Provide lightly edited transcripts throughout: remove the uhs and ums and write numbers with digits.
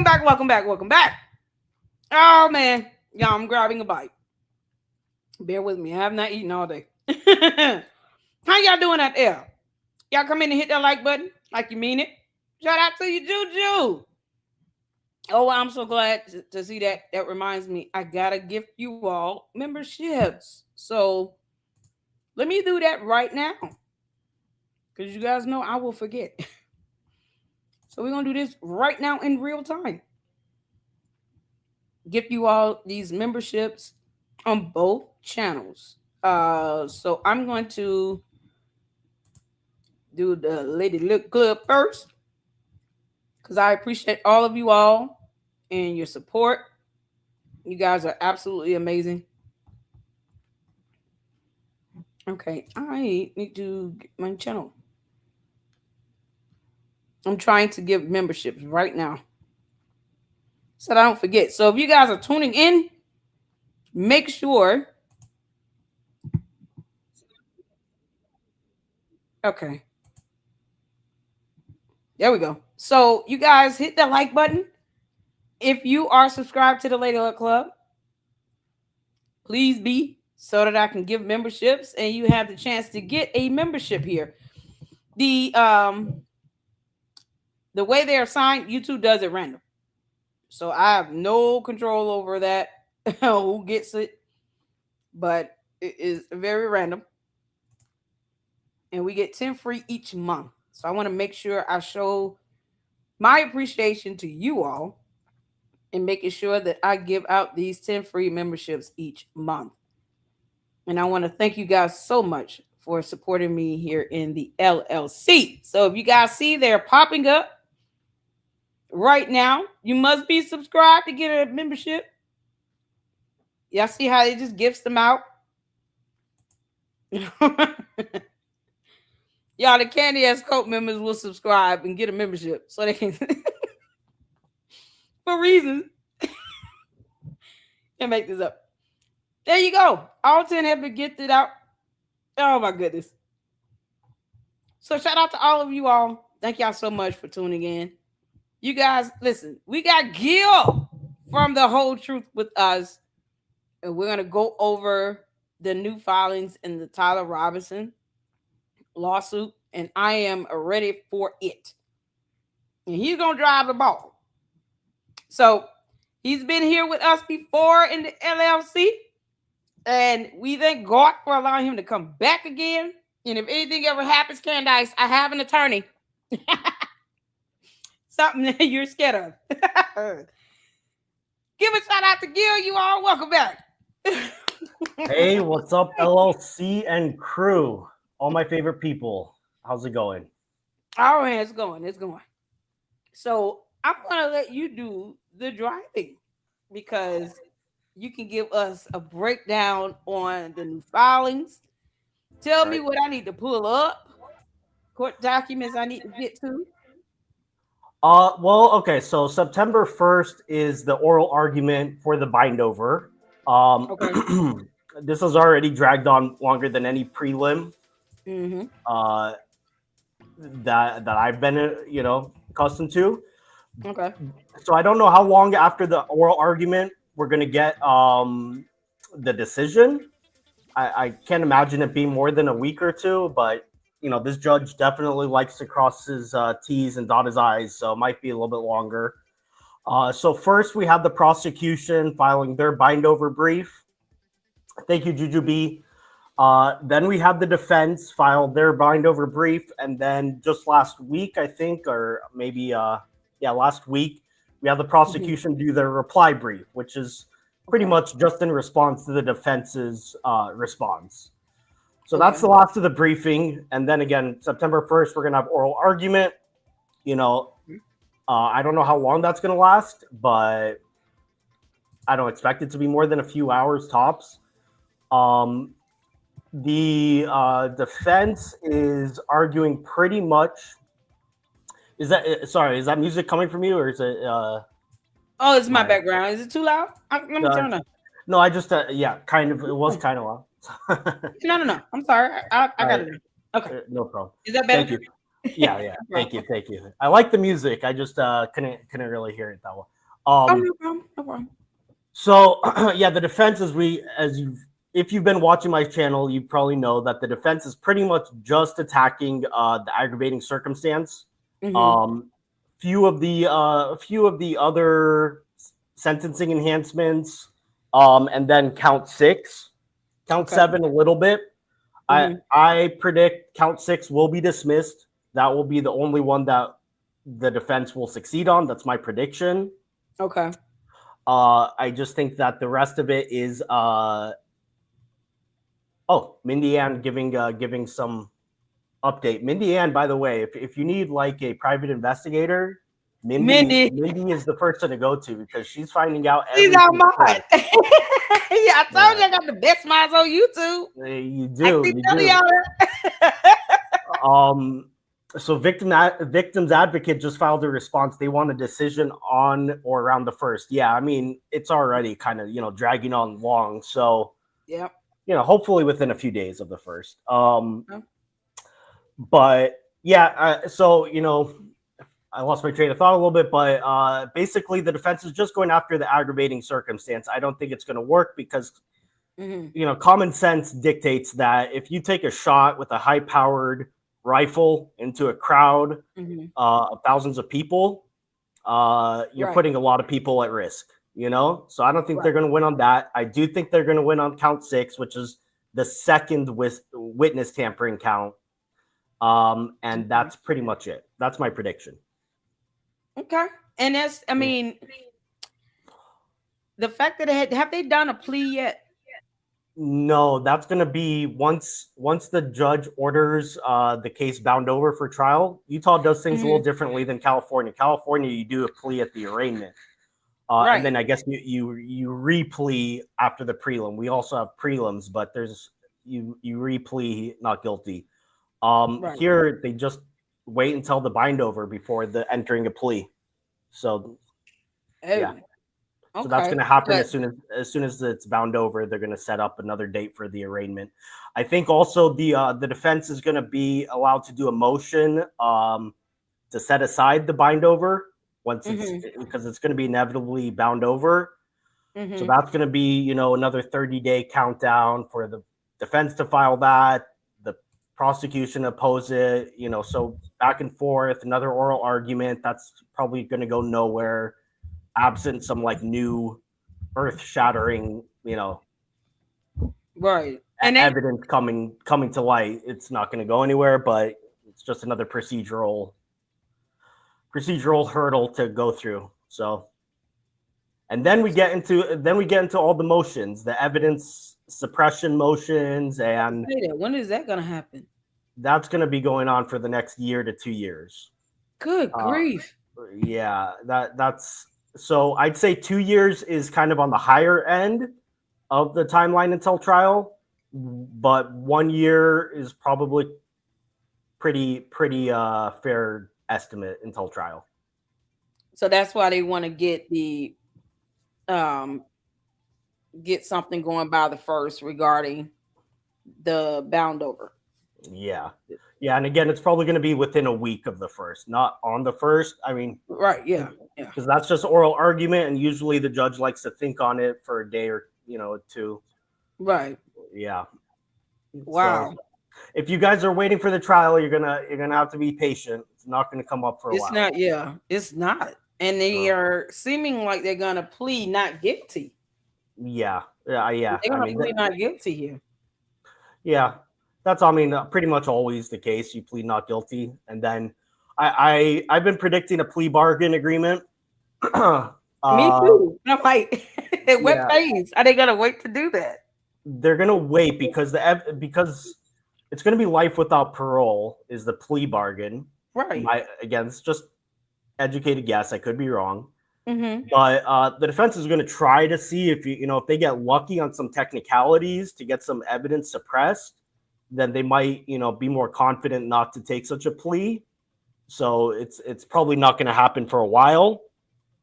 welcome back. Oh man, y'all, I'm grabbing a bite. Bear with me. I have not eaten all day. How y'all doing out there? Y'all come in and hit that like button like you mean it. Shout out to you, Juju. Oh, I'm so glad to see that. That reminds me, I gotta gift you all memberships. So let me do that right now. Because you guys know I will forget. So we're gonna do this right now in real time. Gift you all these memberships on both channels. So I'm going to do the Lady Look Club first because I appreciate all of you all and your support. You guys are absolutely amazing. Okay, I need to get my channel. I'm trying to give memberships right now so that I don't forget. So if you guys are tuning in, make sure. Okay. There we go. So you guys hit that like button. If you are subscribed to the Lady Luck Club, please be so that I can give memberships and you have the chance to get a membership here. The way they are signed, YouTube does it random. So I have no control over that who gets it, but it is very random. And we get 10 free each month. So I want to make sure I show my appreciation to you all and making sure that I give out these 10 free memberships each month. And I want to thank you guys so much for supporting me here in the LLC. So if you guys see they're popping up right now, you must be subscribed to get a membership. Y'all see how they just gifts them out? Y'all, the Candy Ass Coat members will subscribe and get a membership so they can, for reasons. Can't make this up. There you go. All 10 have been gifted out. Oh my goodness. So shout out to all of you all. Thank y'all so much for tuning in. You guys, listen, we got Gil from The Whole Truth with us. And we're going to go over the new filings in the Tyler Robinson lawsuit. And I am ready for it. And he's going to drive the ball. So he's been here with us before in the LLC. And we thank God for allowing him to come back again. And if anything ever happens, Candice, I have an attorney. Something that you're scared of. Give a shout out to Gil. You all welcome back. Hey, what's up, LLC and crew? All my favorite people. How's it going? Oh, man, it's going. It's going. So I'm going to let you do the driving because you can give us a breakdown on the new filings. Tell me what I need to pull up, court documents I need to get to. Well, okay, so September 1st is the oral argument for the bind over. Okay. This has already dragged on longer than any prelim that I've been, accustomed to. Okay. So I don't know how long after the oral argument we're going to get the decision. I can't imagine it being more than a week or two, but this judge definitely likes to cross his T's and dot his I's, so it might be a little bit longer. So first we have the prosecution filing their bind over brief. Thank you, Juju B. Then we have the defense file their bind over brief, and then just last week, I think, or maybe last week, we have the prosecution do their reply brief, which is pretty much just in response to the defense's response. So that's the last of the briefing. And then again, September 1st, we're going to have oral argument. I don't know how long that's going to last, but I don't expect it to be more than a few hours tops. The defense is arguing pretty much. Is that music coming from you, or is it? Oh, it's my background. Is it too loud? Let me turn it. No, I just kind of. It was kind of loud. No. I'm sorry. I got it. Okay. No problem. Is that better? Thank you. Yeah, yeah. Bro. Thank you, thank you. I like the music. I just couldn't really hear it that well. Oh, Um, no problem. No problem. so yeah, the defense is we as you if you've been watching my channel, you probably know that the defense is pretty much just attacking the aggravating circumstance. Mm-hmm. Um, few of the other sentencing enhancements, and then count six, count Okay. seven a little bit. Mm-hmm. I predict count six will be dismissed. That will be the only one that the defense will succeed on. That's my prediction. Okay. I just think that the rest of it is oh, Mindy Ann giving some update. Mindy Ann, by the way, if you need like a private investigator, Mindy, Mindy is the person to go to because she's finding out she's our everything mod. first. Yeah, I told Yeah, you I got the best mods on YouTube. you I do, keep you telling do. y'all that. Um, so victims advocate just filed a response. They want a decision on or around the first. Yeah, I mean it's already kind of dragging on long. So Yep. hopefully within a few days of the first. But yeah, so I lost my train of thought a little bit, but basically the defense is just going after the aggravating circumstance. I don't think it's going to work because Mm-hmm. common sense dictates that if you take a shot with a high-powered rifle into a crowd Mm-hmm. of thousands of people, you're Right. putting a lot of people at risk. So I don't think they're Right. going to win on that. I do think they're going to win on count six, which is the second witness tampering count. And Okay. that's pretty much it. That's my prediction. Okay. And that's, I mean, the fact that have they done a plea yet? No, that's going to be once the judge orders the case bound over for trial. Utah does things a little Mm-hmm. differently than California. California, you do a plea at the arraignment, and Right. then I guess you replea after the prelim. We also have prelims, but there's you replea not guilty. Right. Here they just wait until the bind over before the entering a plea. So yeah. Oh, So that's okay. going to happen But as soon as it's bound over. They're going to set up another date for the arraignment. I think also the defense is going to be allowed to do a motion to set aside the bind over once it's mm-hmm. because it's going to be inevitably bound over. So Mm-hmm. that's going to be another 30-day countdown for the defense to file that, the prosecution oppose it. So back and forth, another oral argument. That's probably going to go nowhere absent some like new earth shattering Right. And then evidence coming to light. It's not going to go anywhere, but it's just another procedural hurdle to go through. So and then we get into all the motions, the evidence suppression motions, and say that. When is that gonna happen? that's going to be going on for the next year to 2 years. Good uh grief. yeah, that's so I'd say 2 years is kind of on the higher end of the timeline until trial, but 1 year is probably pretty fair estimate until trial. So that's why they want to um get something going by the first regarding the bound over. Yeah, yeah, and again, it's probably going to be within a week of the first, not on the first. I mean, Right. Yeah. Yeah. because that's just oral argument, and usually the judge likes to think on it for a day or two. Right. Yeah, so Wow. if you guys are waiting for the trial, you're gonna have to be patient. It's not going to come up for a It's while. not. Yeah. It's not. And they are seeming like they're gonna plead not guilty. Yeah, yeah, yeah. They're I gonna mean, plead not guilty here. yeah, that's I mean pretty much always the case. You plead not guilty, and then I've been predicting a plea bargain agreement. uh, Me too. I'm like, at what yeah, phase are they gonna wait to do that? they're gonna wait because it's gonna be life without parole is the plea bargain. Right. My again, it's just educated guess. I could be wrong. Mm-hmm. But the defense is going to try to see if they get lucky on some technicalities to get some evidence suppressed, then they might be more confident not to take such a plea. So it's probably not going to happen for a while.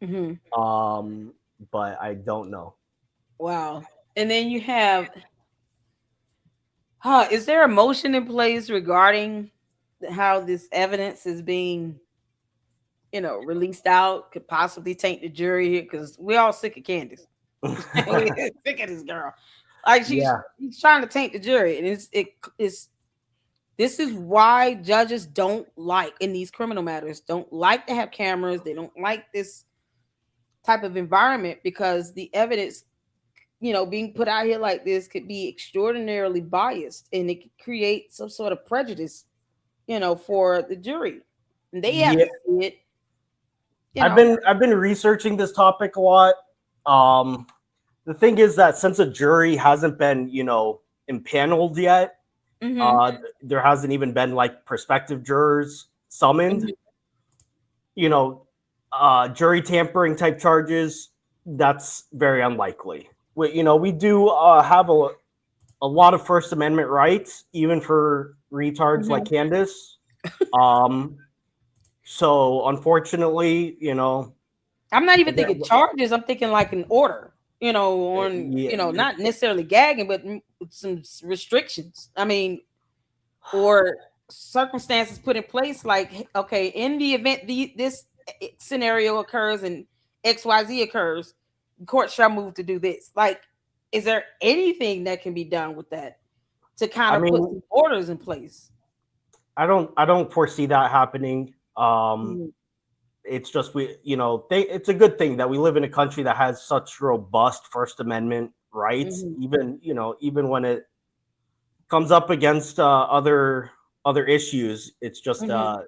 Mm-hmm. Um, but I don't know. Wow. And then you have, is there a motion in place regarding? how this evidence is being, released out could possibly taint the jury here because we're all sick of Candace. We're sick of this girl. Like Yeah. she's trying to taint the jury, and it's this is why judges don't like in these criminal matters don't like to have cameras. They don't like this type of environment because the evidence, being put out here like this could be extraordinarily biased and it could create some sort of prejudice, for the jury. And they have Yeah. to see it, you I've know. been researching this topic a lot. Um, the thing is that since a jury hasn't been, impaneled yet, Hmm. there hasn't even been like prospective jurors summoned. Hmm. You know, jury tampering type charges, that's very unlikely. We do have a lot of First Amendment rights, even for retards like Hmm. Candace. Um, so unfortunately, I'm not even thinking again, charges. I'm thinking like an order, on, yeah, not necessarily gagging, but some restrictions. I mean, or circumstances put in place like, okay, in the event this scenario occurs and XYZ occurs, the court shall move to do this. Like, is there anything that can be done with that to kind I of put mean, some orders in place? I don't foresee that happening. Mhm. It's just it's a good thing that we live in a country that has such robust First Amendment rights, Mhm. even when it comes up against other issues. It's just Mhm.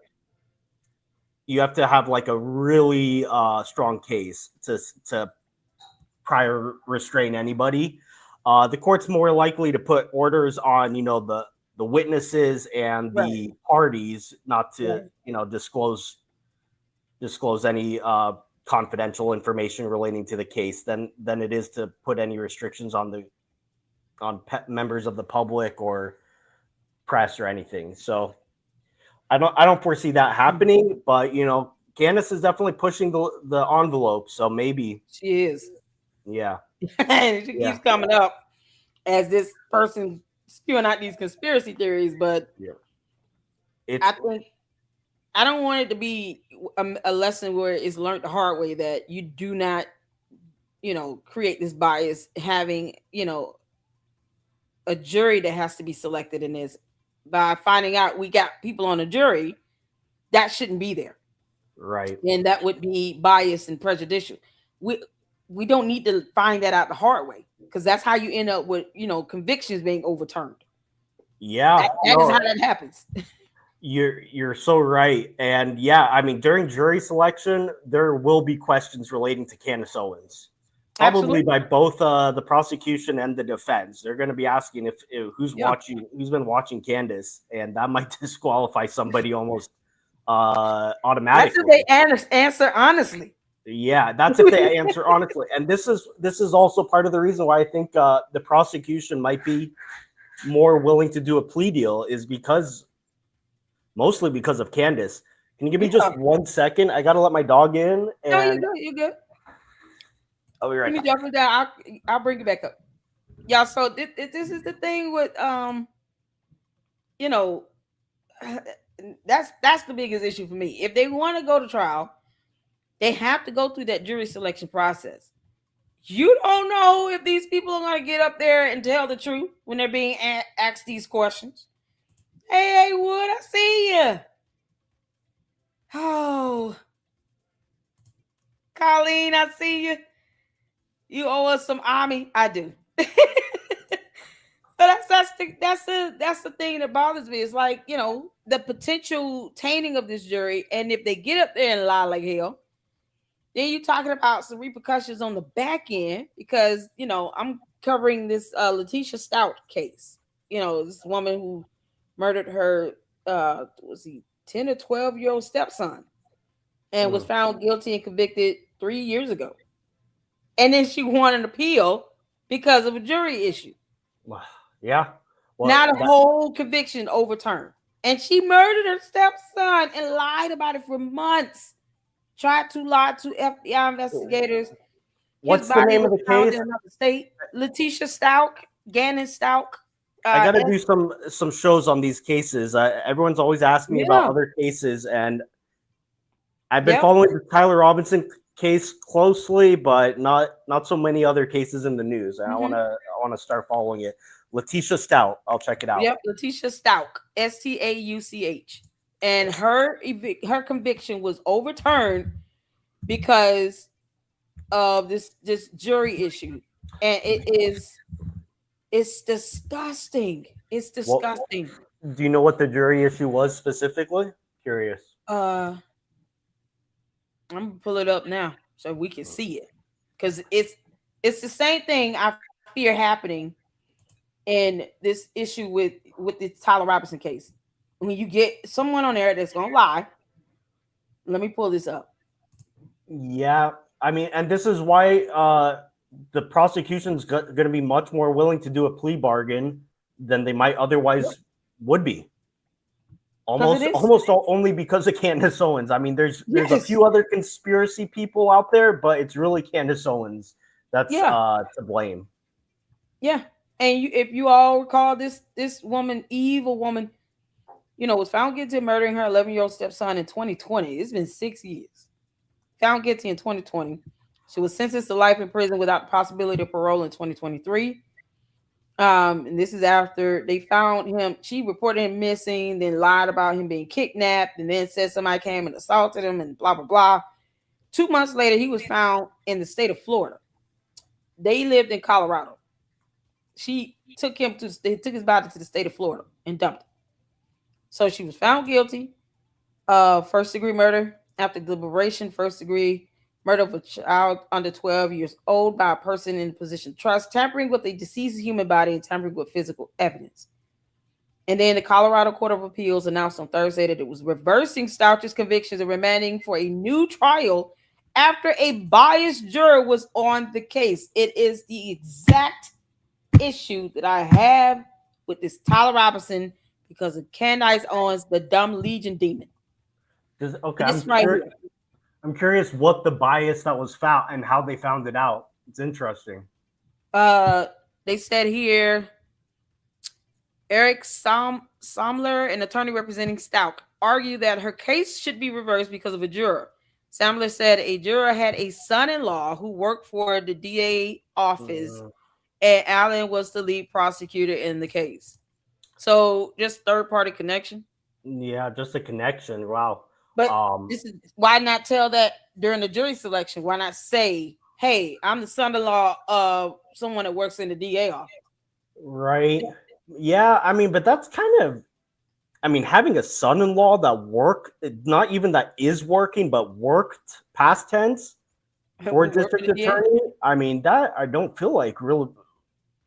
you have to have like a really strong case to prior restrain anybody. The court's more likely to put orders on the witnesses and Right. the parties not to Right. disclose any confidential information relating to the case than it is to put any restrictions members of the public or press or anything. So I don't foresee that Mhm. happening, but Candace is definitely pushing the envelope. So maybe, She is. yeah, And she yeah, keeps coming up as this person spewing out these conspiracy theories, but yeah. I It's think I don't want it to be a lesson where it's learned the hard way that you do not, create this bias having, a jury that has to be selected in this by finding out we got people on a jury that shouldn't be there. right. And that would be biased and prejudicial. We we don't need to find that out the hard way because that's how you end up with, convictions being overturned. That, Yeah, that is how no, that happens. you're so right. And yeah, I mean, during jury selection, there will be questions relating to Candace Owens, probably Absolutely. by both the prosecution and the defense. They're going to be asking if Yeah. who's been watching Candace, and that might disqualify somebody almost That's if they automatically. answer honestly. Yeah, that's if they answer honestly. And this is also part of the reason why I think the prosecution might be more willing to do a plea deal is because mostly because of Candace. Can you give me Yeah. just 1 second? I gotta let my dog in, No, you're and good. You're good. I'll be Let right me back. jump it down. I'll bring you back up. Yeah. So this is the thing with you know, that's the biggest issue for me. If they want to go to trial, they have to go through that jury selection process. You don't know if these people are going to get up there and tell the truth when they're being asked these questions. Hey, Wood, I see you. Oh, Colleen, I see you. You owe us some army. I do. But that's the thing that bothers me. It's like, the potential tainting of this jury, and if they get up there and lie like hell, then you're talking about some repercussions on the back end because I'm covering this Letitia Stout case. This woman who murdered her was he 10 or 12-year-old stepson and was Mm. found guilty and convicted 3 years ago, and then she won an appeal because of a jury issue. Yeah. Well, Now the whole conviction overturned, and she murdered her stepson and lied about it for months. Tried to lie to FBI investigators. His what's the body name of was the found case? in another state. Letitia Stout, Gannon Stout. I got to S- do some shows on these cases. Everyone's always asking me about yeah. other cases, and I've been Yep. following the Tyler Robinson case closely, but not so many other cases in the news. And Hmm. I wanna start following it. Letitia Stout, I'll check it out. Yep. Letitia Stauch, Stauch, and her conviction was overturned because of this jury issue, and it's disgusting. It's What disgusting. do you know what the jury issue was specifically? Curious. Uh, I'm gonna pull it up now so we can see it because it's the same thing I fear happening in this issue with this Tyler Robinson case. When you get someone on there that's gonna lie, let me pull this up. Yeah, I mean, and this is why the prosecution's going to be much more willing to do a plea bargain than they might otherwise would be. Because it is. Almost only because of Candace Owens. I mean, there's a Yes. few other conspiracy people out there, but it's really Candace Owens that's Yeah. to blame. Yeah. And if you all recall, this woman, evil woman, was found guilty of murdering her 11-year-old stepson in 2020. It's been 6 years. Found guilty in 2020. She was sentenced to life in prison without the possibility of parole in 2023. And this is after they found him. She reported him missing, then lied about him being kidnapped, and then said somebody came and assaulted him, and blah blah blah. 2 months later, he was found in the state of Florida. They lived in Colorado. She took him to they took his body to the state of Florida and dumped it. So she was found guilty of first degree murder after deliberation, first degree murder of a child under 12 years old by a person in a position of trust, tampering with a deceased human body, and tampering with physical evidence. And then the Colorado Court of Appeals announced on Thursday that it was reversing Stouch's convictions and remanding for a new trial after a biased juror was on the case. It is the exact issue that I have with this Tyler Robinson because of Candice Owens, the dumb Legion demon. Okay, This right here. I'm curious what the bias that was found and how they found it out. It's interesting. Uh, they said here Eric Somler, an attorney representing Stout, argued that her case should be reversed because of a juror. Samler said a juror had a son-in-law who worked for the DA office, Mm, and Allen was the lead prosecutor in the case. So just third-party connection. yeah, just a connection. Wow. But Um, this is why not tell that during the jury selection? Why not say, "Hey, I'm the son-in-law of someone that works in the DA office"? right. Yeah, I mean, but that's kind of I mean, having a son-in-law that not even that is working, but worked past tense for a Who worked for district the DA? attorney. I mean, that I don't feel like really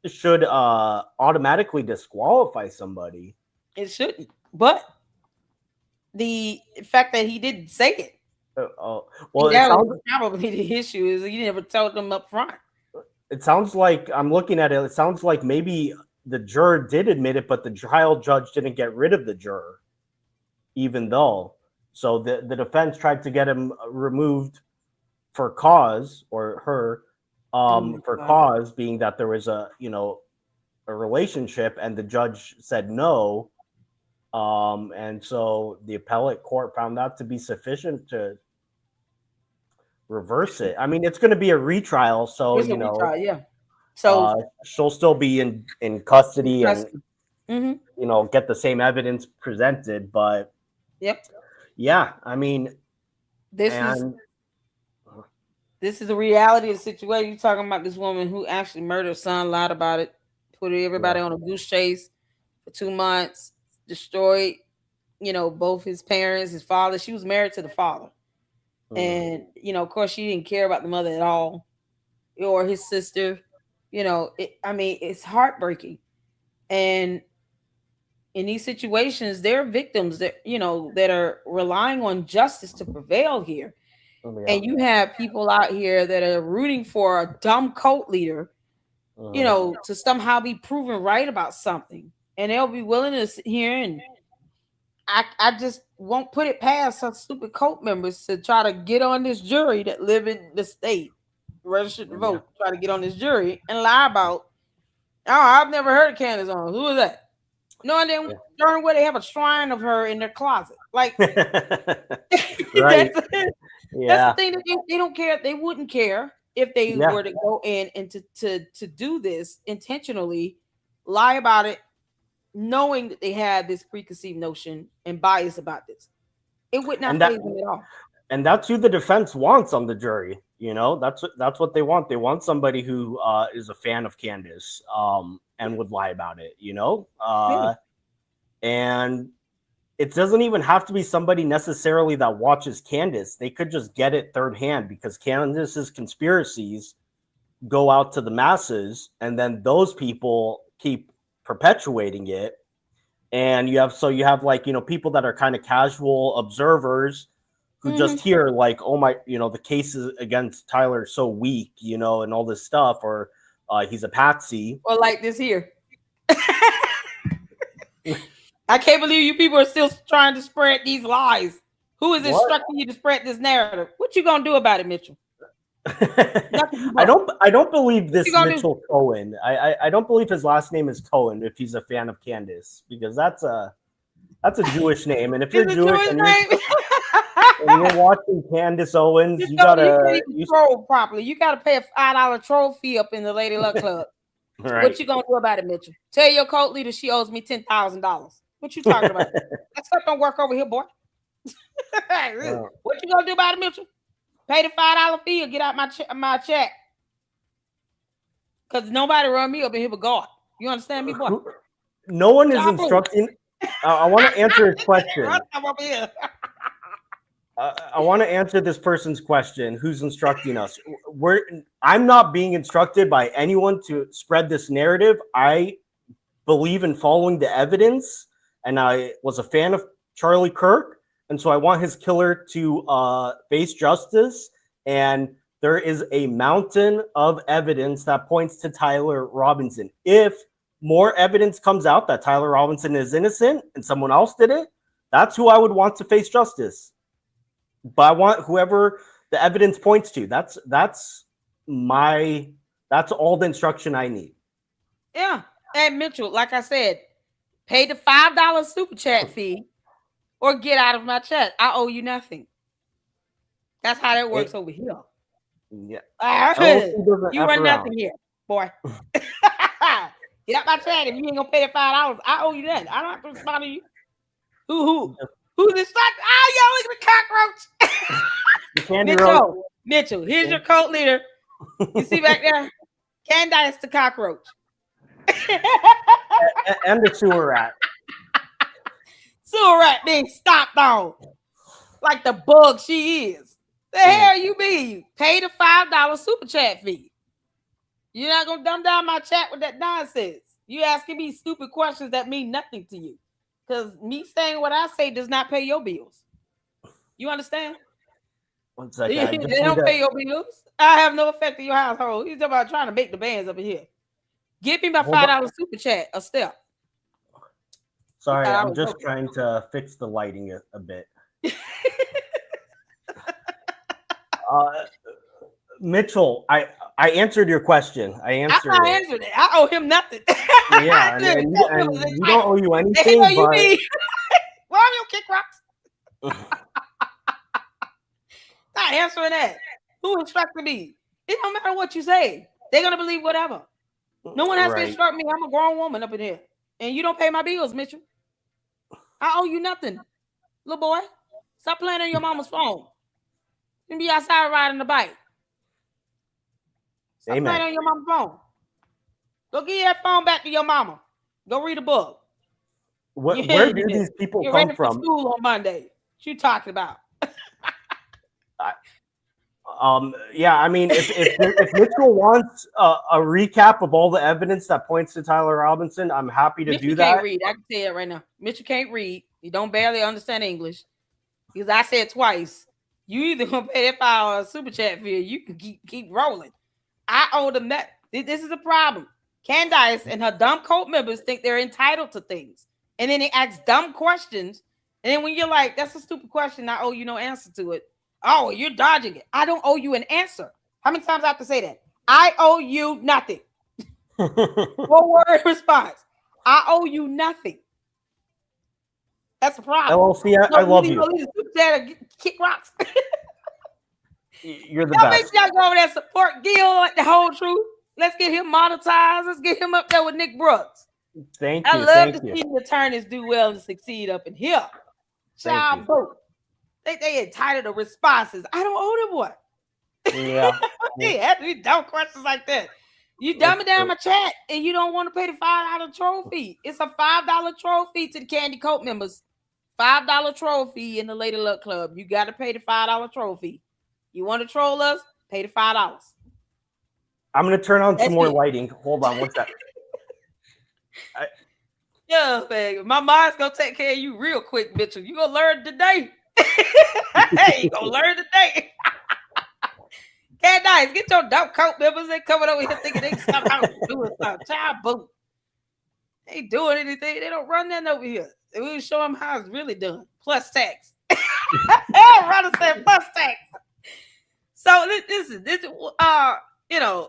should automatically disqualify somebody. It shouldn't. But the fact that he didn't say it, Well, and that was probably the issue, is he never told them up front. it sounds like I'm looking at it. It sounds like maybe the juror did admit it, but the trial judge didn't get rid of the juror, even though. So the defense tried to get him removed for cause or her Oh my for god. cause being that there was a relationship and the judge said no, and so the appellate court found that to be sufficient to reverse it. I mean, it's going to be a retrial, so It's a retrial, yeah. uh, So she'll still be in custody and custody. Mm-hmm. get the same evidence presented. But Yep. yeah, I mean, This is and this is a reality of the situation. You're talking about this woman who actually murdered her son, lied about it, put yeah, everybody on a goose chase for 2 months, destroyed, both his parents, his father. She was married to the father. mm, And, of course, she didn't care about the mother at all or his sister. I mean, it's heartbreaking. And in these situations, there are victims that are relying on justice to prevail here. yeah, And you have people out here that are rooting for a dumb cult leader, mhm. to somehow be proven right about something. And they'll be willing to sit here, and I just won't put it past some stupid cult members to try to get on this jury that live in the state, registered to Yeah. vote, try to get on this jury and lie about Oh, I've never heard of Candace Owens. Who is that? No, and then Yeah. darn where they have a shrine of her in their closet. Like Right. that's that's the Yeah. thing that they don't care. They wouldn't care if they Yeah. were to go in and to do this intentionally, lie about it, knowing that they had this preconceived notion and bias about this. It would not And that phase them at all. that's who the defense wants on the jury. You know, that's what they want. They want somebody who is a fan of Candace, and would lie about it. You know, Yeah. and it doesn't even have to be somebody necessarily that watches Candace. They could just get it third hand because Candace's conspiracies go out to the masses, and then those people keep perpetuating it. And you have like, people that are kind of casual observers who Mm-hmm. just hear like, oh my, the cases against Tyler are so weak, and all this stuff, or he's a patsy. Or like this here. I can't believe you people are still trying to spread these lies. Who is What? instructing you to spread this narrative? What you gonna do about it, Mitchell? Nothing, I but don't believe what you this gonna do? Mitchell Cohen. I don't believe his last name is Cohen if he's a fan of Candace, because that's a Jewish name, and if you're Is it Jewish Jewish and name? you're watching Candace Owens, Just you don't, you can't gotta even you troll properly. You gotta pay a $5 troll fee up in the Lady Luck Club. right. What you gonna do about it, Mitchell? Tell your cult leader she owes me $10,000. What you talking about? That stuff don't work over here, boy. What you gonna do about it, Mitchell? Pay the $5 fee or get out my check. Cause nobody run me up in here but God. You understand me, boy? No one is Job rules. instructing. I want to answer his question. I'm up here. I want to answer this person's question. Who's instructing us? I'm not being instructed by anyone to spread this narrative. I believe in following the evidence, and I was a fan of Charlie Kirk, and so I want his killer to face justice. And there is a mountain of evidence that points to Tyler Robinson. If more evidence comes out that Tyler Robinson is innocent and someone else did it, that's who I would want to face justice. But I want whoever the evidence points to. That's all the instruction I need. Yeah. And Mitchell, like I said, pay the $5 super chat fee or get out of my chat. I owe you nothing. That's how that works over here. Yeah. You run nothing here, boy. Get out my chat if you ain't gonna pay the $5. I owe you that. I don't have to respond to you. Who's this? Oh, yo, look at the cockroach. Mitchell, here's your cult leader. You see back there? Candace the cockroach. And the sewer rat. Sewer rat being stomped on like the bug she is. The hell you mean? Pay the $5 super chat fee. You're not gonna dumb down my chat with that nonsense. You asking me stupid questions that mean nothing to you. Because me saying what I say does not pay your bills. You understand? 1 second. They don't pay your bills. I have no effect in your household. He's about trying to make the bands up in here. Give me my $5 super chat a step. Sorry, I'm just trying to fix the lighting a bit. Mitchell, I answered your question. I answered it. I owe him nothing. Yeah, and we don't owe you anything. But... you mean? Why are you kick rocks? Not answering that. Who instructed me? It don't matter what you say. They're gonna believe whatever. No one has to instruct me. I'm a grown woman up in here, and you don't pay my bills, Mitchell. I owe you nothing, little boy. Stop playing on your mama's phone. You can be outside riding the bike. Stop playing on your mama's phone. Go give that phone back to your mama. Go read a book. Where do these people You're come ready from? For school on Monday. What you talking about? Yeah, I mean, if Mitchell wants a recap of all the evidence that points to Tyler Robinson, I'm happy to do that. Mitchell can't read. I can tell you right now. Mitchell can't read. He don't barely understand English. Because I said twice, you either gonna pay that $5 super chat fee, or you can keep rolling. I owe them that. This is a problem. Candace and her dumb cult members think they're entitled to things, and then they ask dumb questions. And then when you're like, "That's a stupid question. I owe you no answer to it." Oh, you're dodging it. I don't owe you an answer. How many times I have to say that? I owe you nothing. One word response. I owe you nothing. That's a problem. LLC, I No, love really, no, you. leave the super chat and kick rocks. You're the Y'all make best. sure y'all go over there and support Gil like the whole truth. Let's get him monetized. Let's get him up there with Nick Brooks. Thank I you. love to Thank you. see the attorneys do well and succeed up in here. Thank you. Child boat. They entitled to responses. I don't owe them one. Yeah. They ask me dumb questions like that. You dumb That's it down true. my chat and you don't want to pay the $5 troll fee. It's a $5 troll fee to the Candy Coat members. $5 troll fee in the Lady Luck Club. You got to pay the $5 troll fee. You want to troll us? Pay the $5. I'm gonna turn on some That's more it. lighting. Hold on, one sec. I, Yeah, man. My mind's gonna take care of you real quick, Mitchell. You gonna learn today. Hey, you gonna learn today. Can't nice. Get your dumb coat members. They coming over here thinking they can somehow doing something. Child boot. They ain't doing anything. They don't run that over here. And we will show them how it's really done. Plus tax. Runner said plus tax. So this you know,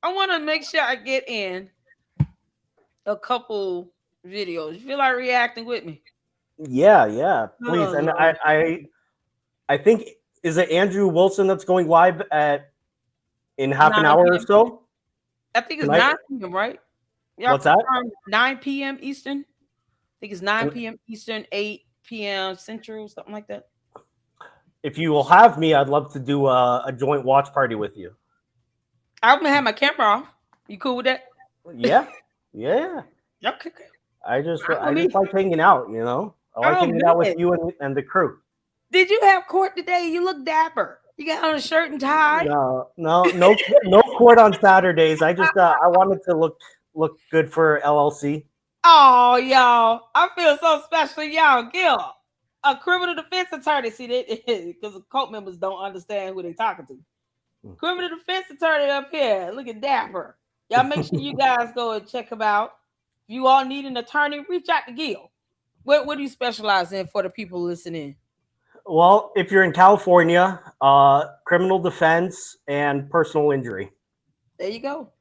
I want to make sure I get in a couple videos. You feel like reacting with me? yeah, yeah, please. Oh And Lord. I think, is it Andrew Wilson that's going live at in half an 9 hour or p.m. so I think it's tonight? 9 p.m., right? Y'all What's that? confirm 9 p.m. Eastern. I think it's 9 And p.m. Eastern, 8 p.m. Central, something like that. if you will have me, I'd love to do a joint watch party with you. I'm gonna have my camera off. You cool with that? Yeah, yeah. Okay. I I mean, just like hanging out. I like oh hanging out with man, you and the crew. did you have court today? You look dapper. You got on a shirt and tie. No, no, no, no court on Saturdays. I just I wanted to look good for LLC. Oh, y'all, I feel so special, y'all. Gil, a criminal defense attorney. See, they because the cult members don't understand who they talking to. Criminal defense attorney up here. Look at Dapper. Y'all make sure you guys go and check him out. If you all need an attorney, reach out to Gil. What do you specialize in for the people listening? Well, if you're in California, criminal defense and personal injury. There you go.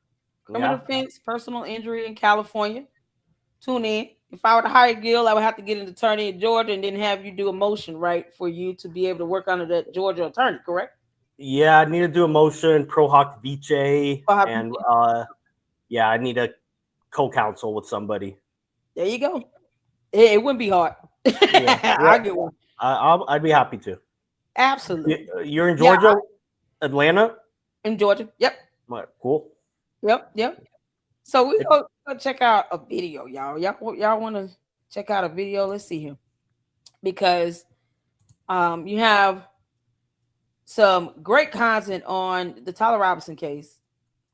Criminal Yeah. defense, personal injury in California. Tune in. If I were to hire Gil, I would have to get an attorney in Georgia and then have you do a motion, right, for you to be able to work under that Georgia attorney, correct? Yeah, I need to do a motion, pro hoc vice, Uh, and yeah, I need a co-counsel with somebody. There you go. It wouldn't be hard. Yeah, yeah, I'll get one. I'd be happy to. Absolutely. You're in Yeah, Georgia, Atlanta. in Georgia. Yep. Cool. Yep. So we go check out a video, y'all. Y'all want to check out a video? Let's see here, because you have some great content on the Tyler Robinson case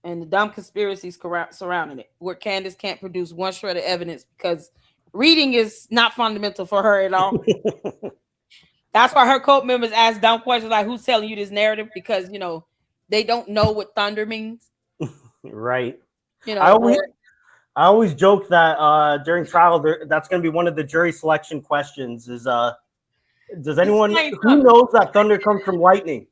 and the dumb conspiracies surrounding it, where Candace can't produce one shred of evidence because reading is not fundamental for her at all. That's why her cult members ask dumb questions like, "Who's telling you this narrative?" Because they don't know what thunder means. Right. You I know, always or I always joke that during trial, that's going to be one of the jury selection questions. Is does anyone explain who thunder. knows that thunder comes from lightning?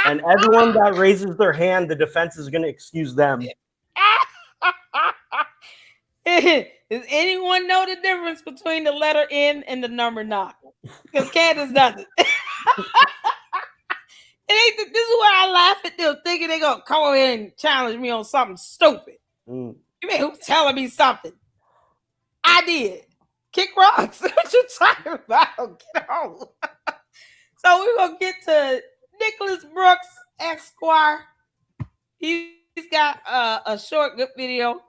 And everyone that raises their hand, the defense is going to excuse them. Does anyone know the difference between the letter N and the number 9? Because Candace doesn't. This is why I laugh at them, thinking they're gonna come over here and challenge me on something stupid. Mm. You mean who's telling me something? I did. Kick rocks. What you talking about? Get on. So we're gonna get to Nicholas Brooks, Esquire. He's got a short good video,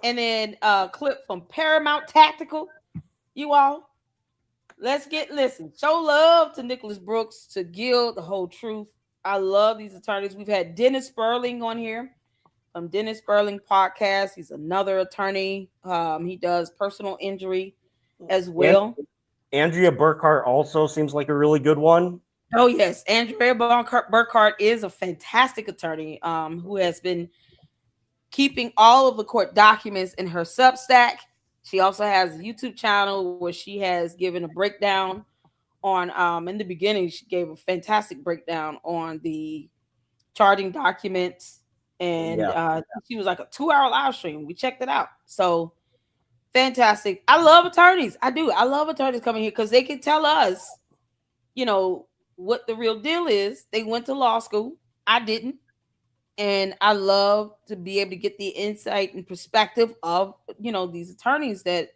and then a clip from Paramount Tactical. You all, listen. Show love to Nicholas Brooks, to Gil the whole truth. I love these attorneys. We've had Dennis Sperling on here from Dennis Sperling podcast. He's another attorney. He does personal injury as And well. Andrea Burkhart also seems like a really good one. Oh yes, Andrea Burkhart is a fantastic attorney who has been keeping all of the court documents in her Substack. She also has a YouTube channel where she has given a breakdown on in the beginning she gave a fantastic breakdown on the charging documents and Yeah. she was like a 2 hour live stream. We checked it out. So fantastic. I love attorneys. I do. I love attorneys coming here because they can tell us, you know, what the real deal is. They went to law school. I didn't. And I love to be able to get the insight and perspective of, these attorneys that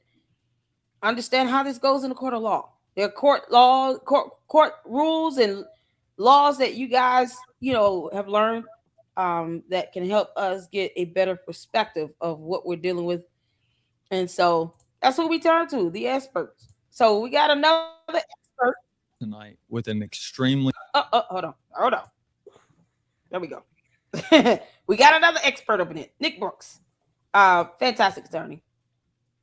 understand how this goes in the court of law. There are court rules and laws that you guys, have learned, that can help us get a better perspective of what we're dealing with. And so that's who we turn to, the experts. So we got another expert. Tonight with an extremely Hold on. There we go. We got another expert up in it, Nick Brooks. Fantastic attorney.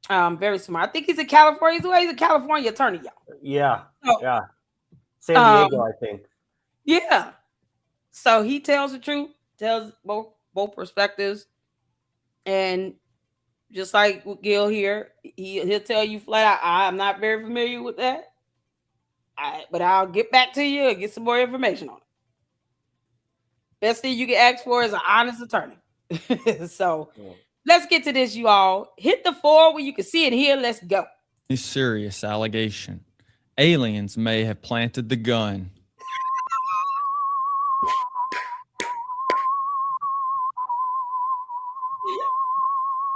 Very smart. I think he's in California. He's a California attorney, y'all. Yeah. So, Yeah. San Diego, I think. Yeah. So he tells the truth, tells both perspectives, and just like with Gil here, he'll tell you flat out, I'm not very familiar with that. But I'll get back to you and get some more information on it. Best thing you can ask for is an honest attorney. So let's get to this, you all. Hit the 4 where you can see it here. Let's go. serious allegation. Aliens may have planted the gun.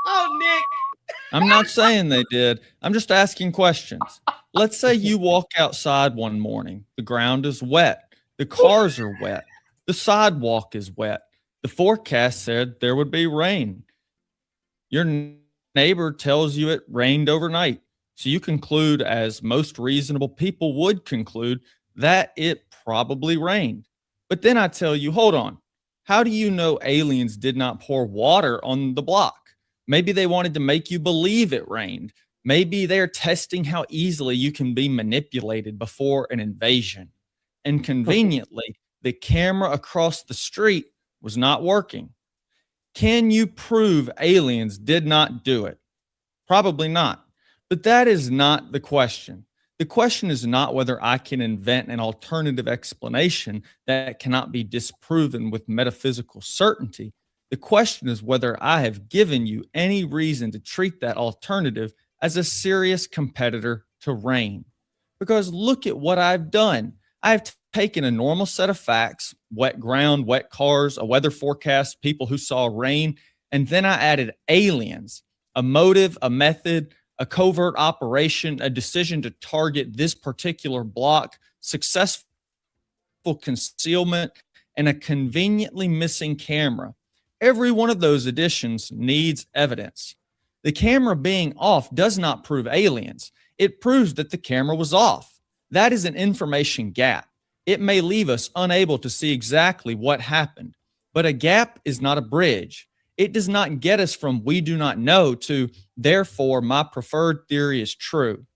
Oh, Nick. I'm not saying they did. I'm just asking questions. Let's say you walk outside one morning. The ground is wet. The cars are wet. The sidewalk is wet. The forecast said there would be rain. Your neighbor tells you it rained overnight. So you conclude, as most reasonable people would conclude, that it probably rained. But then I tell you, hold on. How do you know aliens did not pour water on the block? Maybe they wanted to make you believe it rained. Maybe they're testing how easily you can be manipulated before an invasion. And conveniently, the camera across the street was not working. Can you prove aliens did not do it? Probably not. But that is not the question. The question is not whether I can invent an alternative explanation that cannot be disproven with metaphysical certainty. The question is whether I have given you any reason to treat that alternative as a serious competitor to rain. Because look at what I've done. I've taken a normal set of facts, wet ground, wet cars, a weather forecast, people who saw rain, and then I added aliens, a motive, a method, a covert operation, a decision to target this particular block, successful concealment, and a conveniently missing camera. Every one of those additions needs evidence. The camera being off does not prove aliens. It proves that the camera was off. That is an information gap. It may leave us unable to see exactly what happened, but a gap is not a bridge. It does not get us from we do not know to therefore my preferred theory is true.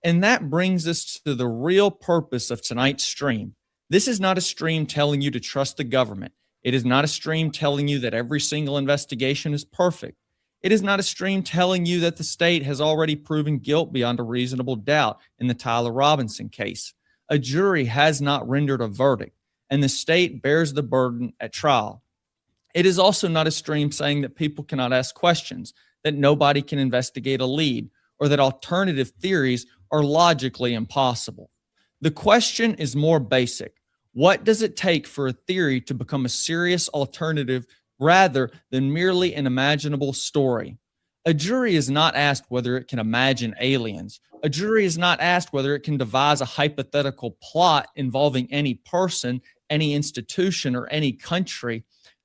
And that brings us to the real purpose of tonight's stream. This is not a stream telling you to trust the government. It is not a stream telling you that every single investigation is perfect. It is not a stream telling you that the state has already proven guilt beyond a reasonable doubt in the Tyler Robinson case. A jury has not rendered a verdict, and the state bears the burden at trial. It is also not a stream saying that people cannot ask questions, that nobody can investigate a lead, or that alternative theories are logically impossible. The question is more basic. What does it take for a theory to become a serious alternative rather than merely an imaginable story? A jury is not asked whether it can imagine aliens. A jury is not asked whether it can devise a hypothetical plot involving any person, any institution, or any country.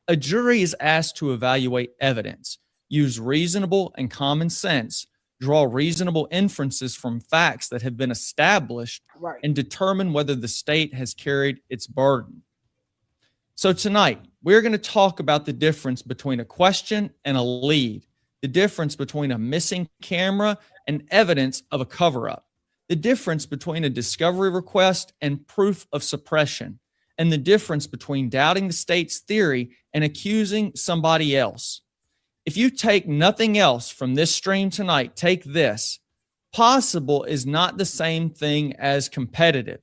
A jury is asked to evaluate evidence, use reasonable and common sense, draw reasonable inferences from facts that have been established, Right. and determine whether the state has carried its burden. So tonight, we're going to talk about the difference between a question and a lead, the difference between a missing camera and evidence of a cover-up, the difference between a discovery request and proof of suppression, and the difference between doubting the state's theory and accusing somebody else. If you take nothing else from this stream tonight, take this. Possible is not the same thing as competitive.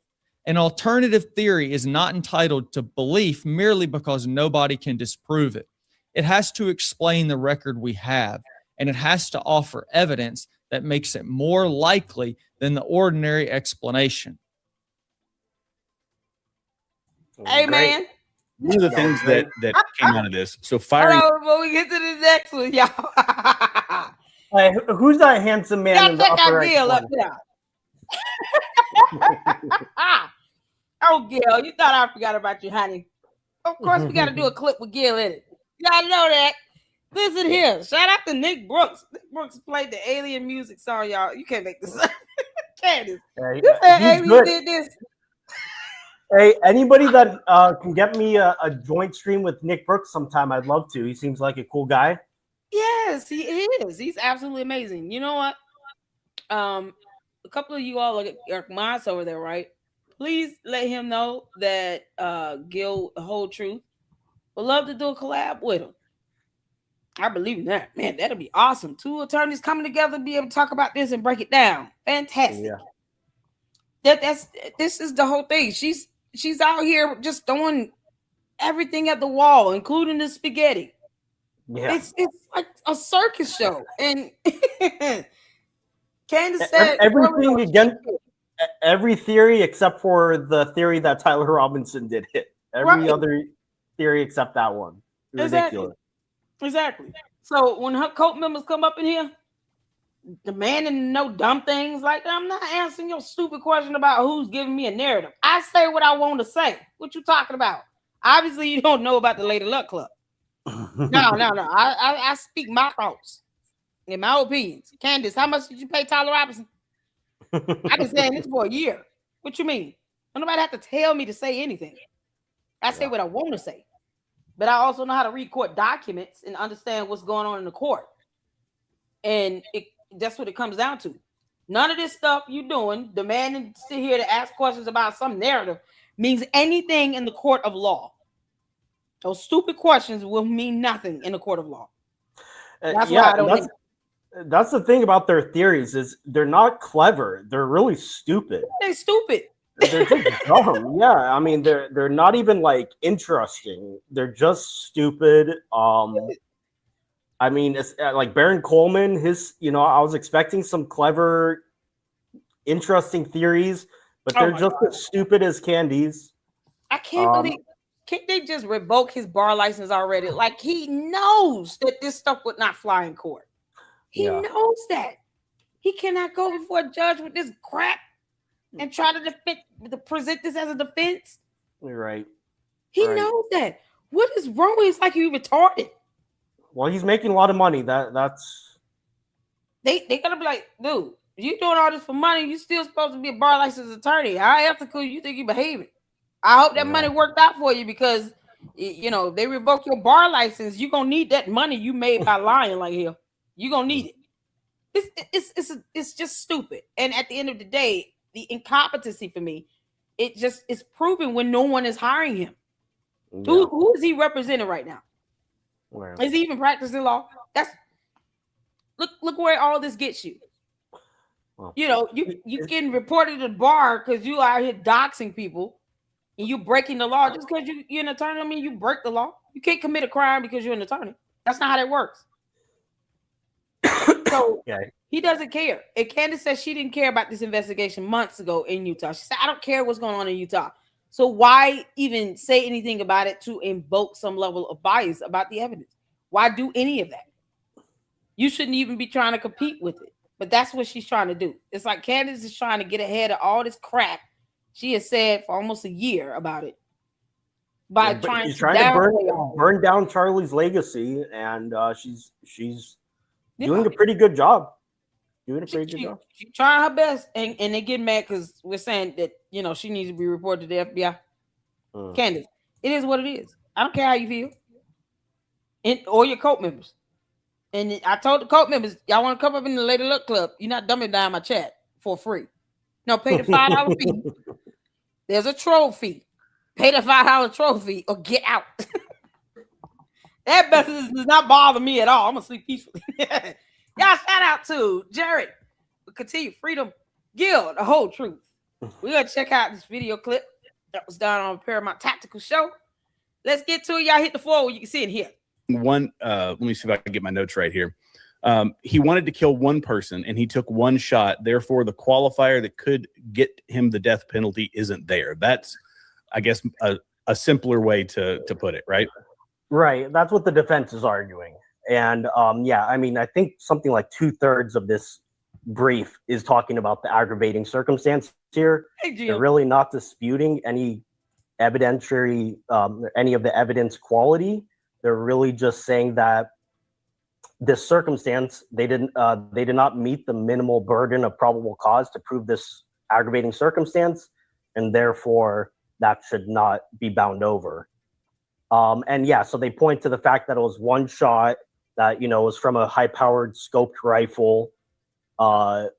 An alternative theory is not entitled to belief merely because nobody can disprove it. It has to explain the record we have, and it has to offer evidence that makes it more likely than the ordinary explanation. Hey, Great. man. One of the That was things great. that came out of this. So Hold firing. on before we get to the next one, y'all. Hey, who's that handsome man Y'all in the check upper out right Gil up corner? there. Oh, Gil, you thought I forgot about you, honey. Of course, we got to do a clip with Gil in it. Y'all know that. Listen here. Shout out to Nick Brooks. Nick Brooks played the Alien music song, y'all. You can't make this up. Candace. You said He's Alien good. did this. Hey, anybody that can get me a joint stream with Nick Brooks sometime, I'd love to. He seems like a cool guy. Yes, he is. He's absolutely amazing. You know what? A couple of you all are mods over there, right? Please let him know that Gil Whole Truth would love to do a collab with him. I believe in that. Man, that'll be awesome. Two attorneys coming together to be able to talk about this and break it down. Fantastic. Yeah. This is the whole thing. She's out here just throwing everything at the wall, including the spaghetti. Yeah. It's like a circus show. And Candace said everything against every theory except for the theory that Tyler Robinson did hit. Every other theory except that one. Ridiculous. Exactly. So when her cult members come up in here, demanding no dumb things like that, I'm not answering your stupid question about who's giving me a narrative. I say what I want to say. What you talking about? Obviously, you don't know about the Lady Luck Club. No. I speak my thoughts and my opinions. Candace, how much did you pay Tyler Robinson? I've been saying this for a year. What you mean? Don't nobody have to tell me to say anything. I say what I want to say. But I also know how to read court documents and understand what's going on in the court. And that's what it comes down to. None of this stuff you doing, demanding to sit here to ask questions about some narrative, means anything in the court of law. Those stupid questions will mean nothing in the court of law. That's why I don't. That's the thing about their theories is they're not clever. They're really stupid. They're stupid. They're just dumb. Yeah, I mean they're not even like interesting. They're just stupid. I mean, it's like Baron Coleman. I was expecting some clever, interesting theories, but they're just as stupid as candies. I can't believe. Can't they just revoke his bar license already? Like he knows that this stuff would not fly in court. He knows that. He cannot go before a judge with this crap and try to present this as a defense. You're right. He knows that. What is wrong with him? It's like you retarded. Well, he's making a lot of money. That's they gotta be like, dude, you doing all this for money. You still supposed to be a bar license attorney. How ethical you think you behaving? I hope that money worked out for you because they revoke your bar license. You're gonna need that money you made by lying like hell. You're gonna need it. It's just stupid. And at the end of the day, the incompetency for me, it's proven when no one is hiring him. Yeah. Who is he representing right now? Where? Is he even practicing law? That's look where all this gets you. Well, you getting reported to the bar because you out here doxing people and you breaking the law just because you're an attorney. I mean, you break the law. You can't commit a crime because you're an attorney. That's not how that works. So he doesn't care. And Candace said she didn't care about this investigation months ago in Utah. She said, I don't care what's going on in Utah. So why even say anything about it to invoke some level of bias about the evidence? Why do any of that? You shouldn't even be trying to compete with it. But that's what she's trying to do. It's like Candace is trying to get ahead of all this crap she has said for almost a year about it. By trying to burn down Charlie's legacy, and she's doing a pretty good job. She's trying her best, and they get mad because we're saying that she needs to be reported to the FBI. Candace, it is what it is. I don't care how you feel, or your cult members. And I told the cult members, y'all want to come up in the Lady Luck Club? You're not dumbing down my chat for free. No, pay the $5 fee. There's a troll fee. Pay the $5 troll fee or get out. That business does not bother me at all. I'm gonna sleep peacefully. Y'all shout out to Jared. We continue freedom. Gil, the whole truth. We're gonna check out this video clip that was done on Paramount Tactical Show. Let's get to it. Y'all hit the floor where you can see it here. one. Let me see if I can get my notes right here. He wanted to kill one person and he took one shot. Therefore, the qualifier that could get him the death penalty isn't there. That's, I guess, a simpler way to put it, right? Right. That's what the defense is arguing. And yeah, I mean, I think something like 2/3 of this brief is talking about the aggravating circumstance here. Hey, They're Jim. really not disputing any evidentiary, any of the evidence quality. They're really just saying that this circumstance, they did not meet the minimal burden of probable cause to prove this aggravating circumstance, and therefore that should not be bound over. And yeah, so they point to the fact that it was one shot, that was from a high-powered scoped rifle. I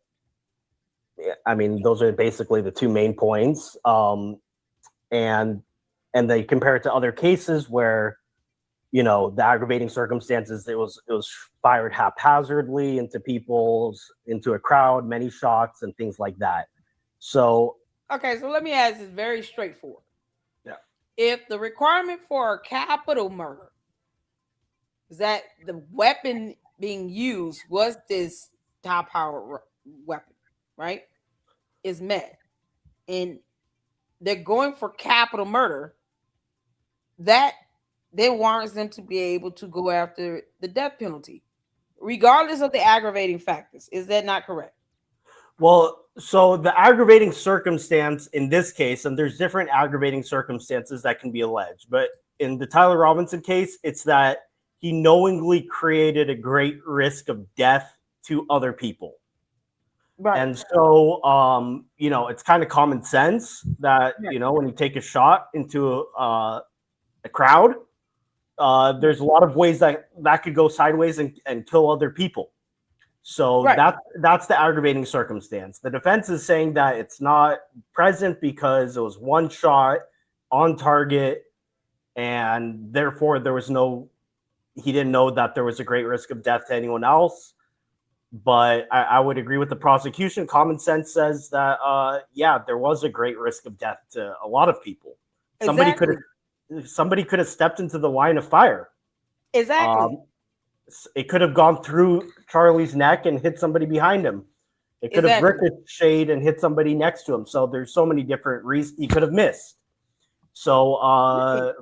mean, those are basically the two main points. And they compare it to other cases where the aggravating circumstances, it was fired haphazardly into a crowd, many shots and things like that. So Okay, so let me ask this very straightforward. Yeah. If the requirement for a capital murder is that the weapon being used was this high powered weapon, right? Is met, and they're going for capital murder, that then warrants them to be able to go after the death penalty, regardless of the aggravating factors. Is that not correct? Well, so the aggravating circumstance in this case, and there's different aggravating circumstances that can be alleged, but in the Tyler Robinson case, it's that he knowingly created a great risk of death to other people. Right. And so, it's kind of common sense that, when you take a shot into a crowd, there's a lot of ways that could go sideways and kill other people. So that's the aggravating circumstance. The defense is saying that it's not present because it was one shot on target, and therefore he didn't know that there was a great risk of death to anyone else. But I would agree with the prosecution. Common sense says that, there was a great risk of death to a lot of people. Exactly. Somebody could have stepped into the line of fire. Exactly. It could have gone through Charlie's neck and hit somebody behind him. It could have ricocheted and hit somebody next to him. So there's so many different reasons he could have missed. So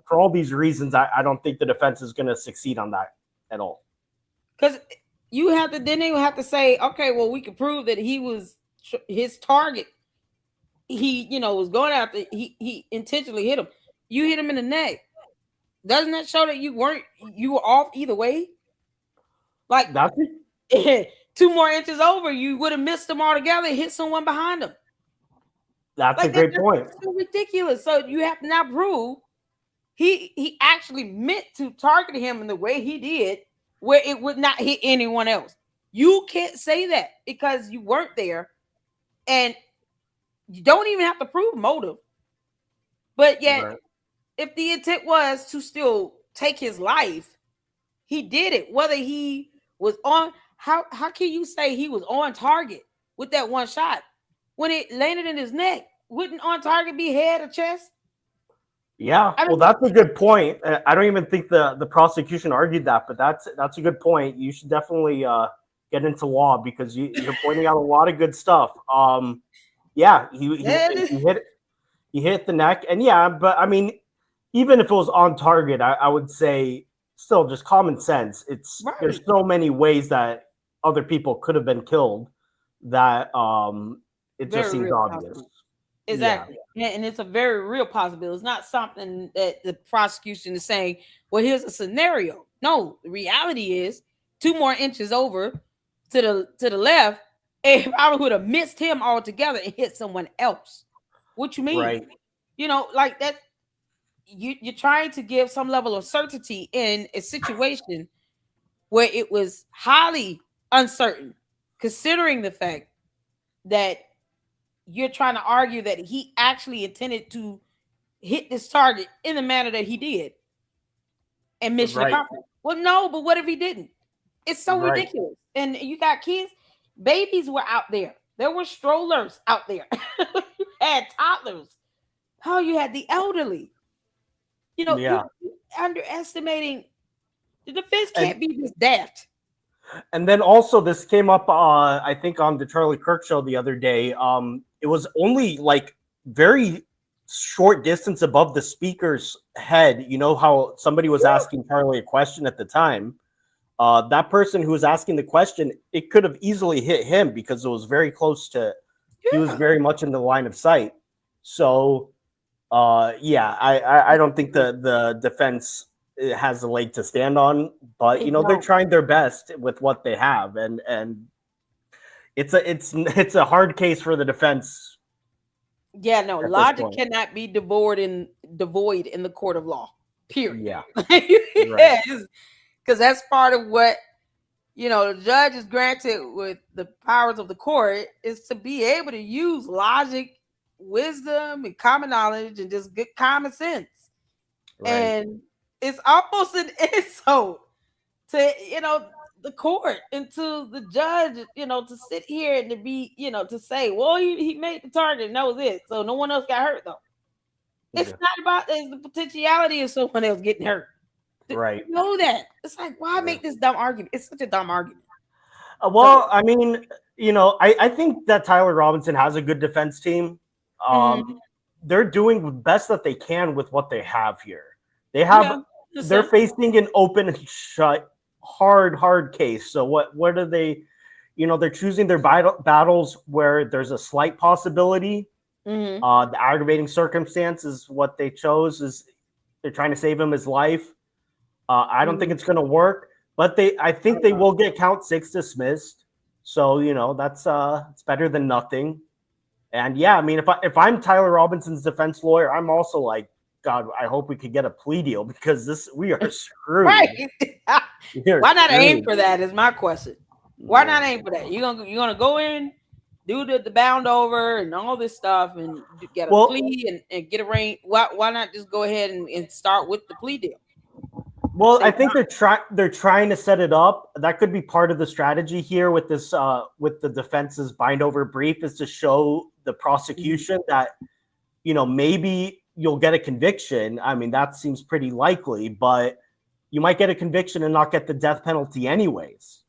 for all these reasons, I don't think the defense is going to succeed on that at all. Because then they would have to say, okay, well, we can prove that he was his target. He, was going after, he intentionally hit him. You hit him in the neck. Doesn't that show that you were off either way? Like, 2 more inches over, you would have missed him altogether and hit someone behind him. That's a great point. That's so ridiculous. So you have to now prove he actually meant to target him in the way he did, where it would not hit anyone else. You can't say that because you weren't there, and you don't even have to prove motive. But yet, if the intent was to still take his life, he did it. Whether he was on, how can you say he was on target with that one shot when it landed in his neck? Wouldn't on target be head or chest? Yeah, well, that's a good point. I don't even think the prosecution argued that, but that's a good point. You should definitely get into law because you're pointing out a lot of good stuff. He hit the neck, and but I mean, even if it was on target, I would say still just common sense. There's so many ways that other people could have been killed that it just seems obvious. Exactly. Yeah. And it's a very real possibility. It's not something that the prosecution is saying, well, here's a scenario. No, the reality is 2 more inches over to the left, and probably would have missed him altogether and hit someone else. What you mean? Right. Like that, you're trying to give some level of certainty in a situation where it was highly uncertain, considering the fact that you're trying to argue that he actually intended to hit this target in the manner that he did and mission accomplished. Well, no, but what if he didn't? It's so ridiculous. And you got kids, babies were out there. There were strollers out there. You had toddlers. You had the elderly. You're underestimating The defense And- can't be this daft. And then also this came up, I think, on the Charlie Kirk show the other day. It was only like very short distance above the speaker's head. You know how somebody was asking Charlie a question at the time. That person who was asking the question, it could have easily hit him because it was very close to. He was very much in the line of sight. So, yeah, I don't think the defense has a leg to stand on, but you know they're trying their best with what they have, and it's a hard case for the defense. Yeah, no, At this logic point. cannot be devoid in the court of law. Period. Yeah, Yeah, because that's part of what the judge is granted with the powers of the court is to be able to use logic, wisdom, and common knowledge, and just good common sense. right. And it's almost an insult to the court and to the judge, to sit here and to be, to say, well, he made the target and knows it, so no one else got hurt though. It's not about the potentiality of someone else getting hurt. Right. You know that. It's like, why make this dumb argument? It's such a dumb argument. Well, I mean, I think that Tyler Robinson has a good defense team. They're doing the best that they can with what they have here. They're facing an open and shut, hard case. So what are they? They're choosing their battles where there's a slight possibility. The aggravating circumstance is what they chose. Is they're trying to save him his life. I don't think it's going to work, but I think they will get count 6 dismissed. So that's it's better than nothing. And yeah, I mean, if I'm Tyler Robinson's defense lawyer, I'm also like, God, I hope we could get a plea deal because we are screwed. Right? Why not aim for that? Is my question. Why not aim for that? You're gonna go in, do the bound over and all this stuff, and get a plea and get a range. Why not just go ahead and start with the plea deal? Well, I think they're trying to set it up. That could be part of the strategy here with this with the defense's bind over brief is to show the prosecution that maybe you'll get a conviction. I mean, that seems pretty likely, but you might get a conviction and not get the death penalty anyways.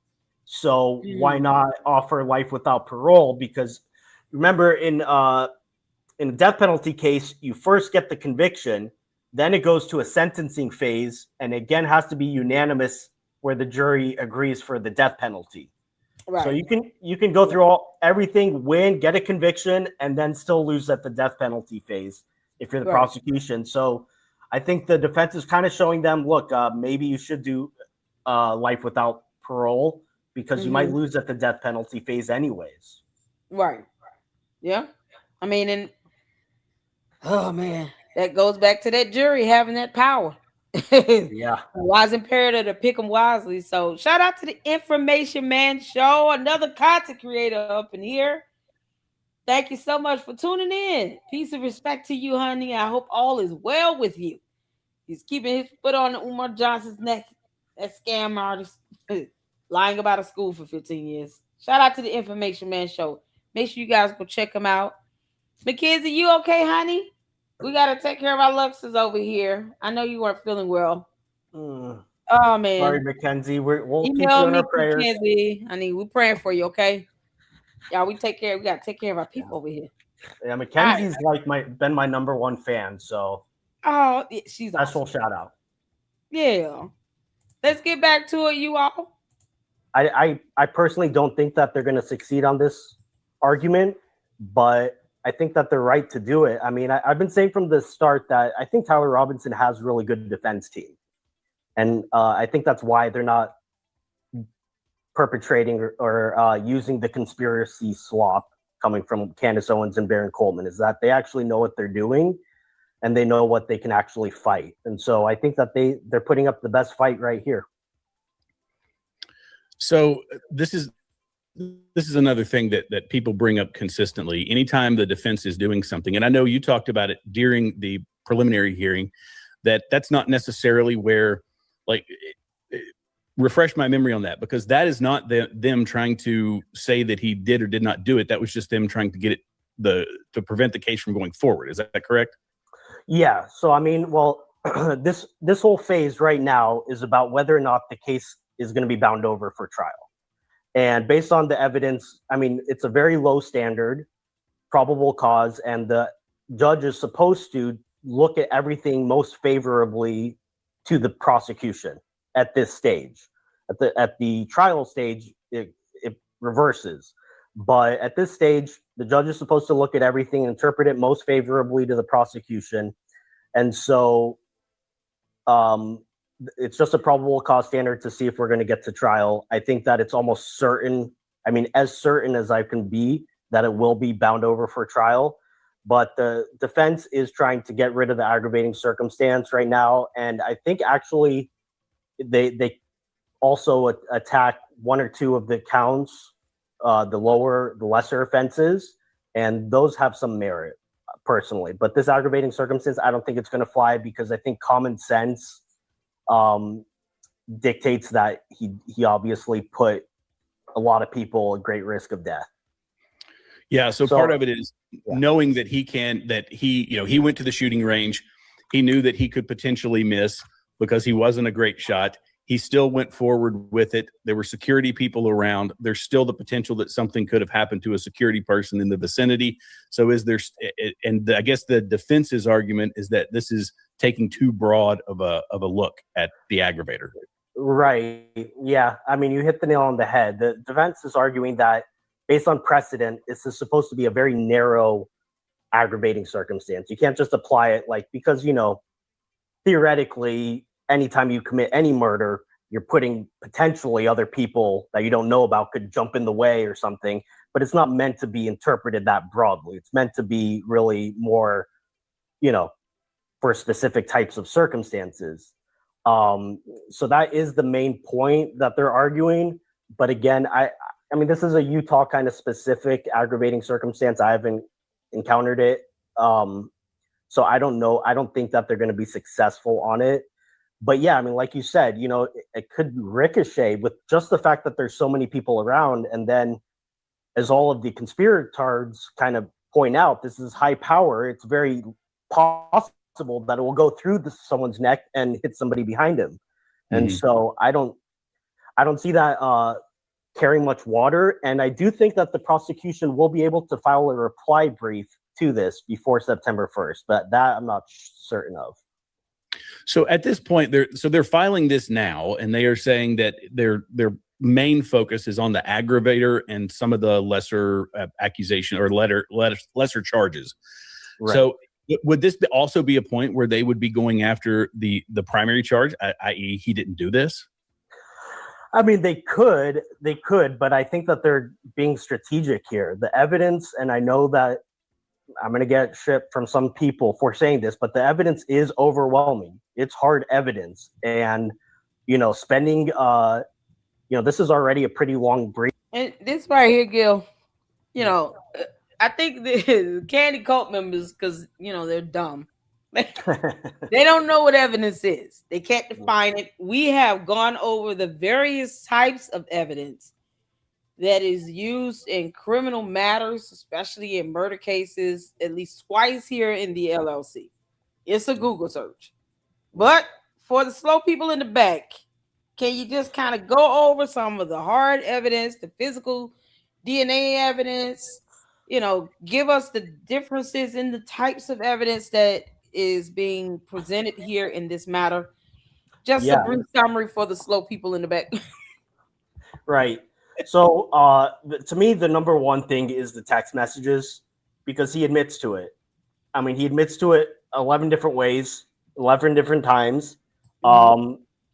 So why not offer life without parole? Because remember, in a death penalty case, you first get the conviction. Then it goes to a sentencing phase, and again has to be unanimous where the jury agrees for the death penalty. Right. So you can go through everything, win, get a conviction, and then still lose at the death penalty phase if you're the prosecution. So I think the defense is kind of showing them, look, maybe you should do life without parole because you might lose at the death penalty phase anyways. Right. Yeah. I mean, and oh man. That goes back to that jury having that power. Yeah. Wise imperative to pick them wisely. So shout out to the Information Man Show, another content creator up in here. Thank you so much for tuning in. Peace and respect to you, honey. I hope all is well with you. He's keeping his foot on Umar Johnson's neck. That scam artist lying about a school for 15 years. Shout out to the Information Man Show. Make sure you guys go check him out. Mackenzie, you okay, honey? We gotta take care of our Luxes over here. I know you weren't feeling well. Oh man, sorry, Mackenzie. We'll keep you in our prayers. Mackenzie, honey, we're praying for you. Okay, y'all. We gotta take care of our people over here. Yeah, Mackenzie's been my number one fan. So she's special awesome. shout out. Yeah, let's get back to it, you all. I personally don't think that they're going to succeed on this argument, but I think that they're right to do it. I mean, I've been saying from the start that I think Tyler Robinson has a really good defense team. And I think that's why they're not perpetrating or using the conspiracy slop coming from Candace Owens and Baron Coleman, is that they actually know what they're doing and they know what they can actually fight. And so I think that they're putting up the best fight right here. So this is another thing that people bring up consistently. Anytime the defense is doing something, and I know you talked about it during the preliminary hearing, that's not necessarily where, refresh my memory on that, because that is not them trying to say that he did or did not do it. That was just them trying to get it to prevent the case from going forward. Is that correct? Yeah. So I mean, well, this whole phase right now is about whether or not the case is going to be bound over for trial. And based on the evidence, I mean, it's a very low standard, probable cause, and the judge is supposed to look at everything most favorably to the prosecution at this stage. At the trial stage, it reverses. But at this stage, the judge is supposed to look at everything and interpret it most favorably to the prosecution. And so it's just a probable cause standard to see if we're going to get to trial. I think that it's almost certain, I mean, as certain as I can be, that it will be bound over for trial. But the defense is trying to get rid of the aggravating circumstance right now. And I think actually they also attack one or two of the counts, the lesser offenses, and those have some merit personally. But this aggravating circumstance, I don't think it's going to fly because I think common sense dictates that he obviously put a lot of people at great risk of death. Yeah. So part of it is knowing that he went to the shooting range. He knew that he could potentially miss because he wasn't a great shot. He still went forward with it. There were security people around. There's still the potential that something could have happened to a security person in the vicinity. So I guess the defense's argument is that this is taking too broad of a look at the aggravator. Right. Yeah. I mean, you hit the nail on the head. The defense is arguing that based on precedent, this is supposed to be a very narrow aggravating circumstance. You can't just apply it because, theoretically, anytime you commit any murder, you're putting potentially other people that you don't know about could jump in the way or something, but it's not meant to be interpreted that broadly. It's meant to be really more, for specific types of circumstances. So that is the main point that they're arguing. But again, I mean, this is a Utah kind of specific aggravating circumstance. I haven't encountered it. So I don't know. I don't think that they're going to be successful on it. But yeah, I mean, like you said, it could ricochet with just the fact that there's so many people around. And then as all of the conspirators kind of point out, this is high power. It's very possible that it will go through someone's neck and hit somebody behind him. Mm-hmm. And so I don't see that carrying much water. And I do think that the prosecution will be able to file a reply brief to this before September 1st, but that I'm not certain of. So at this point, they're filing this now, and they are saying that their main focus is on the aggravator and some of the lesser accusation or lesser charges. Right. So would this also be a point where they would be going after the primary charge, i.e., he didn't do this? I mean, they could, but I think that they're being strategic here. The evidence, and I know that I'm going to get shit from some people for saying this, but the evidence is overwhelming. It's hard evidence. And, spending, this is already a pretty long brief. And this right here, Gil, I think the Candy Cult members, because, they're dumb. They don't know what evidence is. They can't define it. We have gone over the various types of evidence that is used in criminal matters, especially in murder cases, at least twice here in the LLC. It's a Google search. But for the slow people in the back, can you just kind of go over some of the hard evidence, the physical DNA evidence, give us the differences in the types of evidence that is being presented here in this matter? Just a brief summary for the slow people in the back. Right. So to me, the number one thing is the text messages, because he admits to it. I mean, he admits to it 11 different ways, 11 different times.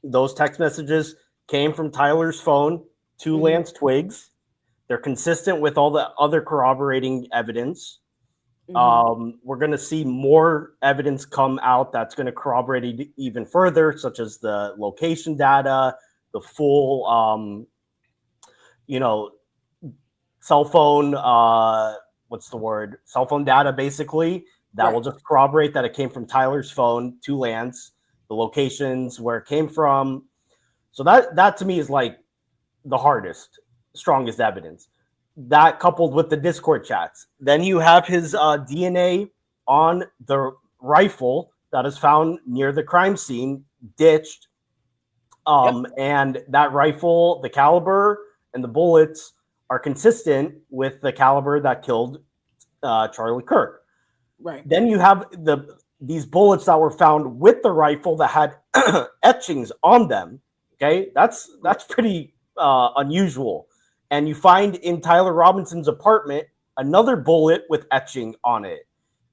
Those text messages came from Tyler's phone to Lance Twiggs. They're consistent with all the other corroborating evidence. We're going to see more evidence come out that's going to corroborate it even further, such as the location data, the full cell phone, cell phone data, basically, that will just corroborate that it came from Tyler's phone to Lance, the locations where it came from. So that to me is like the strongest evidence. That coupled with the Discord chats. Then you have his DNA on the rifle that is found near the crime scene, ditched. And that rifle, the caliber and the bullets are consistent with the caliber that killed Charlie Kirk. Right. Then you have these bullets that were found with the rifle that had etchings on them. Okay, that's pretty unusual. And you find in Tyler Robinson's apartment another bullet with etching on it.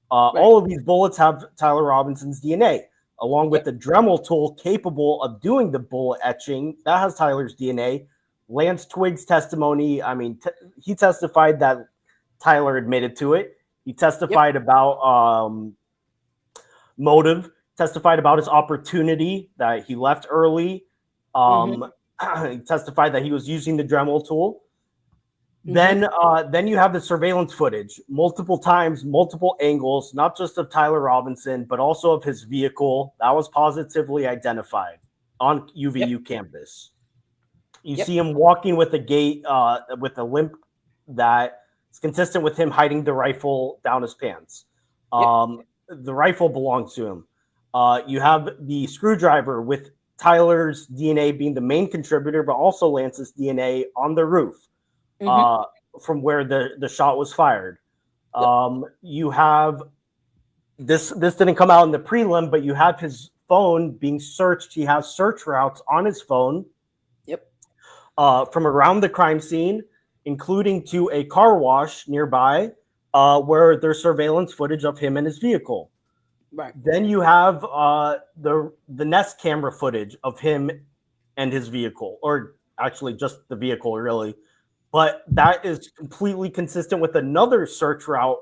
All of these bullets have Tyler Robinson's DNA, along with the Dremel tool capable of doing the bullet etching that has Tyler's DNA. Lance Twiggs' testimony, I mean, he testified that Tyler admitted to it. He testified about motive, testified about his opportunity that he left early. He testified that he was using the Dremel tool. Then you have the surveillance footage, multiple times, multiple angles, not just of Tyler Robinson, but also of his vehicle that was positively identified on UVU campus. You see him walking with a gait, with a limp that is consistent with him hiding the rifle down his pants. The rifle belongs to him. You have the screwdriver with Tyler's DNA being the main contributor, but also Lance's DNA on the roof. From where the shot was fired. You have this didn't come out in the prelim, but you have his phone being searched. He has search routes on his phone from around the crime scene, including to a car wash nearby, where there's surveillance footage of him and his vehicle. Then you have the Nest camera footage of him and his vehicle, or actually just the vehicle, really. But that is completely consistent with another search route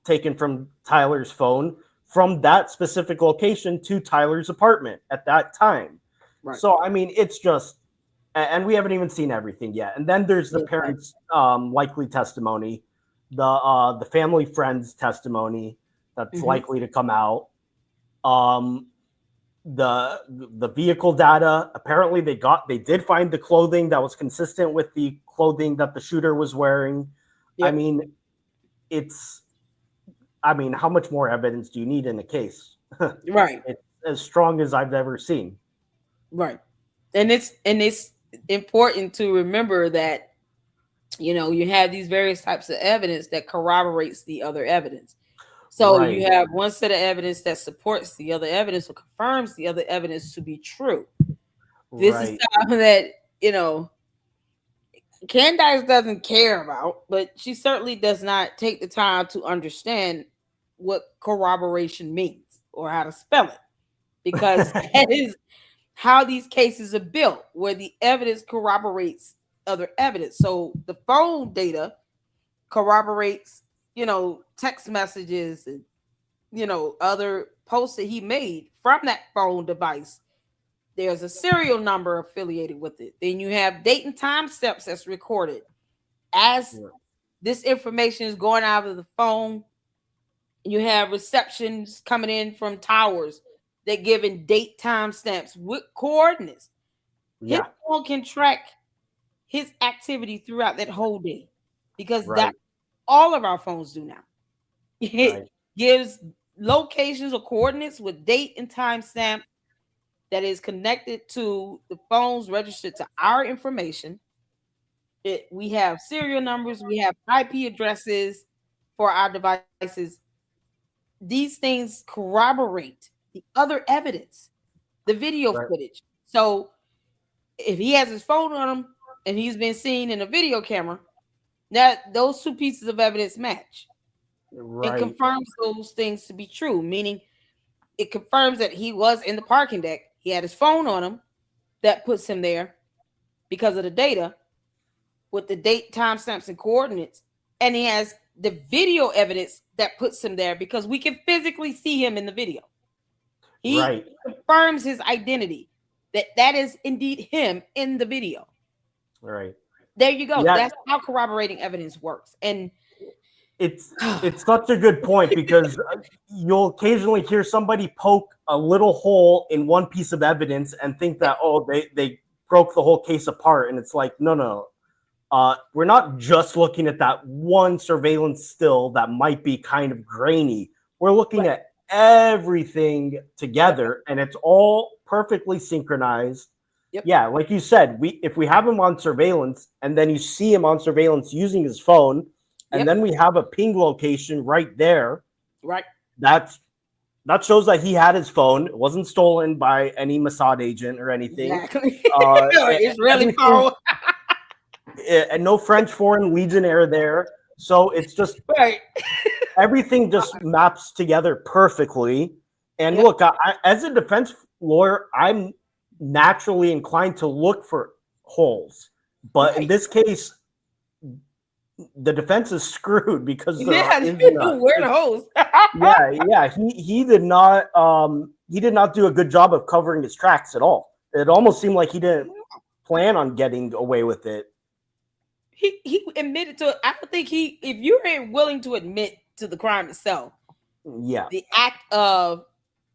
taken from Tyler's phone from that specific location to Tyler's apartment at that time. So, I mean, it's just, and we haven't even seen everything yet. And then there's the parents' likely testimony, the family friends' testimony that's likely to come out. The vehicle data, apparently they did find the clothing that was consistent with the clothing that the shooter was wearing. I mean, how much more evidence do you need in a case? It's as strong as I've ever seen. And it's important to remember that, you know, you have these various types of evidence that corroborates the other evidence. So you have one set of evidence that supports the other evidence or confirms the other evidence to be true. This is something that, you know, Candice doesn't care about, but she certainly does not take the time to understand what corroboration means or how to spell it, because that is how these cases are built, where the evidence corroborates other evidence. So the phone data corroborates, you know, text messages and, you know, other posts that he made from that phone device. There's a serial number affiliated with it. Then you have date and time steps that's recorded as this information is going out of the phone. You have receptions coming in from towers that giving date time stamps with coordinates. His phone can track his activity throughout that whole day, because that all of our phones do now. It gives locations or coordinates with date and time stamp that is connected to the phones registered to our information. We have serial numbers, we have IP addresses for our devices. These things corroborate the other evidence, the video footage. So if he has his phone on him and he's been seen in a video camera, that those two pieces of evidence match. It confirms those things to be true, meaning it confirms that he was in the parking deck. He had his phone on him. That puts him there because of the data with the date, timestamps, and coordinates. And he has the video evidence that puts him there because we can physically see him in the video. He confirms his identity, that is indeed him in the video. There you go. That's how corroborating evidence works. And it's such a good point, because you'll occasionally hear somebody poke a little hole in one piece of evidence and think that, oh, they broke the whole case apart. And it's like, no. We're not just looking at that one surveillance still that might be kind of grainy. We're looking at everything together, and it's all perfectly synchronized. Yep. Yeah, like you said, if we have him on surveillance, and then you see him on surveillance using his phone, and Yep. then we have a ping location right there, Right. that shows that he had his phone. It wasn't stolen by any Mossad agent or anything. Exactly. Uh, It's really everything, powerful. and no French foreign legionnaire there. So it's just Right. everything just maps together perfectly. And Yep. look, as a defense lawyer, I'm naturally inclined to look for holes, but in Right. this case, the defense is screwed because there Yeah. is Where the hose? yeah. He did not do a good job of covering his tracks at all. It almost seemed like he didn't plan on getting away with it. He admitted to it. I don't think if you're willing to admit to the crime itself, Yeah, the act of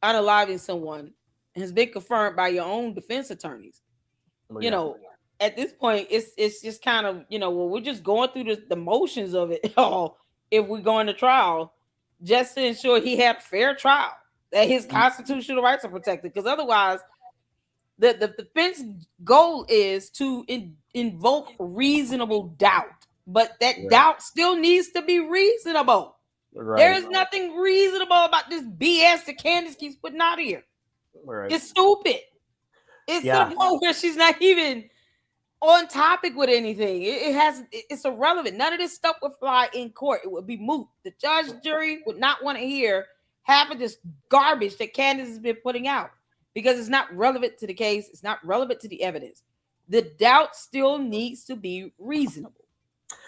unaliving someone has been confirmed by your own defense attorneys. You know, at this point, it's just kind of, well, we're just going through the motions of it all. If we're going to trial, just to ensure he had a fair trial, that his constitutional rights are protected, because otherwise, the defense goal is to invoke reasonable doubt, but that doubt still needs to be reasonable. right. There is nothing reasonable about this BS that Candace keeps putting out here. Right. It's stupid. It's to the point where she's not even on topic with anything. It's irrelevant. None of this stuff would fly in court. It would be moot. The judge, jury would not want to hear half of this garbage that Candace has been putting out, because it's not relevant to the case. It's not relevant to the evidence. The doubt still needs to be reasonable.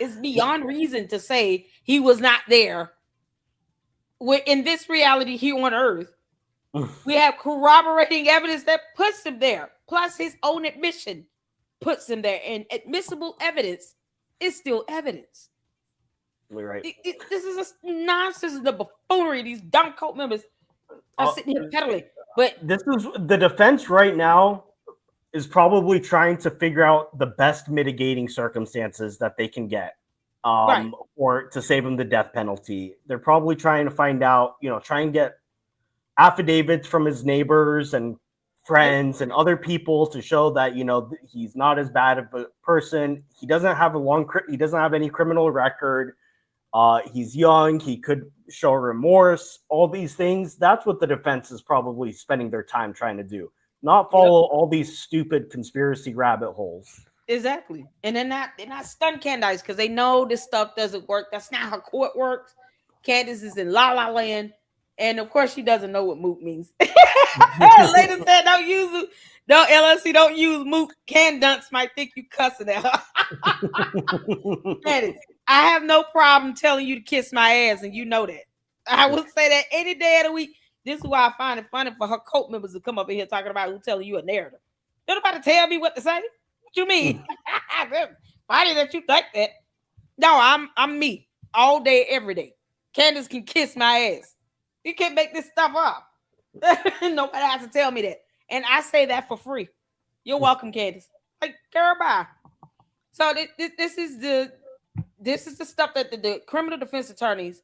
It's beyond reason to say he was not there. In this reality here on Earth, we have corroborating evidence that puts him there. Plus his own admission puts him there. And admissible evidence is still evidence. Right. This is a nonsense. The buffoonery. These dumb cult members are sitting here peddling. But this is the defense right now is probably trying to figure out the best mitigating circumstances that they can get, or to save him the death penalty. They're probably trying to find out, try and get affidavits from his neighbors and friends and other people to show that he's not as bad of a person. He doesn't have any criminal record. He's young. He could show remorse. All these things. That's what the defense is probably spending their time trying to do. Not follow all these stupid conspiracy rabbit holes. Exactly. And they're not stunned Candace because they know this stuff doesn't work. That's not how court works. Candace is in la la land. And of course she doesn't know what moot means. Lady said don't use LLC, don't use moot. Candace might think you cussing at her. Candace, I have no problem telling you to kiss my ass, and you know that. I will say that any day of the week. This is why I find it funny for her cult members to come up in here talking about who telling you a narrative. Don't nobody tell me what to say. What you mean? Funny that you think that. No, I'm me all day, every day. Candace can kiss my ass. You can't make this stuff up. Nobody has to tell me that. And I say that for free. You're welcome, Candace. Like, girl, bye. So this is the stuff that the criminal defense attorneys,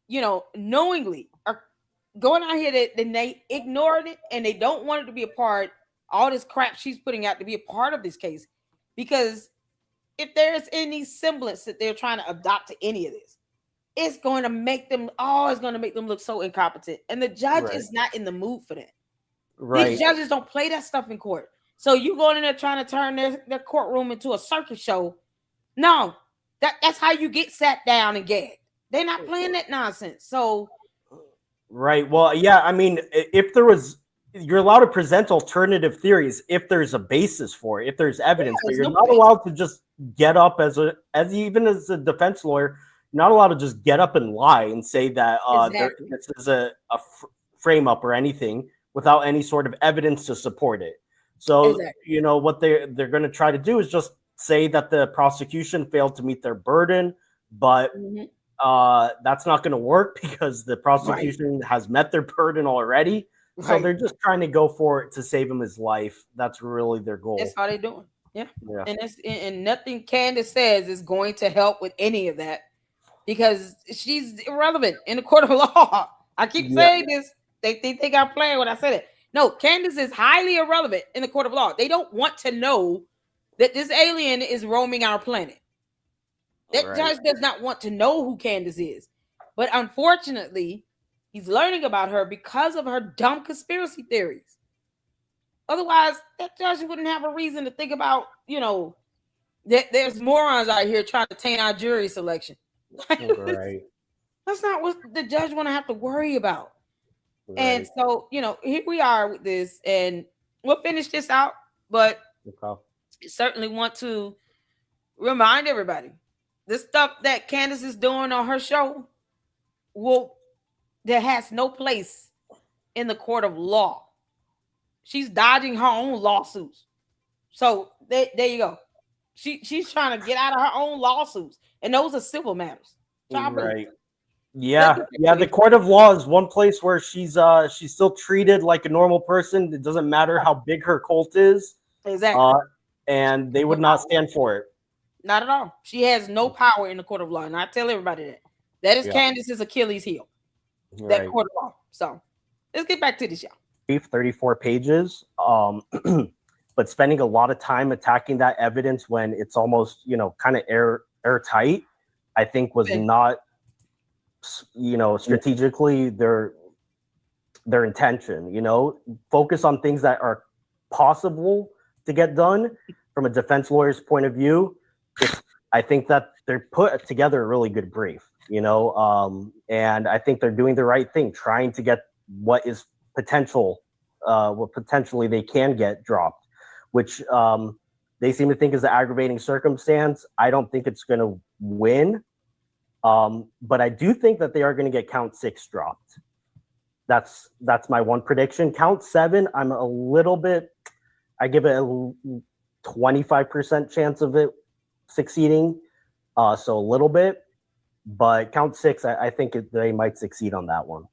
knowingly are going out here and they ignored it, and they don't want it to be a part, all this crap she's putting out to be a part of this case. Because if there's any semblance that they're trying to adopt to any of this, it's going to make them look so incompetent. And the judge is not in the mood for that. Right. These judges don't play that stuff in court. So you going in there trying to turn their courtroom into a circus show. No, that's how you get sat down and gagged. They're not playing that nonsense. So right. Well, yeah, I mean, you're allowed to present alternative theories if there's a basis for it, if there's evidence, but you're not allowed to just get up even as a defense lawyer, you're not allowed to just get up and lie and say that this is a frame up or anything without any sort of evidence to support it. So, what they're going to try to do is just say that the prosecution failed to meet their burden, but that's not going to work because the prosecution has met their burden already. So they're just trying to go for it to save him his life. That's really their goal. That's how they're doing. Yeah. And nothing Candace says is going to help with any of that because she's irrelevant in the court of law. I keep Yeah, saying this. They think I'm playing when I said it. No, Candace is highly irrelevant in the court of law. They don't want to know that this alien is roaming our planet. That right. judge does not want to know who Candace is. But unfortunately, he's learning about her because of her dumb conspiracy theories. Otherwise, that judge wouldn't have a reason to think about, that there's morons out here trying to taint our jury selection. Right. That's not what the judge want to have to worry about. And Right. so, here we are with this, and we'll finish this out, but Okay. certainly want to remind everybody the stuff that Candace is doing on her show will that has no place in the court of law. She's dodging her own lawsuits. So there you go. She's trying to get out of her own lawsuits, and those are civil matters. Tribal. Right. Let's Yeah, get back yeah. to The this. court of law is one place where she's still treated like a normal person. It doesn't matter how big her cult is, Exactly. uh, and they No would not power. stand for it. Not at all. She has no power in the court of law, and I tell everybody that. That is Yeah, Candace's Achilles heel. That right. court of law. So let's get back to this, y'all. 34 pages. But spending a lot of time attacking that evidence when it's almost, kind of airtight, I think was Okay. not, strategically their intention. Focus on things that are possible to get done from a defense lawyer's point of view. I think that they're put together a really good brief, and I think they're doing the right thing, trying to get what is what potentially they can get dropped, which they seem to think is an aggravating circumstance. I don't think it's going to win, but I do think that they are going to get count 6 dropped. That's my one prediction. Count 7, I'm a little bit. I give it a 25% chance of it succeeding, so a little bit. But count 6, I think they might succeed on that one.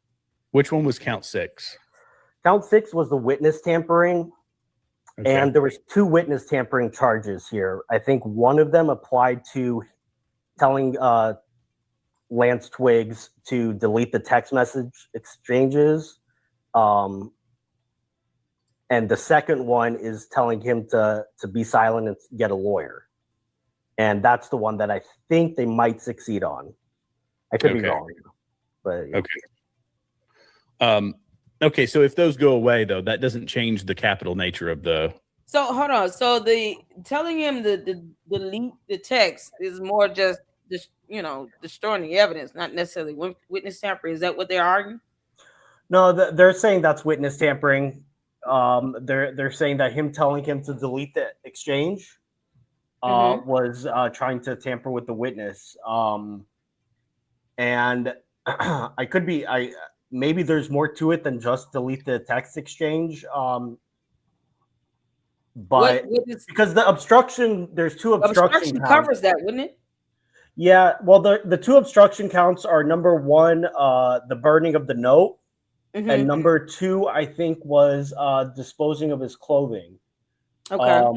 Which one was count 6? Count 6 was the witness tampering, Okay. and there was 2 witness tampering charges here. I think one of them applied to telling Lance Twiggs to delete the text message exchanges, and the second one is telling him to be silent and get a lawyer. And that's the one that I think they might succeed on. I could be Okay. wrong, but yeah. Okay. Okay, so if those go away, though, that doesn't change the capital nature of the. So hold on. So the telling him the delete the text is more just destroying the evidence, not necessarily witness tampering. Is that what they're arguing? No, they're saying that's witness tampering. They're saying that him telling him to delete the exchange was trying to tamper with the witness. And I could be maybe there's more to it than just delete the text exchange. But What is because the obstruction, there's 2 obstruction obstruction counts. covers that, wouldn't it? Yeah, well, the 2 obstruction counts are number 1, the burning of the note, and number 2, I think, was disposing of his clothing. Okay.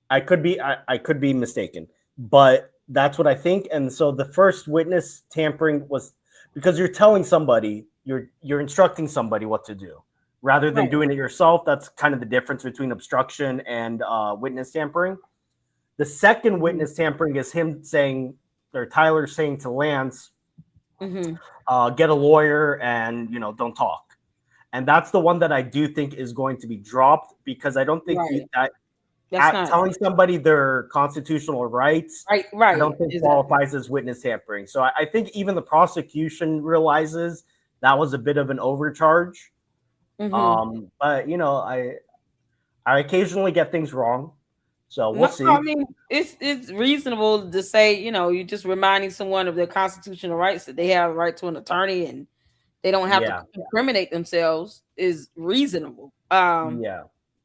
I could be mistaken, but that's what I think. And so the first witness tampering was because you're telling somebody, you're instructing somebody what to do rather than Right. doing it yourself. That's kind of the difference between obstruction and witness tampering. The second witness tampering is him saying, or Tyler saying to Lance, get a lawyer and don't talk. And that's the one that I do think is going to be dropped, because I don't think Right. that That's not telling somebody their constitutional rights, right. I Right. don't think Exactly. qualifies as witness tampering. So I think even the prosecution realizes that was a bit of an overcharge. But I occasionally get things wrong, so we'll see. I mean, it's reasonable to say, you're just reminding someone of their constitutional rights, that they have a right to an attorney and they don't have to incriminate themselves, is reasonable. Yeah, I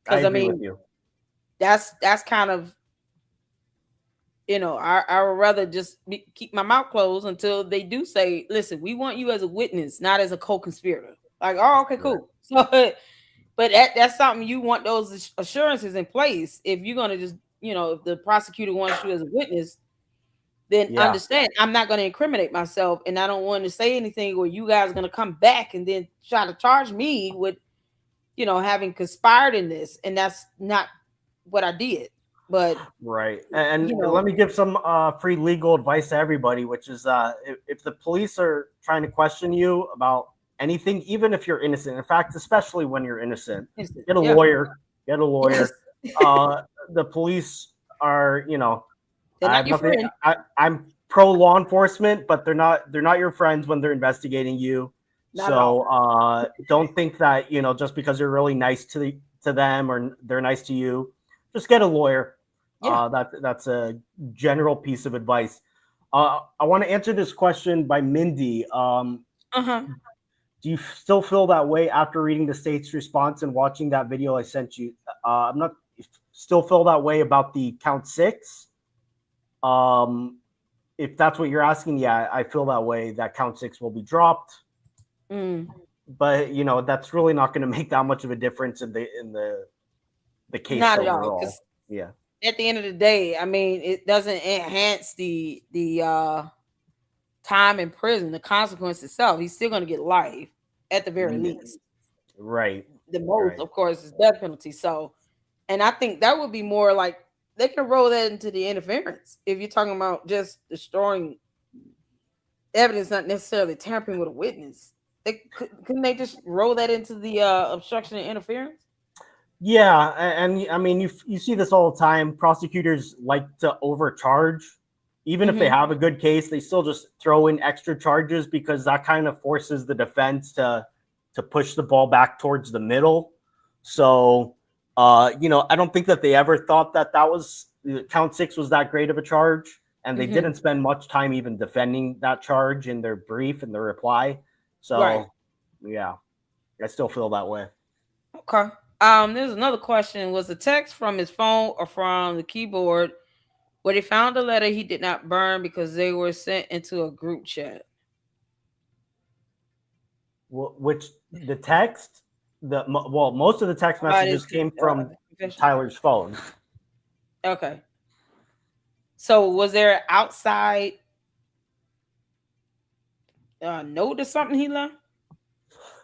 Because agree with you. that's kind of, I would rather just keep my mouth closed until they do say, listen, we want you as a witness, not as a co-conspirator. Like, oh, okay, cool. So, but that's something you want those assurances in place. If you're going to just, if the prosecutor wants you as a witness, then Yeah. understand I'm not going to incriminate myself, and I don't want to say anything where you guys are going to come back and then try to charge me with, having conspired in this, and that's not what I did. But Right. And you know, let me give some free legal advice to everybody, which is if the police are trying to question you about anything, even if you're innocent, in fact, especially when you're innocent, get a yeah, lawyer. Get a yes, lawyer. The police are, they're I not have your nothing. friend. I'm pro law enforcement, but they're not your friends when they're investigating you. Not at all. So don't think that just because you're really nice to them or they're nice to you, just get a lawyer. Yeah. That's a general piece of advice. I want to answer this question by Mindy. Uh-huh. Do you still feel that way after reading the state's response and watching that video I sent you? I'm not still feel that way about the count 6. If that's what you're asking, yeah, I feel that way. That count 6 will be dropped, Mm. but that's really not going to make that much of a difference in the case Not at all. overall. Because Yeah. at the end of the day, I mean, it doesn't enhance the time in prison, the consequence itself. He's still going to get life at the very least. Right. The most, Right. of course, is death penalty. So, and I think that would be more like they can roll that into the interference if you're talking about just destroying evidence, not necessarily tampering with a witness. Couldn't they just roll that into the obstruction and interference? Yeah, and I mean you see this all the time. Prosecutors like to overcharge, even if they Mm-hmm. have a good case. They still just throw in extra charges because that kind of forces the defense to push the ball back towards the middle. So, I don't think that they ever thought that was count 6 was that great of a charge, and they Mm-hmm. didn't spend much time even defending that charge in their brief and their reply. So, Right. yeah, I still feel that way. Okay. There's another question. Was the text from his phone or from the keyboard where they found the letter he did not burn because they were sent into a group chat? Which the text, most of the text This messages came from confession. Tyler's phone. Okay. So was there outside note or something he left?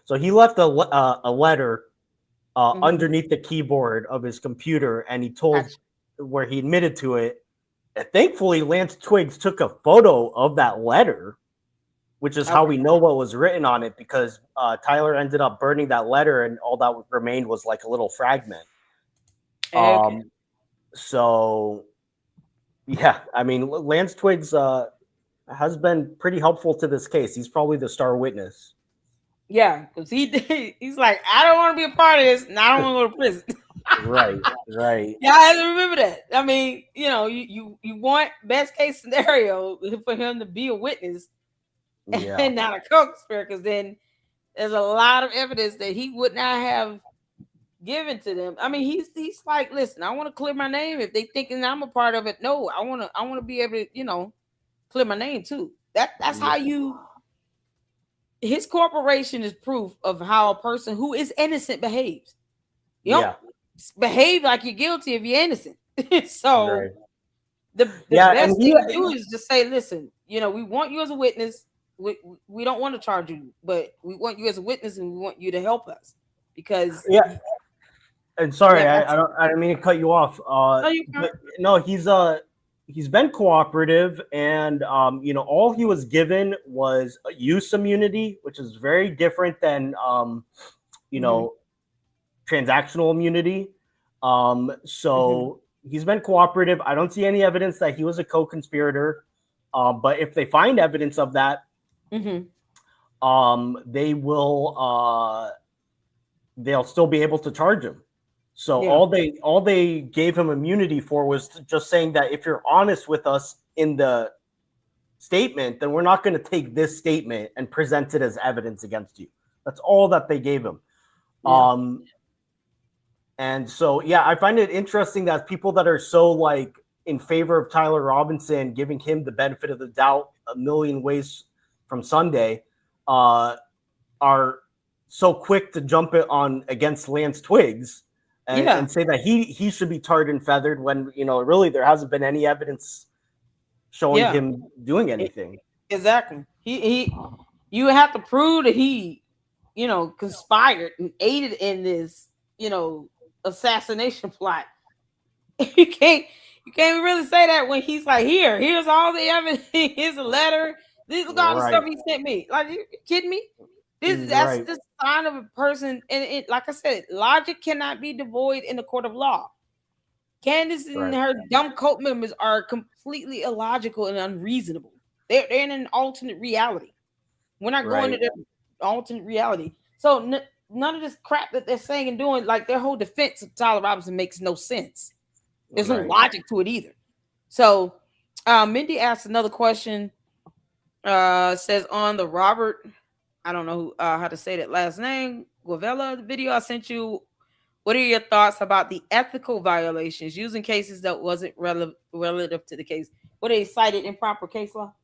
So he left a letter Mm-hmm. underneath the keyboard of his computer, and he told Gotcha. where he admitted to it. And thankfully, Lance Twiggs took a photo of that letter, which is how Okay. we know what was written on it, because Tyler ended up burning that letter, and all that remained was like a little fragment. Okay. So, yeah, I mean, Lance Twiggs has been pretty helpful to this case. He's probably the star witness. Yeah, because he's like, I don't want to be a part of this, and I don't want to go to prison. Right. Yeah, I have to remember that. I mean, you want best case scenario for him to be a witness Yeah. and not a co-conspirator, because then there's a lot of evidence that he would not have given to them. I mean, he's like, listen, I want to clear my name. If they thinking I'm a part of it, no, I want to be able to, clear my name too. That's how you. His corporation is proof of how a person who is innocent behaves. You don't behave like you're guilty if you're innocent. So Right. the Yeah, best and thing to do is just say, listen, we want you as a witness. We don't want to charge you, but we want you as a witness, and we want you to help us because Yeah. And sorry, Yeah, I don't mean to cut you off. no, you can't. But no, he's been cooperative, and all he was given was a use immunity, which is very different than transactional immunity. So he's been cooperative. I don't see any evidence that he was a co-conspirator. But if they find evidence of that, they will they'll still be able to charge him. So all they gave him immunity for was just saying that if you're honest with us in the statement, then we're not going to take this statement and present it as evidence against you. That's all that they gave him. And so, yeah, I find it interesting that people that are so like in favor of Tyler Robinson, giving him the benefit of the doubt a million ways from Sunday, are so quick to jump it on against Lance Twiggs and say that he should be tarred and feathered when really there hasn't been any evidence showing Yeah, him doing e- anything. exactly. You have to prove that he, conspired and aided in this, assassination plot. you can't you can't really say that when he's like, here's all the evidence, here's a letter, this look all the stuff Right. he sent me. Like, you kidding me? That's Right. the sign of a person, and it, like I said, logic cannot be devoid in the court of law. Candace and Right. her dumb cult members are completely illogical and unreasonable. They're in an alternate reality. We're not going to Right. the alternate reality. So none of this crap that they're saying and doing, like their whole defense of Tyler Robinson, makes no sense. There's no Right. logic to it either. So Mindy asked another question. Says on the Robert, I don't know how to say that last name, Guavella, the video I sent you, what are your thoughts about the ethical violations using cases that wasn't relative to the case? What they cited improper case law?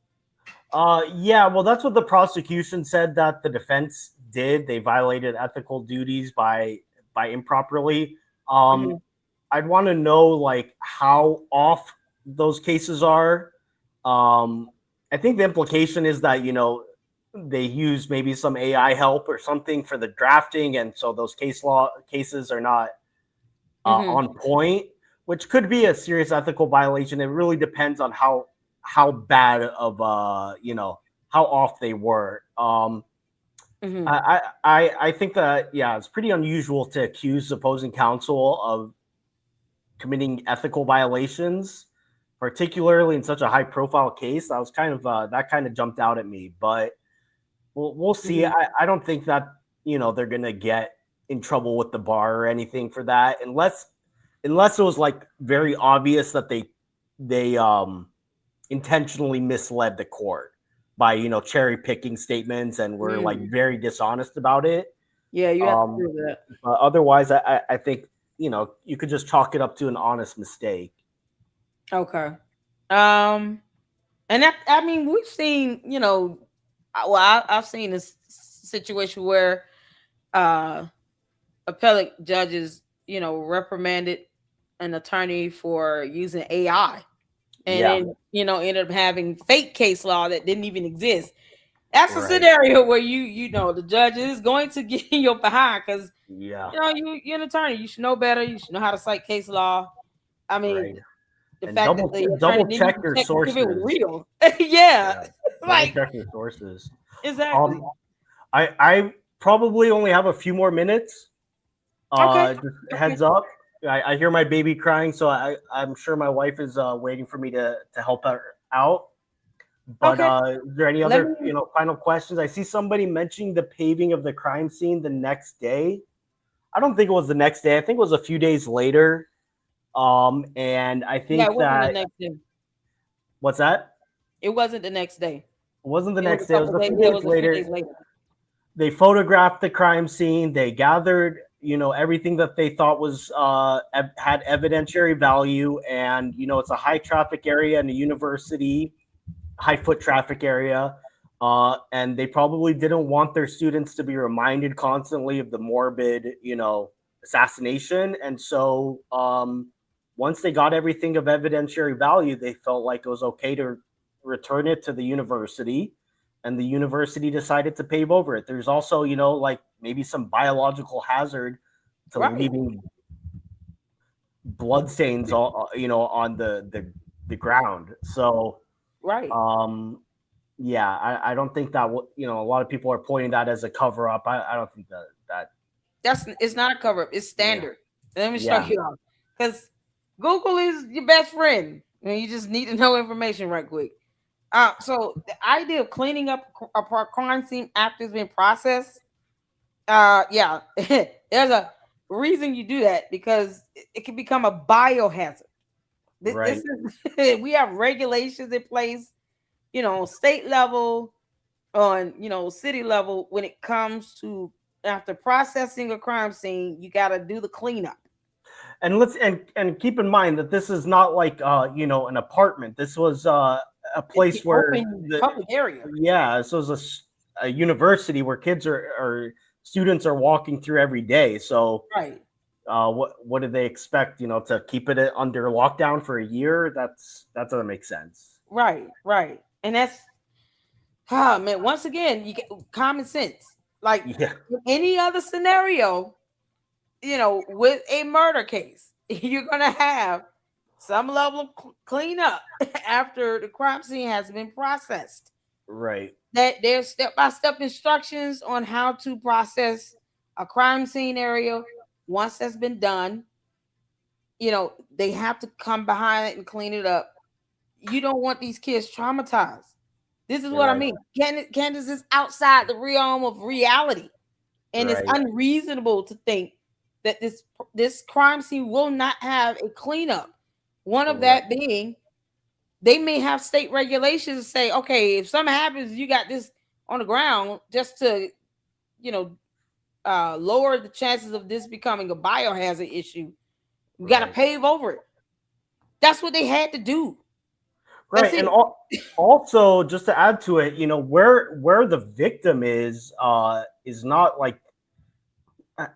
Yeah, well, that's what the prosecution said that the defense did. They violated ethical duties by improperly. Mhm. I'd want to know like how off those cases are. Um, I think the implication is that they use maybe some AI help or something for the drafting, and so those cases are not Mhm. on point, which could be a serious ethical violation. It really depends on how bad of how off they were. Mhm. I think that yeah, it's pretty unusual to accuse opposing counsel of committing ethical violations, particularly in such a high profile case. That kind of jumped out at me, but we'll see. Mhm. I don't think that they're gonna get in trouble with the bar or anything for that, unless it was like very obvious that they intentionally misled the court by cherry picking statements and were like Mhm. very dishonest about it. Yeah, you have to Um, prove that. but otherwise, I think you could just chalk it up to an honest mistake. Okay. Um, and that, I mean, we've seen, I've seen this situation where uh appellate judges, reprimanded an attorney for using AI, and Yeah, then, ended up having fake case law that didn't even exist. That's a right. scenario where the judge is going to get in your behind because Yeah, you're an attorney. You should know better. You should know how to cite case law. I right. mean, the And fact that the attorney double didn't check even your check to see if it was sources. real. Yeah, Yeah, double like, check your sources. exactly. Um, I probably only have a few more minutes. Okay. Just Okay. heads up. I hear my baby crying, so I'm sure my wife is waiting for me to help her out. But Okay. is there any Let other me. final questions? I see somebody mentioning the paving of the crime scene the next day. I don't think it was the next day. I think it was a few days later. And I Yeah, it think wasn't the that next day. what's that? It wasn't the next day. It wasn't the It was next a day. It was couple a days. few It days was a few later. days later. They photographed the crime scene. They gathered, everything that they thought was had evidentiary value, and it's a high traffic area and a university, high foot traffic area, and they probably didn't want their students to be reminded constantly of the morbid, assassination, and so once they got everything of evidentiary value, they felt like it was okay to return it to the university, and the university decided to pave over it. There's also, like maybe some biological hazard to Right. leaving bloodstains, on the ground. So, Right. um, yeah, I don't think that a lot of people are pointing that as a cover up. I don't think that It's not a cover up. It's yeah, standard. Let me show yeah, you off. Because Google is your best friend, and you just need to know information right quick. So the idea of cleaning up a crime scene after it's been processed, yeah, there's a reason you do that because it can become a biohazard. This right. is we have regulations in place, on state level, on city level. When it comes to after processing a crime scene, you got to do the cleanup. And and keep in mind that this is not like an apartment. This was a It's the place where open the public area. yeah, this was a university where kids or students are walking through every day. So Right. what do they expect? To keep it under lockdown for a year? That doesn't make sense. Right. And that's, ah, man, once again, you get common sense. Like Yeah, in any other scenario, with a murder case, you're gonna have some level of cleanup after the crime scene has been processed. right, That there's step-by-step instructions on how to process a crime scene area. Once that's been done, they have to come behind it and clean it up. You don't want these kids traumatized. This is what I right, mean. Candace is outside the realm of reality, and it's right, unreasonable to think that this crime scene will not have a cleanup. One of right, that being, they may have state regulations to say, okay, if something happens, you got this on the ground just to, you know, lower the chances of this becoming a biohazard issue. We got to right. pave over it. That's what they had to do. That's Right, it. and also just to add to it, where the victim is not like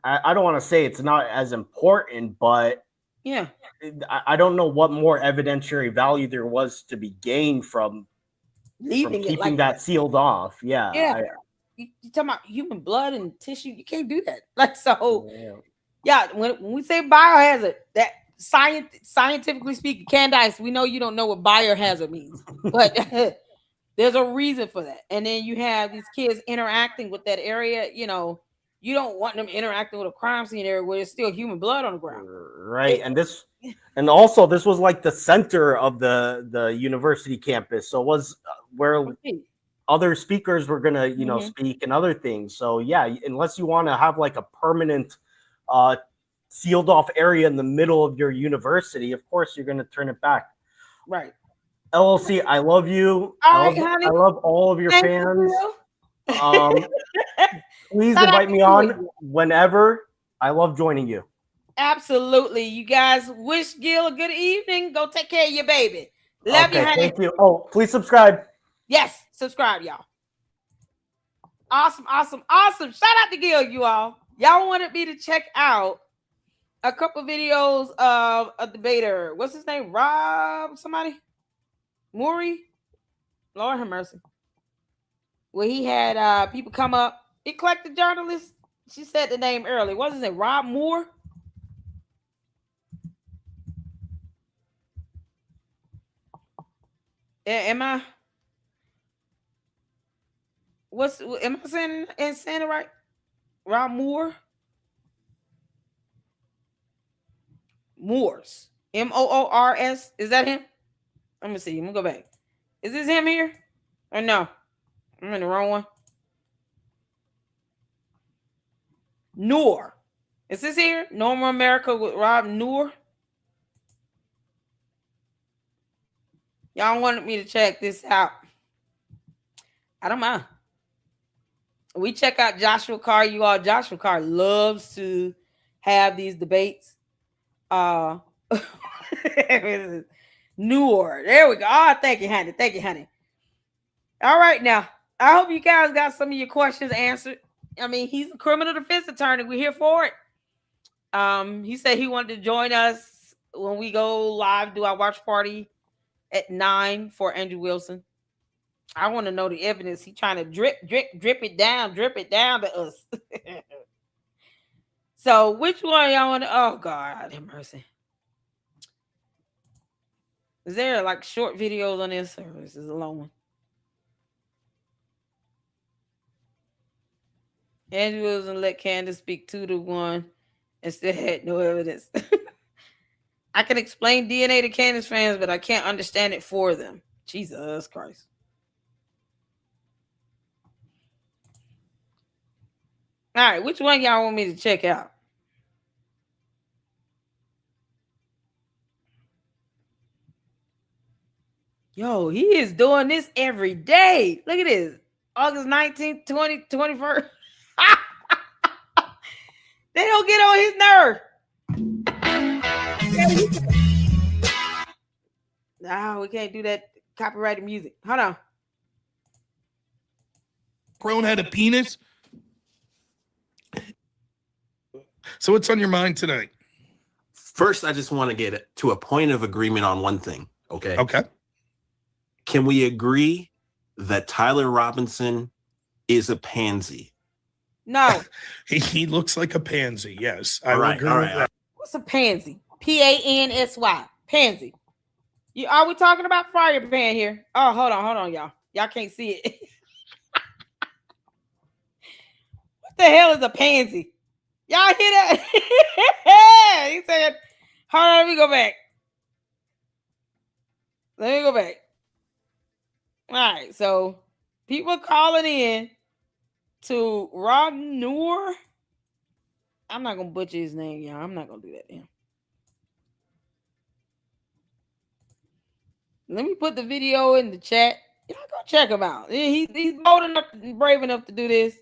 I don't want to say it's not as important, but Yeah. I don't know what more evidentiary value there was to be gained from Leaving it keeping like that that. sealed off. Yeah, Yeah. You talking about human blood and tissue? You can't do that. Like so. yeah, Yeah. When we say biohazard, that scientifically speaking, Candice, we know you don't know what biohazard means, but there's a reason for that. And then you have these kids interacting with that area. You don't want them interacting with a crime scene area where there's still human blood on the ground. right. And also this was like the center of the university campus, so it was where other speakers were gonna speak and other things. So yeah, unless you want to have like a permanent uh sealed off area in the middle of your university, of course you're gonna turn it back. Right. LLC, I love you. All I right, love honey. I love all of your Thank fans. you. Please Shout out invite to me you. on whenever. I love joining you. Absolutely. You guys wish Gil a good evening. Go take care of your baby. Love you, Okay, honey. thank you. Oh, please subscribe. Yes, subscribe, y'all. Awesome. Shout out to Gil, you all. Y'all wanted me to check out a couple videos of a debater. What's his name? Rob somebody? Maury? Lord have mercy. Where he had people come up. He collected journalists. She said the name early. What's his name? Rob Moore? Am I am I saying it right? Rob Moore? Moors. Moors. Is that him? Let me see. Let me go back. Is this him here? Or no? I'm in the wrong one. Noor. Is this here? Normal America with Rob Noor. Y'all wanted me to check this out. I don't mind. We check out Joshua Carr. You all, Joshua Carr loves to have these debates. Noor. There we go. Oh, thank you, honey. Thank you, honey. All right, now. I hope you guys got some of your questions answered. I mean, he's a criminal defense attorney. We're here for it. He said he wanted to join us when we go live, do our watch party at 9 for Andrew Wilson. I want to know the evidence. He trying to drip it down to us. So which one y'all want to? Oh God, have mercy. Is there like short videos on this, or is this a long one? Andrew Wilson let Candace speak 2-1 and still had no evidence. I can explain DNA to Candace fans, but I can't understand it for them. Jesus Christ. All right, which one y'all want me to check out? Yo, he is doing this every day. Look at this. August 19th, 21st. They don't get on his nerve. No, we can't do that copyrighted music. Hold on. Crone had a penis. So what's on your mind tonight? First, I just want to get to a point of agreement on one thing. Okay. Okay. Can we agree that Tyler Robinson is a pansy? No. He looks like a pansy. Yes, I All will right, agree all with right. that. What's a pansy? Pansy. Pansy. Are we talking about fire pan here? Oh, hold on, y'all. Y'all can't see it. What the hell is a pansy? Y'all hear that? He said, hold on, let me go back. All right, so people calling in to Rod Noor. I'm not gonna butcher his name, y'all. I'm not gonna do that to him. Let me put the video in the chat. Y'all go check him out. He's bold enough, brave enough to do this.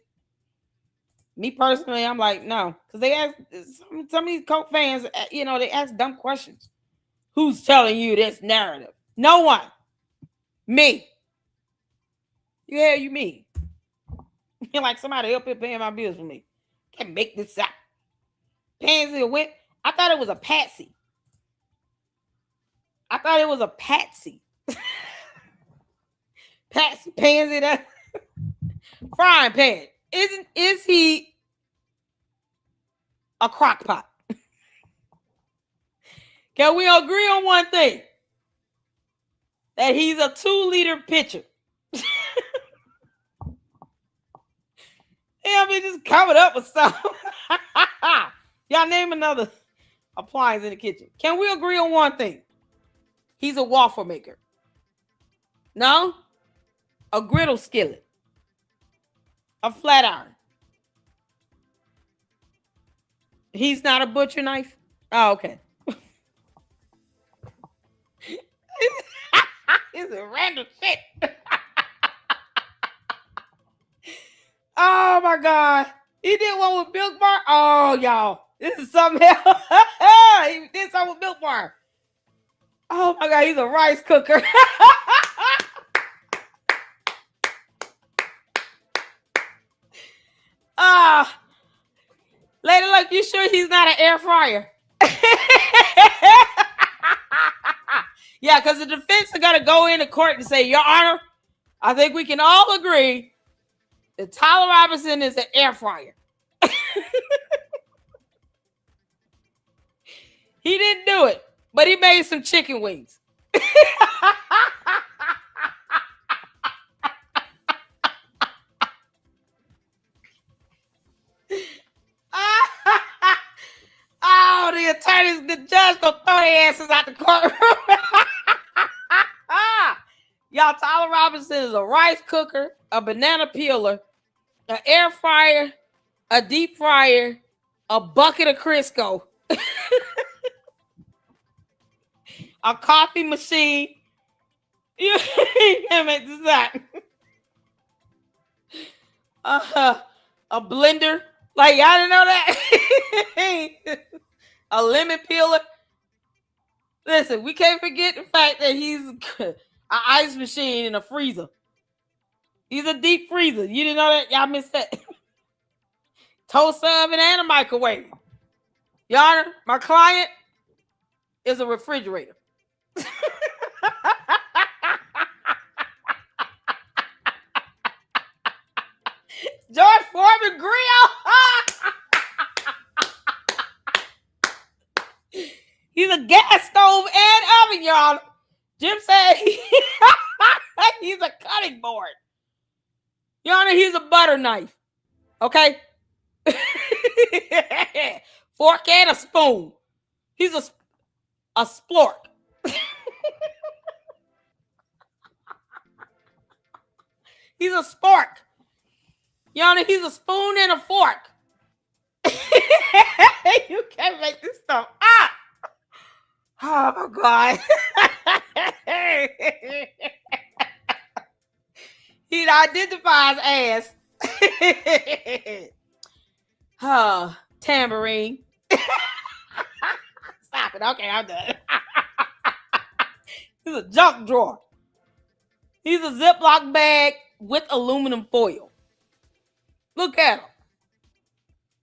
Me personally, I'm like, no, because they ask some of these Coke fans, they ask dumb questions. Who's telling you this narrative? No one. Me. You hell you mean? You're like somebody up here paying my bills for me. Can't make this up. Pansy went. I thought it was a patsy. Patsy, pansy, that frying pan. Is he a crock pot? Can we agree on one thing? That he's a 2-liter pitcher. Yeah, I mean, just covered up with stuff. Y'all name another appliance in the kitchen. Can we agree on one thing? He's a waffle maker. No? A griddle skillet. A flat iron. He's not a butcher knife? Oh, okay. It's a random shit. Oh my God. He did one with Milk Bar. Oh, y'all. This is something else. He did something with Milk Bar. Oh my God. He's a rice cooker. Lady Luck, you sure he's not an air fryer? Yeah, because the defense is going to go into court and say, Your Honor, I think we can all agree that Tyler Robinson is an air fryer. He didn't do it, but he made some chicken wings. Oh, the attorneys, the judge gonna throw their asses out the courtroom. Y'all, Tyler Robinson is a rice cooker, a banana peeler, an air fryer, a deep fryer, a bucket of Crisco, a coffee machine. You can't make this up. A blender. Like, y'all didn't know that? A lemon peeler. Listen, we can't forget the fact that he's an ice machine and a freezer. He's a deep freezer. You didn't know that? Y'all missed that. Toaster oven and a microwave. Your Honor, my client is a refrigerator. George Foreman grill. He's a gas stove and oven, y'all. Jim said he's a cutting board. Your Honor, he's a butter knife. Okay? Fork and a spoon. He's a splork. He's a spork. Your Honor, he's a spoon and a fork. You can't make this stuff up. Oh my God. He identifies as tambourine. Stop it. Okay, I'm done. He's a junk drawer. He's a Ziploc bag with aluminum foil. Look at him.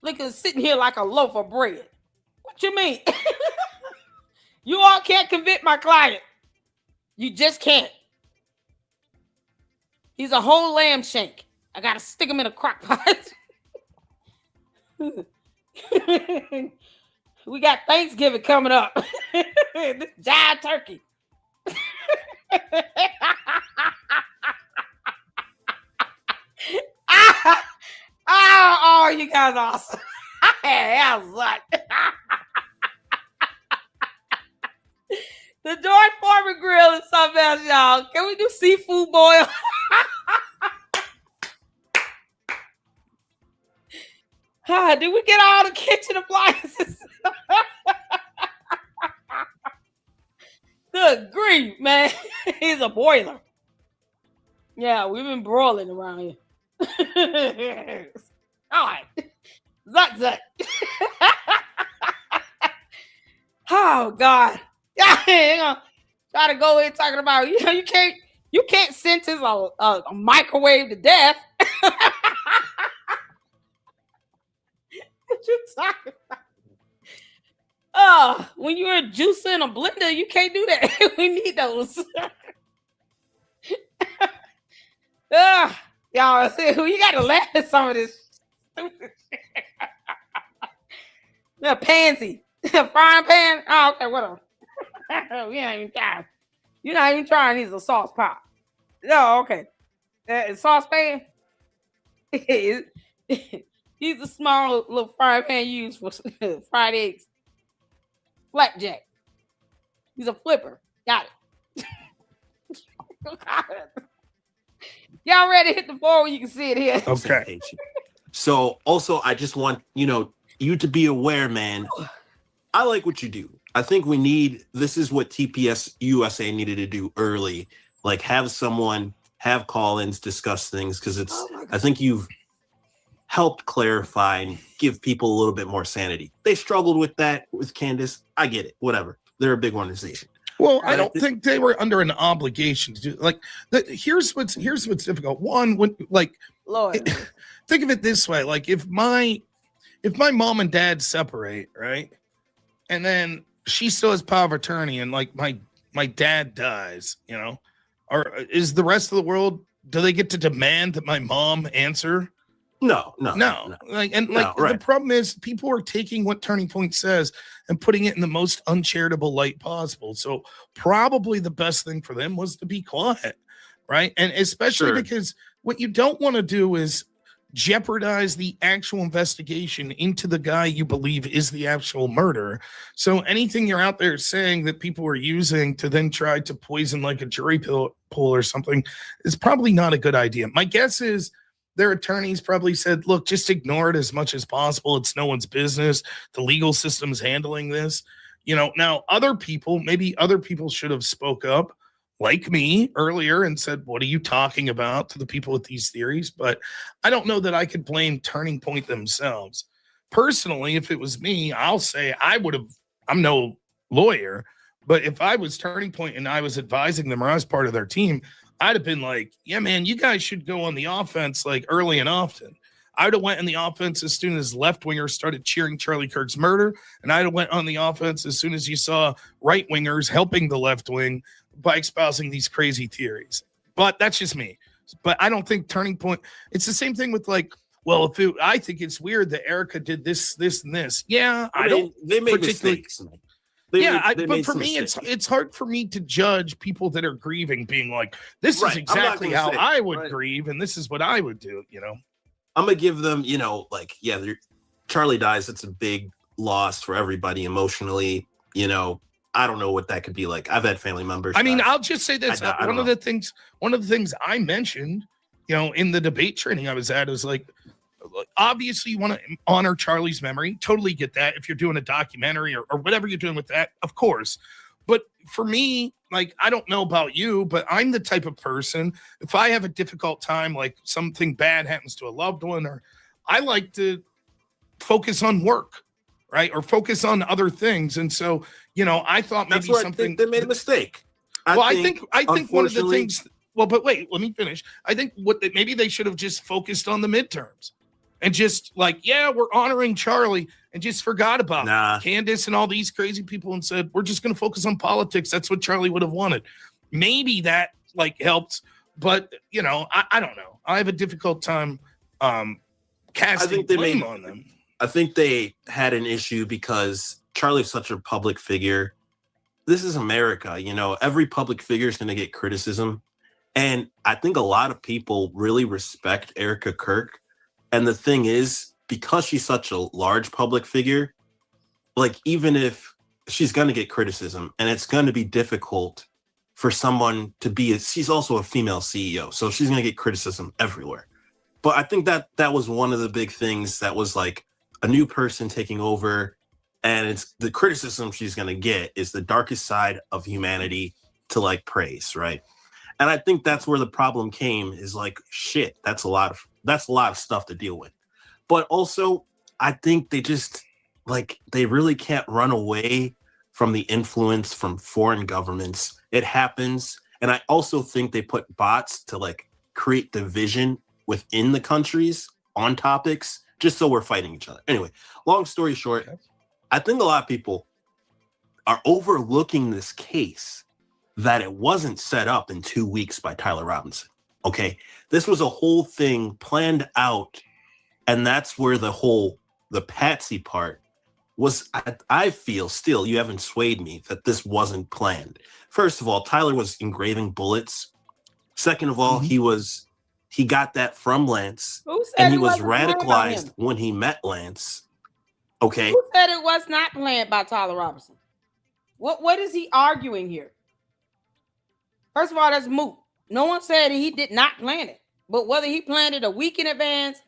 Look at him sitting here like a loaf of bread. What you mean? You all can't convict my client. You just can't. He's a whole lamb shank. I gotta stick him in a crock pot. We got Thanksgiving coming up. This giant turkey. Oh, you guys are awesome. That was like the George Foreman grill is something else, y'all. Can we do seafood boil? Did we get all the kitchen appliances? Good grief, man. He's a boiler. Yeah, we've been broiling around here. All right. Zut. Oh God. Yeah, try to go in talking about you can't sentence a microwave to death. What you talking about? When you're a juicer in a blender, you can't do that. We need those. Y'all, you gotta laugh at some of this stupid shit. A pansy. A frying pan. Oh, okay, whatever. We ain't even trying. You're not even trying. These a sauce pot. No, okay. Saucepan. He's a small little frying pan used for fried eggs. Flapjack. He's a flipper. Got it. Y'all ready to hit the floor when you can see it here? Okay. So also, I just want you to be aware, man. I like what you do. I think this is what TPS USA needed to do early. Like have call-ins, discuss things, because I think you've helped clarify and give people a little bit more sanity. They struggled with that with Candace. I get it. Whatever. They're a big organization. Well, I don't think they were under an obligation to do here's what's difficult. One, when Lord. Think of it this way: like if my mom and dad separate, right, and then she still has power of attorney, and like my dad dies, or is the rest of the world, do they get to demand that my mom answer? No. Right. The problem is people are taking what Turning Point says and putting it in the most uncharitable light possible. So probably the best thing for them was to be quiet, right? And especially because what you don't want to do is jeopardize the actual investigation into the guy you believe is the actual murderer. So anything you're out there saying that people are using to then try to poison like a jury pool or something is probably not a good idea. My guess is their attorneys probably said, look, just ignore it as much as possible. It's no one's business. The legal system's handling this. Now maybe other people should have spoke up like me earlier and said, what are you talking about to the people with these theories? But I don't know that I could blame Turning Point themselves. Personally, if it was me, I'll say I'm no lawyer, but if I was Turning Point and I was advising them or I was part of their team, I'd have been like, yeah, man, you guys should go on the offense like early and often. I'd have went in the offense as soon as left-wingers started cheering Charlie Kirk's murder, and I'd have went on the offense as soon as you saw right-wingers helping the left wing by espousing these crazy theories. But that's just me. But I don't think Turning Point, it's the same thing with I think it's weird that Erica did this, and this. Yeah, they made mistakes. But for me, it's hard for me to judge people that are grieving, being like, this is exactly how I would grieve, and this is what I would do, I'm gonna give them, Charlie dies. It's a big loss for everybody emotionally. I don't know what that could be like. I've had family members. I mean, I'll just say this. One of the things I mentioned, in the debate training I was at is like, obviously you want to honor Charlie's memory. Totally get that. If you're doing a documentary or whatever you're doing with that, of course. But for me, I don't know about you, but I'm the type of person, if I have a difficult time, like something bad happens to a loved one, or I like to focus on work, right? Or focus on other things. And so, I thought maybe something they made a mistake. I think one of the things, but wait, let me finish. I think maybe they should have just focused on the midterms and just we're honoring Charlie and just forgot about Candace and all these crazy people and said, we're just going to focus on politics. That's what Charlie would have wanted. Maybe that helped But I don't know. I have a difficult time casting blame on them. I think they had an issue because Charlie's such a public figure. This is America, every public figure is going to get criticism. And I think a lot of people really respect Erica Kirk. And the thing is, because she's such a large public figure, like, even if she's going to get criticism and it's going to be difficult for someone to be, she's also a female CEO. So she's going to get criticism everywhere. But I think that was one of the big things that was like a new person taking over. And it's the criticism she's going to get is the darkest side of humanity to like praise. Right. And I think that's where the problem came, is like, shit, that's a lot of stuff to deal with. But also, I think they just they really can't run away from the influence from foreign governments. It happens. And I also think they put bots to like create division within the countries on topics, just so we're fighting each other. Anyway, long story short, I think a lot of people are overlooking this case, that it wasn't set up in 2 weeks by Tyler Robinson. Okay. This was a whole thing planned out. And that's where the Patsy part was. I feel still, you haven't swayed me that this wasn't planned. First of all, Tyler was engraving bullets. Second of all, he got that from Lance. And he was radicalized when he met Lance. Okay. Who said it was not planned by Tyler Robinson? What is he arguing here? First of all, that's moot. No one said he did not plan it. But whether he planned it a week in advance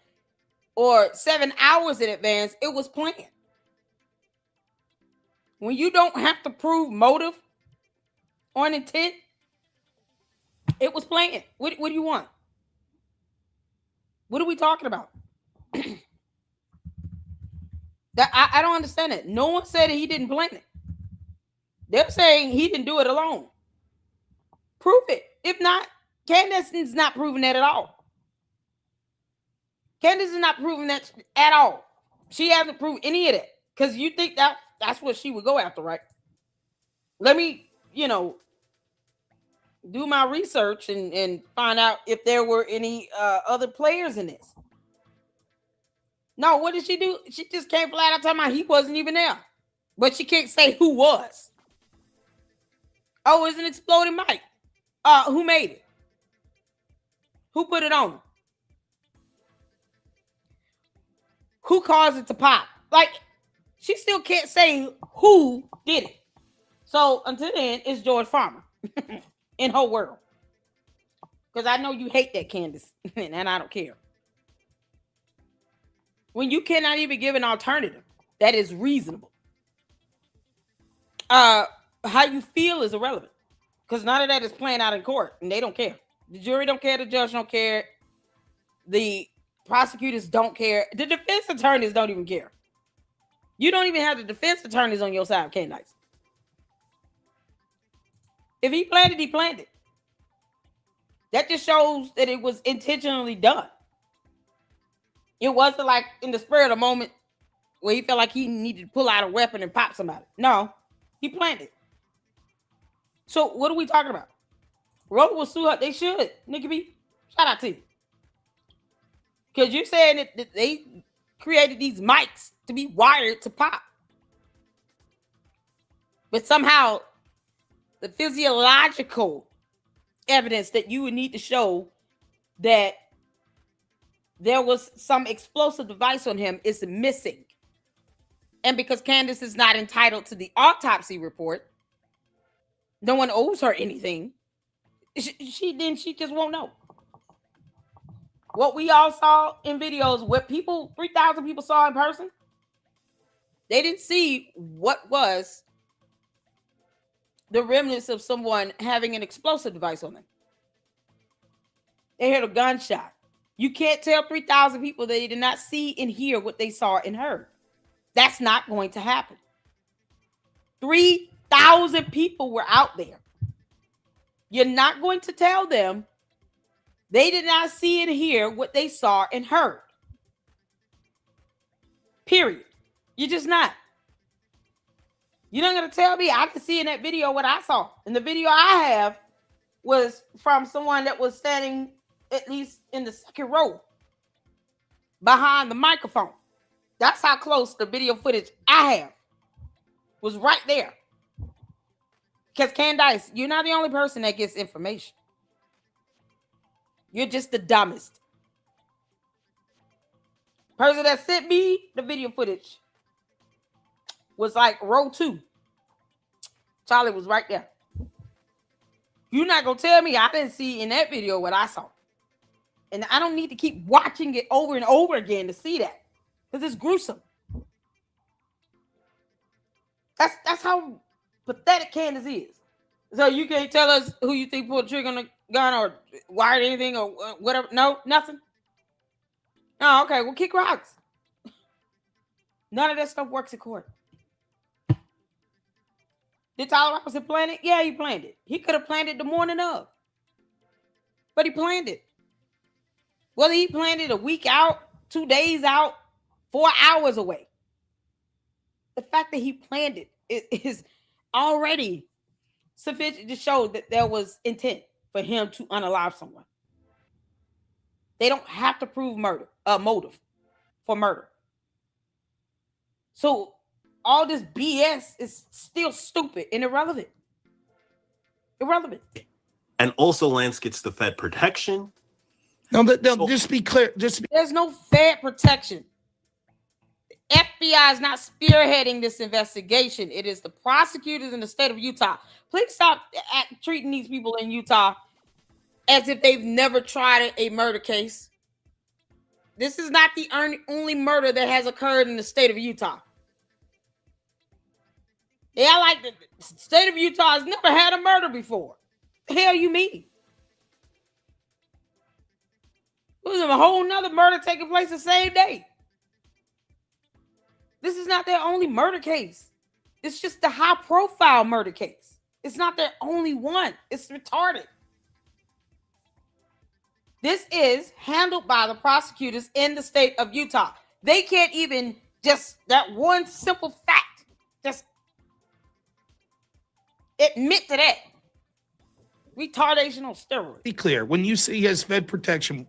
or 7 hours in advance, it was planned. When you don't have to prove motive or an intent, it was planned. What do you want? What are we talking about? I don't understand it. No one said that he didn't plan it. They're saying he didn't do it alone. Prove it. If not, Candace is not proving that at all. Candace is not proving that at all. She hasn't proved any of that. Because you think that's what she would go after, right? Let me, do my research and find out if there were any other players in this. No, what did she do? She just came flat out talking about he wasn't even there. But she can't say who was. Oh, it's an exploding mic. Who made it? Who put it on? Who caused it to pop? Like, she still can't say who did it. So until then, it's George Farmer in her world. Because I know you hate that, Candace, and I don't care. When you cannot even give an alternative that is reasonable, how you feel is irrelevant. Because none of that is playing out in court, and they don't care. The jury don't care. The judge don't care. The prosecutors don't care. The defense attorneys don't even care. You don't even have the defense attorneys on your side, Candace. If he planned it, he planned it. That just shows that it was intentionally done. It wasn't like in the spur of the moment where he felt like he needed to pull out a weapon and pop somebody. No, he planned it. So what are we talking about? Rover will sue her. They should. Nikki B, shout out to you. Because you're saying that they created these mics to be wired to pop. But somehow the physiological evidence that you would need to show that there was some explosive device on him is missing. And because Candace is not entitled to the autopsy report, no one owes her anything. She just won't know. What we all saw in videos, what 3,000 people saw in person, they didn't see what was the remnants of someone having an explosive device on them. They heard a gunshot. You can't tell 3,000 people that they did not see and hear what they saw and heard. That's not going to happen. 3,000 people were out there. You're not going to tell them they did not see and hear what they saw and heard. Period. You're just not. You're not going to tell me I can see in that video what I saw. In the video I have, was from someone that was standing at least in the second row behind the microphone. That's how close the video footage I have was right there. Because Candice, you're not the only person that gets information. You're just the dumbest. Person that sent me the video footage was like row 2. Charlie was right there. You're not going to tell me I didn't see in that video what I saw. And I don't need to keep watching it over and over again to see that. Because it's gruesome. That's how pathetic Candace is. So you can't tell us who you think pulled the trigger on the gun or wired anything or whatever. No, nothing. Oh, okay. Well, kick rocks. None of that stuff works in court. Did Tyler Robinson plan it? Yeah, he planned it. He could have planned it the morning of. But he planned it. Whether he planned it a week out, 2 days out, 4 hours away. The fact that he planned it is already sufficient to show that there was intent for him to unalive someone. They don't have to prove motive for murder. So all this BS is still stupid and irrelevant. Irrelevant. And also Lance gets the Fed protection. No, just be clear. There's no Fed protection. The FBI is not spearheading this investigation. It is the prosecutors in the state of Utah. Please stop treating these people in Utah as if they've never tried a murder case. This is not the only murder that has occurred in the state of Utah. Yeah, like the state of Utah has never had a murder before. The hell you mean? There's a whole nother murder taking place the same day. This is not their only murder case. It's just the high-profile murder case. It's not their only one. It's retarded. This is handled by the prosecutors in the state of Utah. They can't even just that one simple fact. Just admit to that. Retardation on steroids. Be clear. When you say he has Fed protection,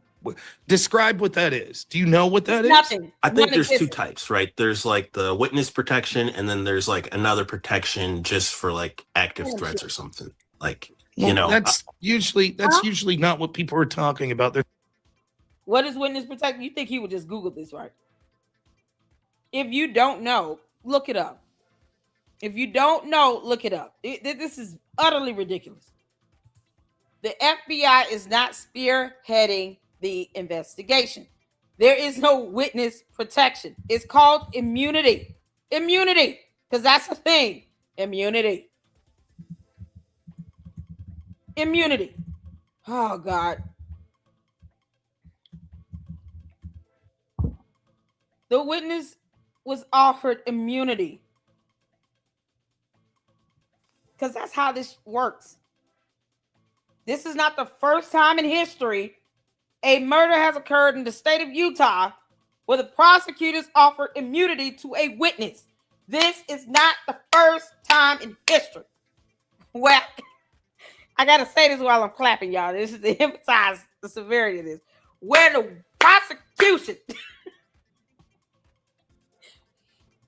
describe what that is. Do you know what that is? Nothing. I think there's two types, right? There's like the witness protection, and then there's like another protection just for like active threats or something. Like, that's usually not what people are talking about. What is witness protection? You think he would just Google this, right? If you don't know, look it up. If you don't know, look it up. This is utterly ridiculous. The FBI is not spearheading the investigation. There is no witness protection. It's called immunity. Immunity, because that's the thing. Immunity. Immunity. Oh, God. The witness was offered immunity. Because that's how this works. This is not the first time in history a murder has occurred in the state of Utah where the prosecutors offered immunity to a witness. This is not the first time in history. Well, I got to say this while I'm clapping, y'all. This is to emphasize the severity of this. Where the prosecution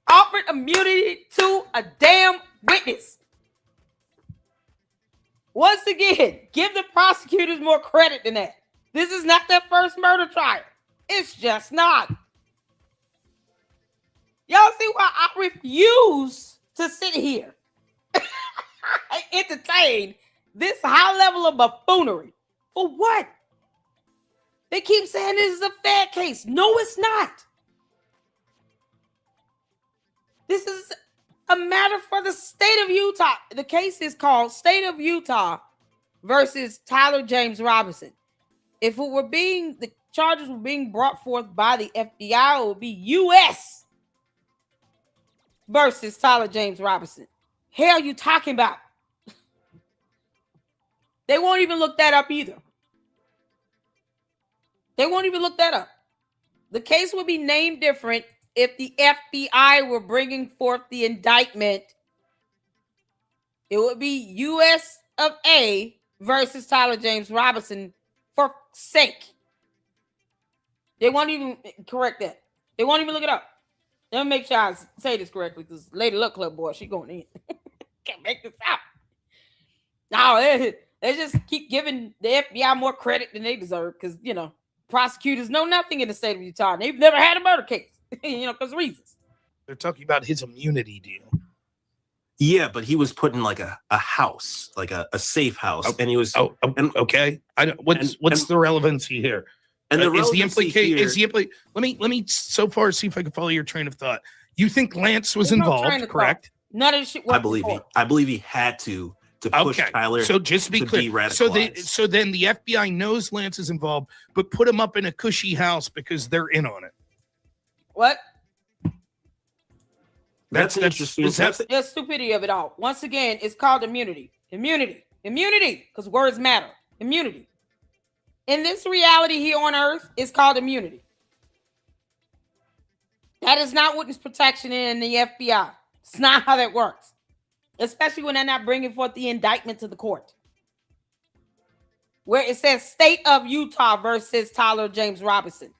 offered immunity to a damn witness. Once again, give the prosecutors more credit than that. This is not their first murder trial. It's just not. Y'all see why I refuse to sit here and entertain this high level of buffoonery? For what? They keep saying this is a Fed case. No, it's not. This is a matter for the state of Utah. The case is called State of Utah versus Tyler James Robinson. If the charges were being brought forth by the FBI, it would be U.S. versus Tyler James Robinson. Hell, you talking about? They won't even look that up either. They won't even look that up. The case would be named different if the FBI were bringing forth the indictment. It would be U.S. of A versus Tyler James Robinson for sake. They won't even correct that. They won't even look it up. Let me make sure I say this correctly because Lady Luck Club boy, she going in. Can't make this out. No, they just keep giving the FBI more credit than they deserve because, you know, prosecutors know nothing in the state of Utah. They've never had a murder case, you know, because of reasons. They're talking about his immunity deal. Yeah, but he was put in like a house, like a safe house, and he was. Okay. What's the relevancy here? And the is the relevancy implication? here- Is the let me so far see if I can follow your train of thought. You think Lance was There's no involved, train of correct? thought. None of the shit. I believe he had to push Tyler. So just to be clear, so then the FBI knows Lance is involved, but put him up in a cushy house because they're in on it. What? That's interesting. The stupidity of it all. Once again, it's called immunity. Immunity, because words matter. Immunity. In this reality here on Earth, it's called immunity. That is not witness protection in the FBI. It's not how that works. Especially when they're not bringing forth the indictment to the court. Where it says state of Utah versus Tyler James Robinson.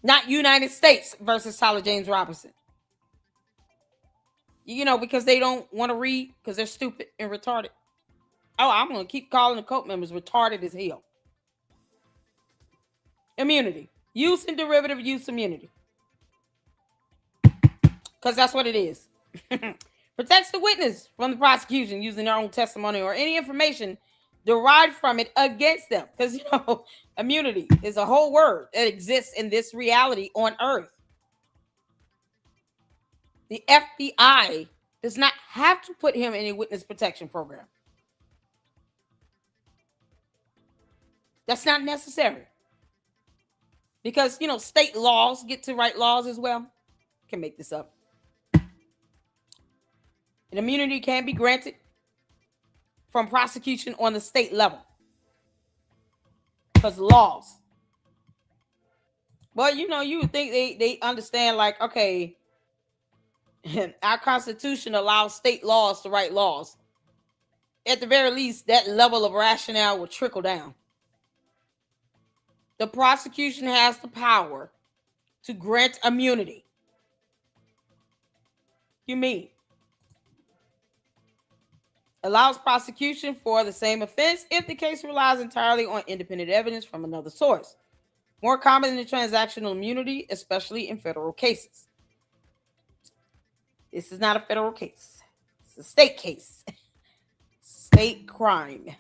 Not United States versus Tyler James Robinson. You know, because they don't want to read because they're stupid and retarded. Oh, I'm going to keep calling the cult members retarded as hell. Immunity. Use and derivative use immunity. Because that's what it is. Protects the witness from the prosecution using their own testimony or any information derived from it against them. Because, you know, immunity is a whole word that exists in this reality on Earth. The FBI does not have to put him in a witness protection program. That's not necessary. Because, you know, state laws get to write laws as well. Can make this up. An immunity can be granted from prosecution on the state level. Because laws. Well, you know, you would think they understand, like, okay, our Constitution allows state laws to write laws. At the very least, that level of rationale will trickle down. The prosecution has the power to grant immunity. You mean? Allows prosecution for the same offense if the case relies entirely on independent evidence from another source. More common than transactional immunity, especially in federal cases. This is not a federal case. It's a state case. State crime.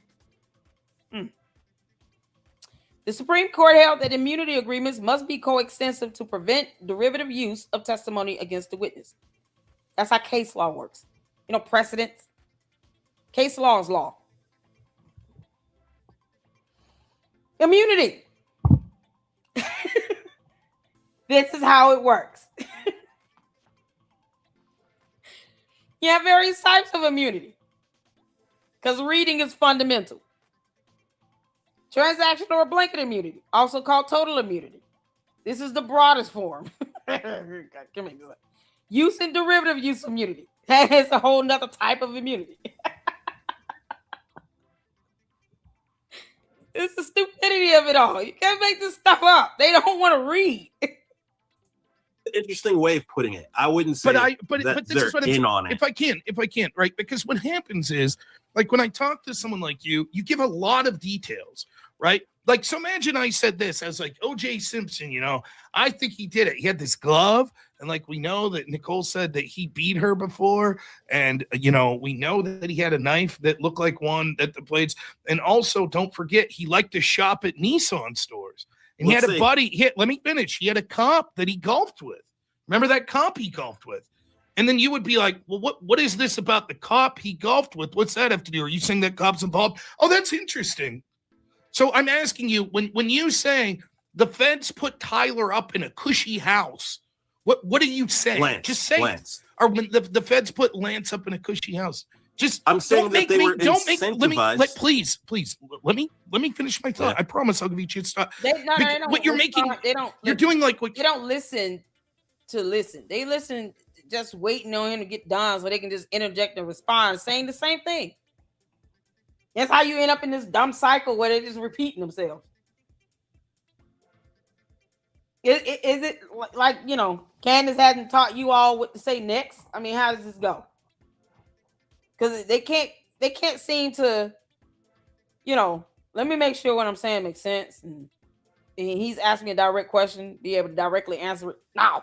The Supreme Court held that immunity agreements must be coextensive to prevent derivative use of testimony against the witness. That's how case law works. You know, precedents. Case law is law. Immunity. This is how it works. You have various types of immunity. Because reading is fundamental. Transactional or blanket immunity, also called total immunity. This is the broadest form. Use and derivative use immunity. That is a whole nother type of immunity. It's the stupidity of it all. You can't make this stuff up. They don't want to read. Interesting way of putting it. I wouldn't say but this is what I'm in on it. If I can, right? Because what happens is, like, when I talk to someone like you give a lot of details, right? Like, so imagine I said this as like O.J. Simpson, you know, I think he did it. He had this glove, and like we know that Nicole said that he beat her before, and you know, we know that he had a knife that looked like one that the blades, and also don't forget he liked to shop at Nissan stores. And he had a buddy. Let me finish. He had a cop that he golfed with. Remember that cop he golfed with? And then you would be like, well, what is this about the cop he golfed with? What's that have to do? Are you saying that cop's involved? Oh, that's interesting. So I'm asking you, when you say the feds put Tyler up in a cushy house, what are you saying? Lance, just say Lance. Or when the feds put Lance up in a cushy house. Just I'm saying that they were incentivized. Please, let me finish my thought. Yeah. I promise I'll give you a chance to stop. You're doing like what they don't listen to listen. They listen just waiting on him to get done so they can just interject and respond, saying the same thing. That's how you end up in this dumb cycle where they're just repeating themselves. Is it like, you know, Candace hasn't taught you all what to say next? I mean, how does this go? Because they can't seem to, you know, let me make sure what I'm saying makes sense. And he's asking me a direct question, be able to directly answer it. No.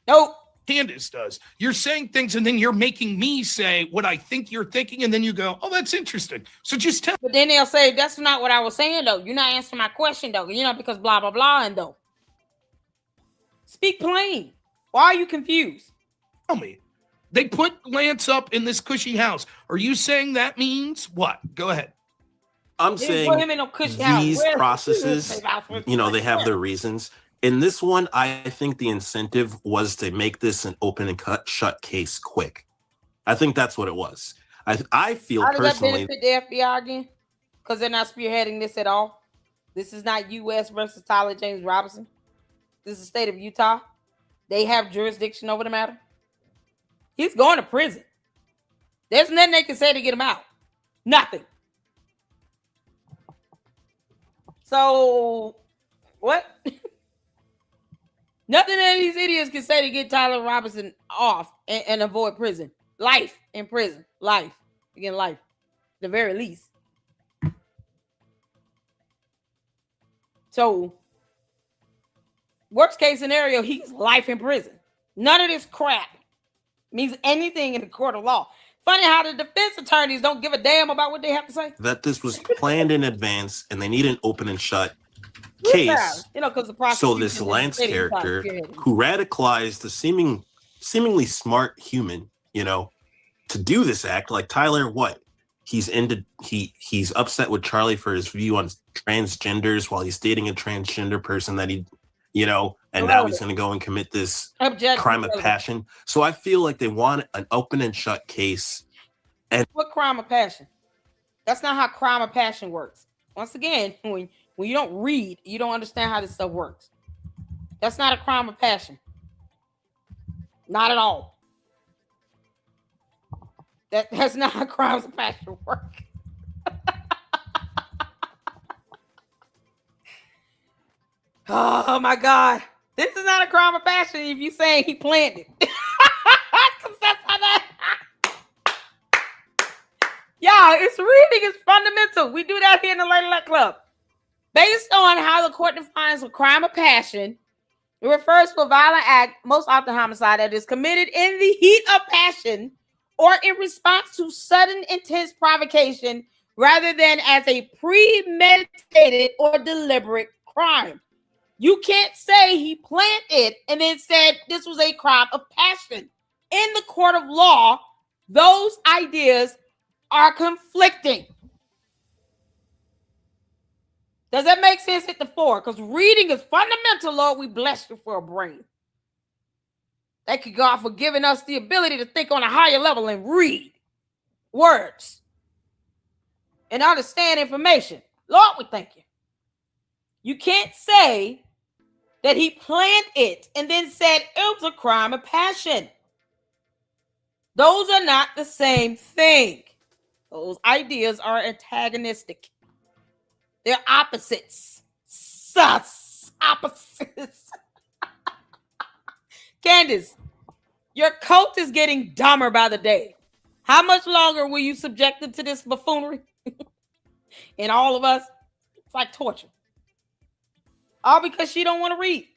Nope. Candace does. You're saying things and then you're making me say what I think you're thinking, and then you go, oh, that's interesting. So just tell. But then they'll say, that's not what I was saying, though. You're not answering my question, though. You know, because blah, blah, blah, and though. Speak plain. Why are you confused? Tell me. They put Lance up in this cushy house. Are you saying that means what? Go ahead. I'm saying these processes, you know, they have their reasons. In this one, I think the incentive was to make this an open and shut case quick. I think that's what it was. I feel how does personally. That benefit the FBI again? Because they're not spearheading this at all. This is not U.S. versus Tyler James Robinson. This is the state of Utah. They have jurisdiction over the matter. He's going to prison. There's nothing they can say to get him out. Nothing. So, what? Nothing that these idiots can say to get Tyler Robinson off and avoid prison. Life in prison. Life. Again, life. At the very least. So, worst case scenario, he's life in prison. None of this crap means anything in the court of law. Funny how the defense attorneys don't give a damn about what they have to say. That this was planned in advance and they need an open and shut case. You know, because the so this Lance character who radicalized the seemingly smart human, you know, to do this act, like Tyler, what? He's upset with Charlie for his view on transgenders while he's dating a transgender person that he, you know, and now he's going to go and commit this crime of passion. So I feel like they want an open and shut case. And what crime of passion? That's not how crime of passion works. Once again, when you don't read, you don't understand how this stuff works. That's not a crime of passion. Not at all. That's not how crimes of passion work. Oh my God. This is not a crime of passion if you saying he planned it. That's how that. Y'all, it's reading is fundamental. We do that here in the Lady Luck Club. Based on how the court defines a crime of passion, it refers to a violent act, most often homicide, that is committed in the heat of passion or in response to sudden intense provocation rather than as a premeditated or deliberate crime. You can't say he planned it and then said this was a crime of passion. In the court of law, those ideas are conflicting. Does that make sense at the four? Because reading is fundamental, Lord. We bless you for a brain. Thank you, God, for giving us the ability to think on a higher level and read words and understand information. Lord, we thank you. You can't say that he planned it and then said it was a crime of passion. Those are not the same thing. Those ideas are antagonistic. They're opposites. Opposites. Candace, your cult is getting dumber by the day. How much longer were you subjected to this buffoonery? And all of us, it's like torture. All because she don't want to read.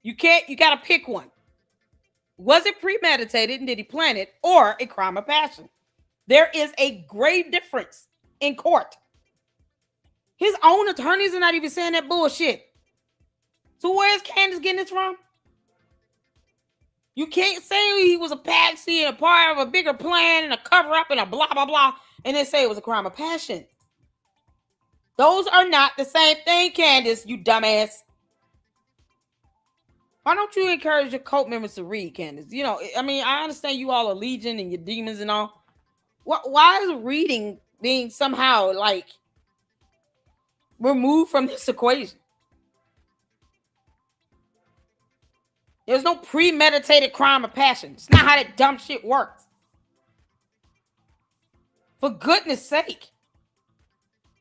You got to pick one. Was it premeditated and did he plan it, or a crime of passion? There is a great difference in court. His own attorneys are not even saying that bullshit. So where's Candace getting this from? You can't say he was a patsy and a part of a bigger plan and a cover-up and a blah, blah, blah, and then say it was a crime of passion. Those are not the same thing, Candace, you dumbass. Why don't you encourage your cult members to read, Candace? You know, I mean, I understand you all are legion and your demons and all. Why is reading being somehow, like, removed from this equation? There's no premeditated crime of passion. It's not how that dumb shit works. For goodness sake.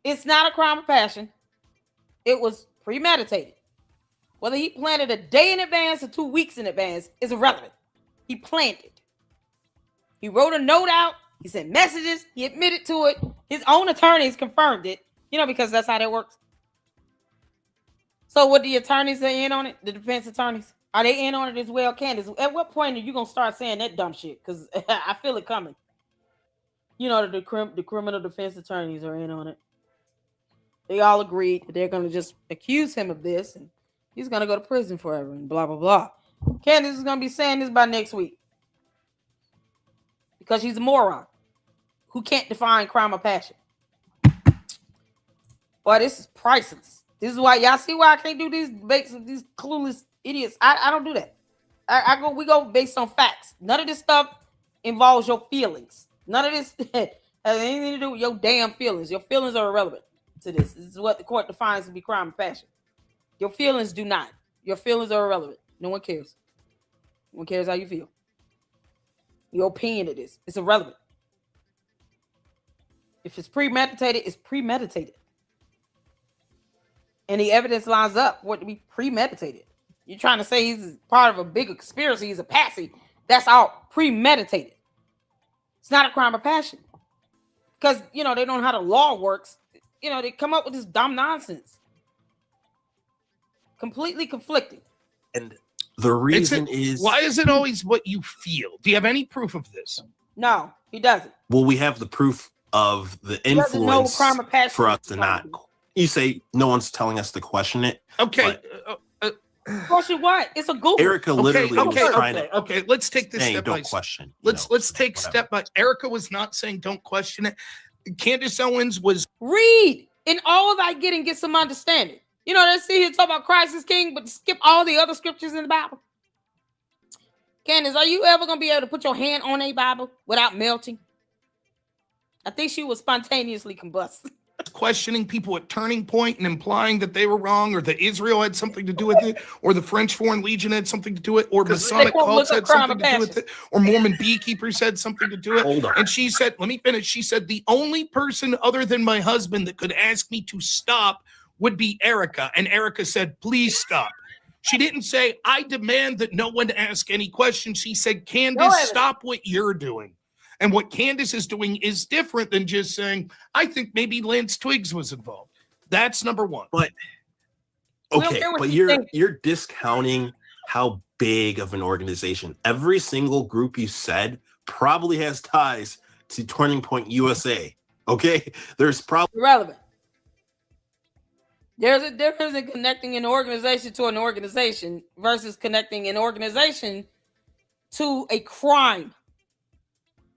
It's not a crime of passion. It was premeditated. Whether he planned it a day in advance or 2 weeks in advance is irrelevant. He planned it. He wrote a note out. He sent messages. He admitted to it. His own attorneys confirmed it, because that's how that works. So what the attorneys are in on it? The defense attorneys? Are they in on it as well? Candace, at what point are you going to start saying that dumb shit? Because I feel it coming. The criminal defense attorneys are in on it. They all agreed that they're going to just accuse him of this, and he's going to go to prison forever, and blah, blah, blah. Candace is going to be saying this by next week. Because she's a moron who can't define crime or passion. Boy, this is priceless. This is why y'all see why I can't do these based on these clueless idiots. I don't do that. We go based on facts. None of this stuff involves your feelings. None of this has anything to do with your damn feelings. Your feelings are irrelevant to this. This is what the court defines to be crime and passion. Your feelings do not. Your feelings are irrelevant. No one cares. No one cares how you feel. Your opinion of this. It's irrelevant. If it's premeditated, it's premeditated. And the evidence lines up for it to be premeditated. You're trying to say he's part of a bigger conspiracy. He's a patsy. That's all premeditated. It's not a crime of passion. Because, they don't know how the law works. They come up with this dumb nonsense. Completely conflicting. And the reason is... Why is it always what you feel? Do you have any proof of this? No, he doesn't. Well, we have the proof of the influence for us to not... You say no one's telling us to question it. Okay. Question what? It's a Google. Erica literally was trying to... Okay, let's take this step by step. Question. Let's take step by... Erica was not saying don't question it. Candace Owens was... Read. In all thy getting, get some understanding. They see here talk about Christ is king, but skip all the other scriptures in the Bible. Candace, are you ever going to be able to put your hand on a Bible without melting? I think she was spontaneously combust. Questioning people at Turning Point and implying that they were wrong, or that Israel had something to do with it, or the French Foreign Legion had something to do with it, or Masonic cults had something to do with it, or Mormon beekeepers had something to do with it. And she said, let me finish. She said, the only person other than my husband that could ask me to stop would be Erica. And Erica said, please stop. She didn't say, I demand that no one ask any questions. She said, Candace, stop what you're doing. And what Candace is doing is different than just saying, I think maybe Lance Twiggs was involved. That's number one. But okay, but you're discounting how big of an organization. Every single group you said probably has ties to Turning Point USA. Okay? There's probably irrelevant. There's a difference in connecting an organization to an organization versus connecting an organization to a crime.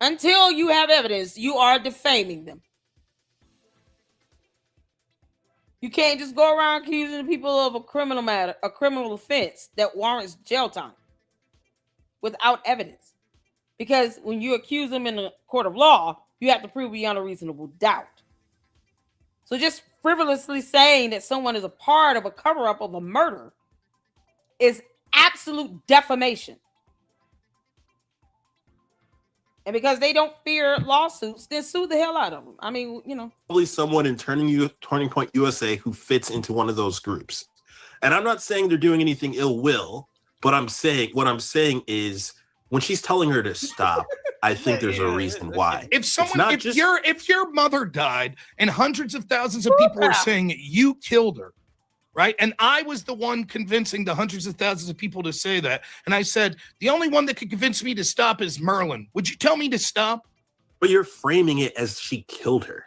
Until you have evidence, you are defaming them. You can't just go around accusing people of a criminal matter, a criminal offense that warrants jail time without evidence. Because when you accuse them in a court of law, you have to prove beyond a reasonable doubt. So just frivolously saying that someone is a part of a cover-up of a murder is absolute defamation. And because they don't fear lawsuits, then sue the hell out of them. I mean, probably someone in Turning Point USA who fits into one of those groups. And I'm not saying they're doing anything ill will, but what I'm saying is when she's telling her to stop, I think there's a reason why. If your mother died and hundreds of thousands of people are saying you killed her, right? And I was the one convincing the hundreds of thousands of people to say that. And I said, the only one that could convince me to stop is Merlin. Would you tell me to stop? But you're framing it as she killed her.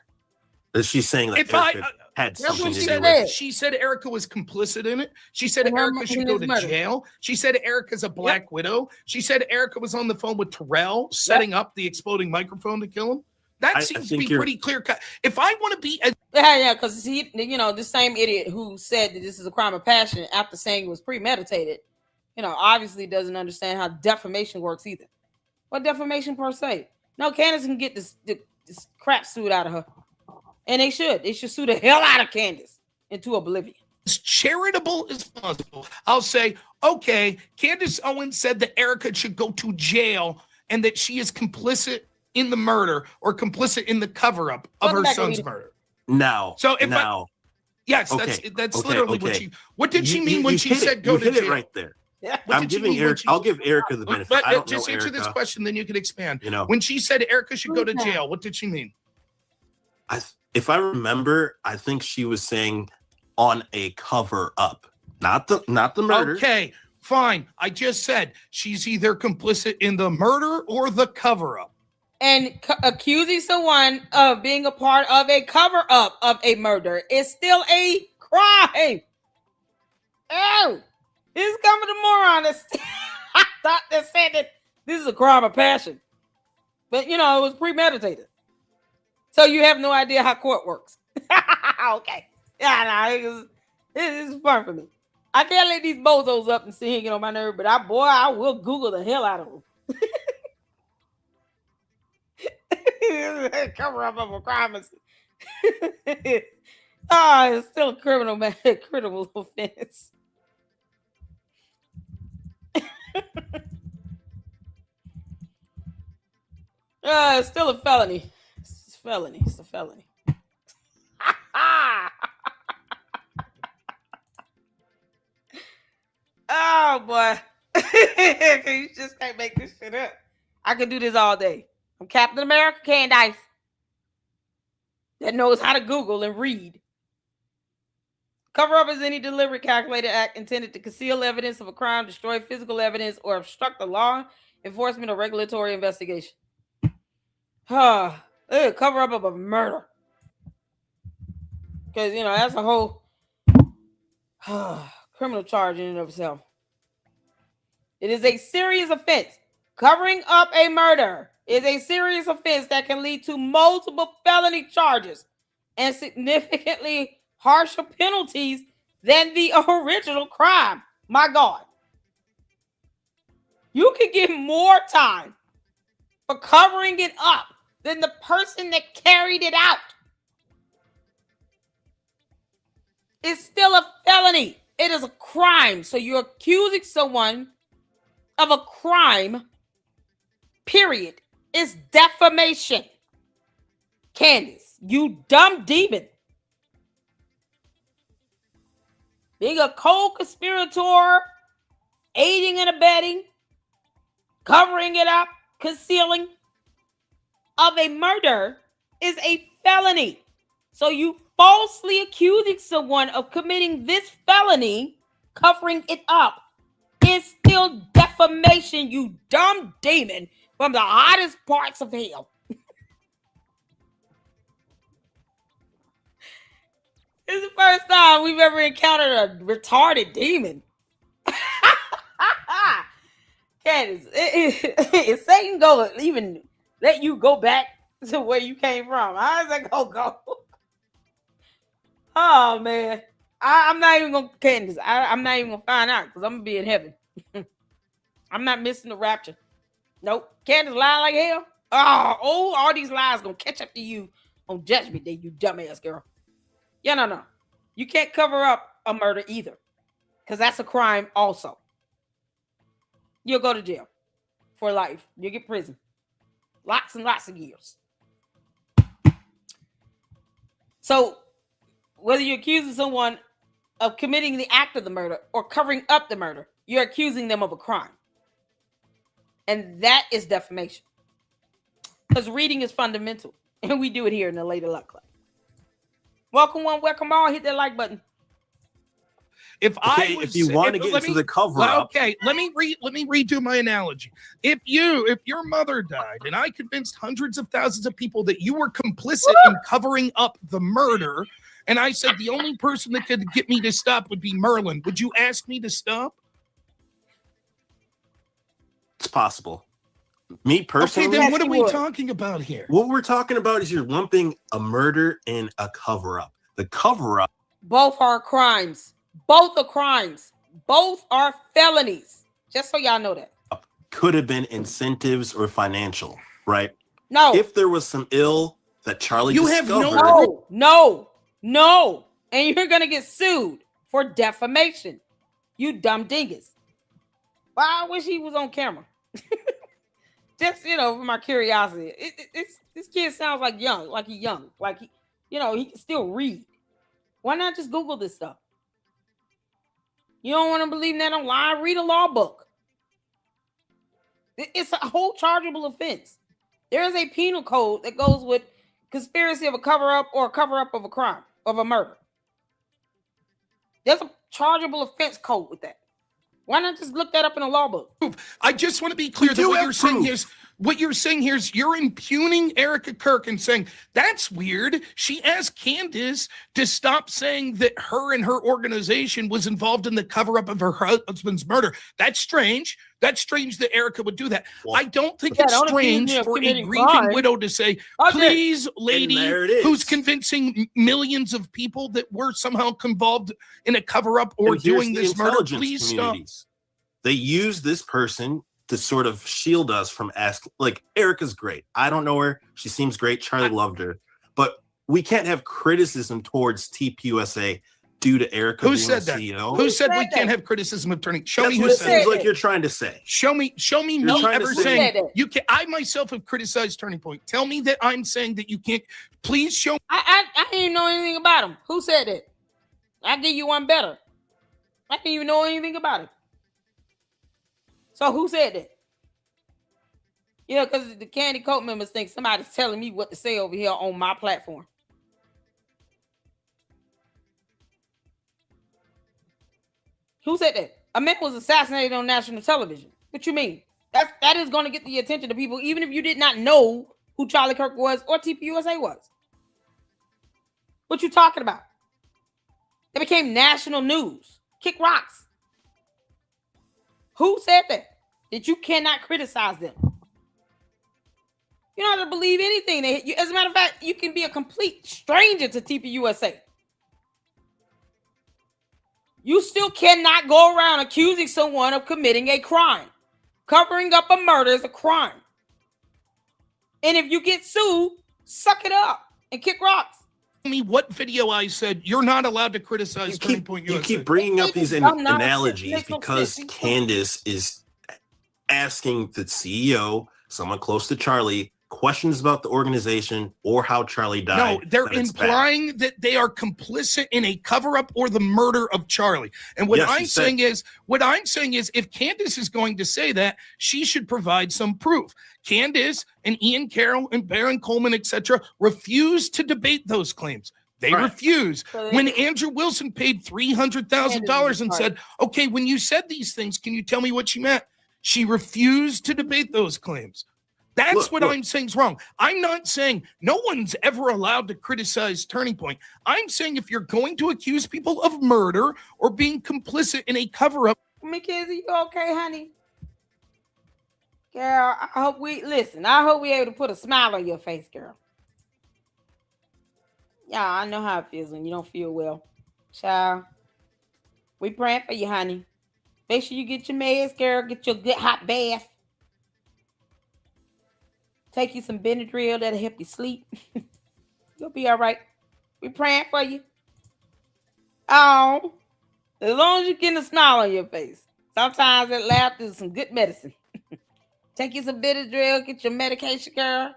As she's saying that Erica had something to do with it. She said Erica was complicit in it. She said Erica should go to jail. She said Erica's a black widow. She said Erica was on the phone with Terrell setting up the exploding microphone to kill him. That seems to be pretty clear cut. If I want to be because he, the same idiot who said that this is a crime of passion after saying it was premeditated, obviously doesn't understand how defamation works either. What defamation per se? No, Candace can get this crap sued out of her. And they should. They should sue the hell out of Candace into oblivion. As charitable as possible, I'll say, okay, Candace Owens said that Erica should go to jail and that she is complicit in the murder or complicit in the cover-up of her son's murder. Now, So if now, yes, okay, that's okay, literally what okay. she. What did she mean when she hit said it. go You to hit jail? it right there. Yeah. What I'm did she giving mean when Eric. she? I'll give Erica the benefit. But I don't just know answer this Erica. question, then you can expand. You know, When she said Erica should go to Who's that? jail, what did she mean? if I remember, I think she was saying on a cover up, not the murder. Okay, fine. I just said she's either complicit in the murder or the cover up. And accusing someone of being a part of a cover up of a murder is still a crime. Oh, this is coming to moron. I thought they said that this is a crime of passion, but you know it was premeditated. So you have no idea how court works. Okay, yeah, no, it is fun for me. I can't let these bozos up and see get on my nerve, but I will Google the hell out of them. Cover up of a crime. It's still a criminal offense. It's still a felony. It's a felony. It's a felony. Oh boy. You just can't make this shit up. I could do this all day. I'm Captain America Candice that knows how to Google and read. Cover up is any deliberate calculated act intended to conceal evidence of a crime, destroy physical evidence, or obstruct the law enforcement or regulatory investigation. Cover up of a murder. Because, you know, that's a whole criminal charge in and of itself. It is a serious offense. Covering up a murder is a serious offense that can lead to multiple felony charges and significantly harsher penalties than the original crime. My God. You can get more time for covering it up than the person that carried it out. It's still a felony. It is a crime. So you're accusing someone of a crime, period. It's defamation. Candace, you dumb demon. Being a co-conspirator, aiding and abetting, covering it up, concealing of a murder is a felony. So you falsely accusing someone of committing this felony, covering it up, is still defamation, you dumb demon from the hottest parts of hell. This is the first time we've ever encountered a retarded demon. Candace, if Satan go even let you go back to where you came from, how is that gonna go? Oh man, I'm not even gonna Candace. I'm not even gonna find out because I'm gonna be in heaven. I'm not missing the rapture. Nope. Candace lying like hell. Oh, all these lies gonna catch up to you on Judgment Day, you dumbass girl. Yeah, no. You can't cover up a murder either, because that's a crime also. You'll go to jail for life. You'll get prison. Lots and lots of years. So, whether you're accusing someone of committing the act of the murder or covering up the murder, you're accusing them of a crime. And that is defamation. Because reading is fundamental. And we do it here in the Lady Luck Club. Welcome one, welcome all. Hit that like button. If you want to get into the cover up, okay, let me redo my analogy. If your mother died and I convinced hundreds of thousands of people that you were complicit in covering up the murder, and I said the only person that could get me to stop would be Merlin, would you ask me to stop? it's possible. Me personally, Okay, then what are we talking about here? What we're talking about is you're lumping a murder and a cover up. The cover up. Both are crimes. Both are crimes. Both are felonies. Just so y'all know that. Could have been incentives or financial, right? No. If there was some ill that Charlie You have discovered. No. And you're going to get sued for defamation. You dumb dingus. Well, I wish he was on camera. Just, for my curiosity. This kid sounds like young. Like he's young. Like He can still read. Why not just Google this stuff? You don't want to believe that online? Read a law book. It's a whole chargeable offense. There is a penal code that goes with conspiracy of a cover-up or a cover-up of a crime, of a murder. There's a chargeable offense code with that. Why not just look that up in a law book? I just want to be clear that what you're saying here is you're impugning Erica Kirk and saying, that's weird. She asked Candace to stop saying that her and her organization was involved in the cover-up of her husband's murder. That's strange. That's strange that Erica would do that. Well, I don't think it's strange for a grieving widow to say, please, lady, who's convincing millions of people that we're somehow involved in a cover-up or doing this murder, please stop. They use this person to sort of shield us from asking. Like, Erica's great. I don't know her. She seems great. Charlie loved her. But we can't have criticism towards TPUSA due to Erica Who being said the that? CEO. Who said we can't have criticism of turning? Show That's me what who it said it. seems like you're trying to say. Show me me trying ever to say saying you can. I myself have criticized Turning Point. Tell me that I'm saying that you can't. Please show me. I didn't even know anything about him. Who said that? I'll give you one better. I didn't even know anything about it. So who said that? Because the Candy Coat members think somebody's telling me what to say over here on my platform. Who said that? A man was assassinated on national television. What you mean? That is going to get the attention of people, even if you did not know who Charlie Kirk was or TPUSA was. What you talking about? They became national news. Kick rocks. Who said that you cannot criticize them? You don't have to believe anything. As a matter of fact, you can be a complete stranger to TPUSA. You still cannot go around accusing someone of committing a crime. Covering up a murder is a crime. And if you get sued, suck it up and kick rocks. Me what video I said you're not allowed to criticize Turning Point USA. You keep bringing up these analogies because Candace is asking the CEO, someone close to Charlie, questions about the organization or how Charlie died. No, they're implying that they are complicit in a cover-up or the murder of Charlie. And what I'm saying is, if Candace is going to say that, she should provide some proof. Candace and Ian Carroll and Baron Coleman, etc., refuse to debate those claims. They refuse. When Andrew Wilson paid $300,000 and said, okay, when you said these things, can you tell me what you meant? She refused to debate those claims. That's what I'm saying is wrong. I'm not saying no one's ever allowed to criticize Turning Point. I'm saying if you're going to accuse people of murder or being complicit in a cover-up. Mackenzie, you okay, honey? Girl, I hope we able to put a smile on your face, girl. Yeah, I know how it feels when you don't feel well. Child, we praying for you, honey. Make sure you get your meds, girl. Get your good hot bath. Take you some Benadryl that'll help you sleep. You'll be all right. We praying for you. Oh, as long as you're getting a smile on your face. Sometimes that laughter is some good medicine. Take you some Benadryl, get your medication, girl.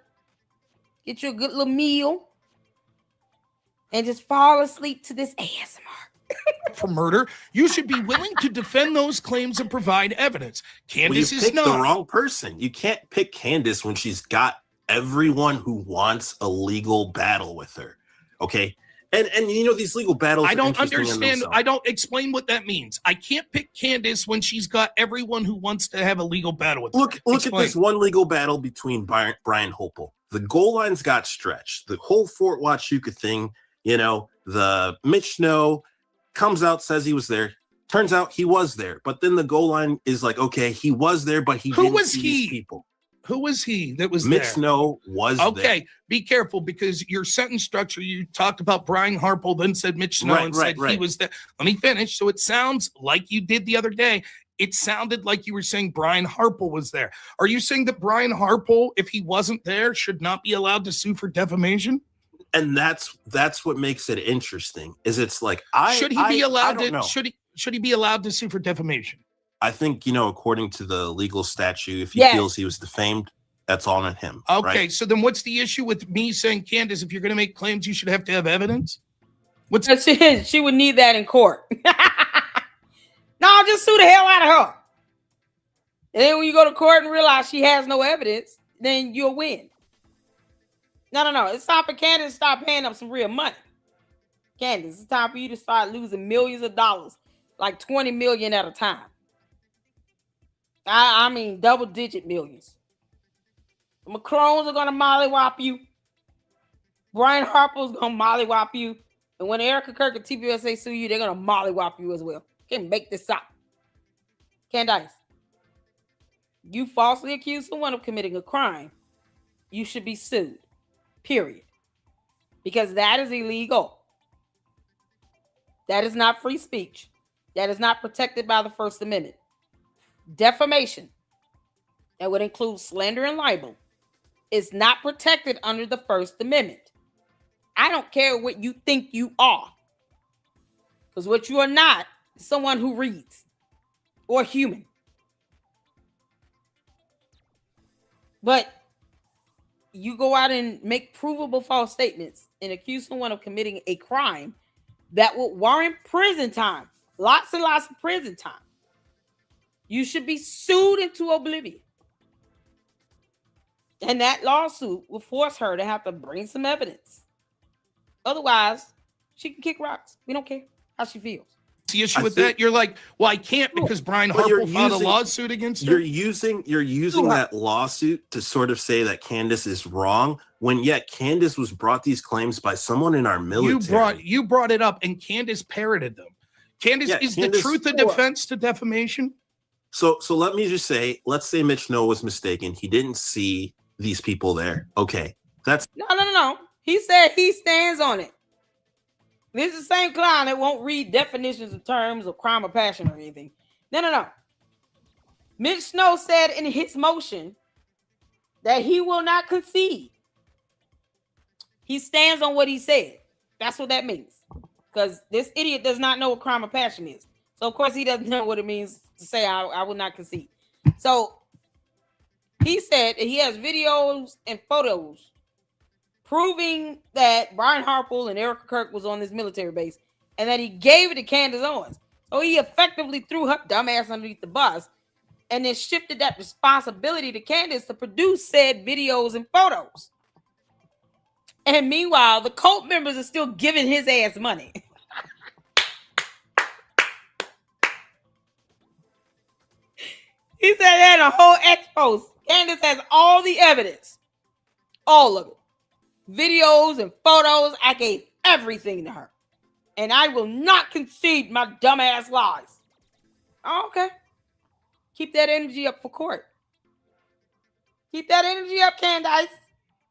Get you a good little meal. And just fall asleep to this ASMR. For murder, you should be willing to defend those claims and provide evidence. Candace is not. The wrong person. You can't pick Candace when she's got everyone who wants a legal battle with her. Okay, and these legal battles. I don't understand. I don't explain what that means. I can't pick Candace when she's got everyone who wants to have a legal battle with her. Look at this one legal battle between Brian Hopel. The goal lines got stretched. The whole Fort Huachuca thing. The Mitch Snow comes out, says he was there. Turns out he was there. But then the goal line is like, okay, he was there, but he didn't see these people. Who was he that was Mitch there? Snow was there. Okay, be careful because your sentence structure, you talked about Brian Harpel, then said Mitch Snow said he was there. Let me finish. So it sounds like you did the other day. It sounded like you were saying Brian Harpel was there. Are you saying that Brian Harpel, if he wasn't there, should not be allowed to sue for defamation? And that's what makes it interesting. Is it's like should he be allowed to should he be allowed to sue for defamation? I think according to the legal statute, if he feels he was defamed, That's all on him. Okay, right? so then what's the issue with me saying, Candace, if you're going to make claims, you should have to have evidence? She would need that in court. No, just sue the hell out of her. And then when you go to court and realize she has no evidence, then you'll win. No. It's time for Candace to start paying up some real money. Candace, it's time for you to start losing millions of dollars, like 20 million at a time. I mean, double-digit millions. The Macrons are going to mollywop you. Brian Harper's going to mollywop you. And when Erica Kirk and TPUSA sue you, they're going to mollywop you as well. Can't make this up. Candace, you falsely accuse someone of committing a crime. You should be sued. Period. Because that is illegal. That is not free speech. That is not protected by the First Amendment. Defamation, that would include slander and libel, is not protected under the First Amendment. I don't care what you think you are. Because what you are not is someone who reads or human. But you go out and make provable false statements and accuse someone of committing a crime that will warrant prison time. Lots and lots of prison time. You should be sued into oblivion. And that lawsuit will force her to have to bring some evidence. Otherwise, she can kick rocks. We don't care how she feels. The issue with that, you're like, well, I can't because Brian Harper filed a lawsuit against her. You're using that lawsuit to sort of say that Candace is wrong, when yet Candace was brought these claims by someone in our military. You brought it up, and Candace parroted them. Candace, is the truth a defense to defamation? So let me just say, let's say Mitch Noah was mistaken. He didn't see these people there. Okay, that's no. He said he stands on it. This is the same clown that won't read definitions of terms of crime or passion or anything. No. Mitch Snow said in his motion that he will not concede. He stands on what he said. That's what that means. Because this idiot does not know what crime or passion is. So, of course, he doesn't know what it means to say, I will not concede. So, he said that he has videos and photos proving that Brian Harper and Erica Kirk was on this military base and that he gave it to Candace Owens. So he effectively threw her dumbass underneath the bus and then shifted that responsibility to Candace to produce said videos and photos. And meanwhile, the cult members are still giving his ass money. He said that in a whole expose. Candace has all the evidence. All of it. Videos and photos. I gave everything to her. And I will not concede my dumbass lies. Oh, okay. Keep that energy up for court. Keep that energy up, Candace.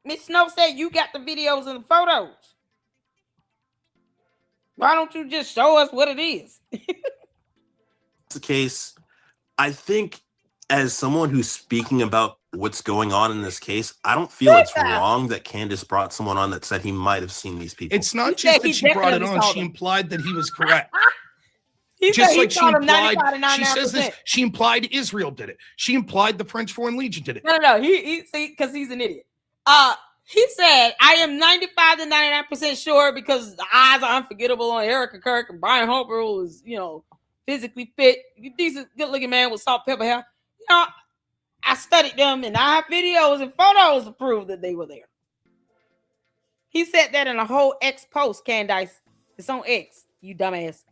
Miss Snow said you got the videos and the photos. Why don't you just show us what it is? the case. I think as someone who's speaking about what's going on in this case, I don't feel it's wrong that Candace brought someone on that said he might have seen these people. It's not just that she brought it on, she implied that he was correct. Just like she implied, she says this, she implied Israel did it. She implied the French Foreign Legion did it. No, he see, because he's an idiot. He said, I am 95 to 99% sure because the eyes are unforgettable on Erica Kirk and Brian Harper was, physically fit, decent, good-looking man with salt pepper hair. I studied them and I have videos and photos to prove that they were there. He said that in a whole X post, Candace. It's on X, you dumbass.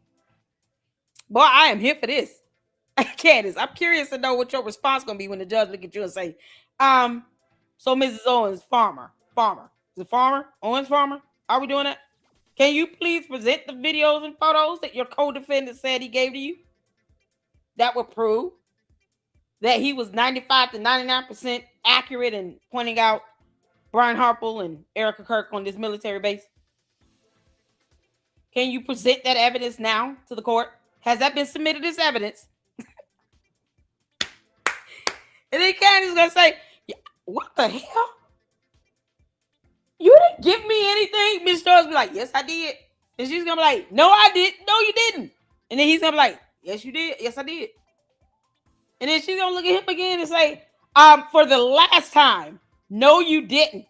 Boy, I am here for this. Candace, I'm curious to know what your response going to be when the judge look at you and say, so Mrs. Owens, Farmer. Is it Farmer? Owens Farmer? Are we doing that? Can you please present the videos and photos that your co-defendant said he gave to you? That would prove that he was 95 to 99% accurate in pointing out Brian Harper and Erica Kirk on this military base. Can you present that evidence now to the court? Has that been submitted as evidence? And then Candace's going to say, what the hell? You didn't give me anything? Miss Jones be like, yes, I did. And she's going to be like, no, I didn't. No, you didn't. And then he's going to be like, yes, you did. Yes, I did. And then she's going to look at him again and say, For the last time, no, you didn't.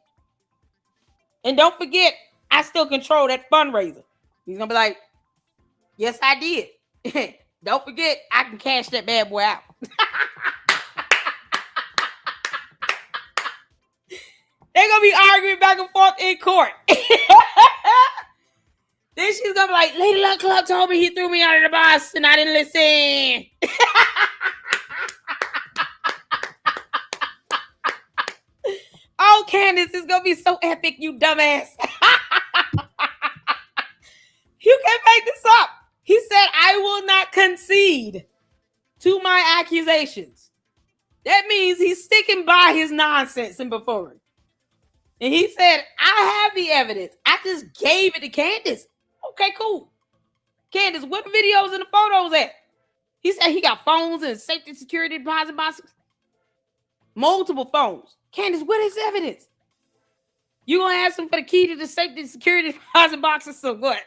And don't forget, I still control that fundraiser. He's gonna be like, yes, I did. Don't forget, I can cash that bad boy out. They're gonna be arguing back and forth in court. Then she's gonna be like, Lady Luck Club told me he threw me under the bus and I didn't listen. Oh, Candace, it's gonna be so epic, you dumbass. You can't make this up. He said, I will not concede to my accusations. That means he's sticking by his nonsense and buffoonery. And he said, I have the evidence. I just gave it to Candace. Okay, cool. Candace, what videos and the photos at? He said he got phones and safety security deposit boxes. Multiple phones. Candace, what is evidence? You gonna ask him for the key to the safety security deposit boxes? So good.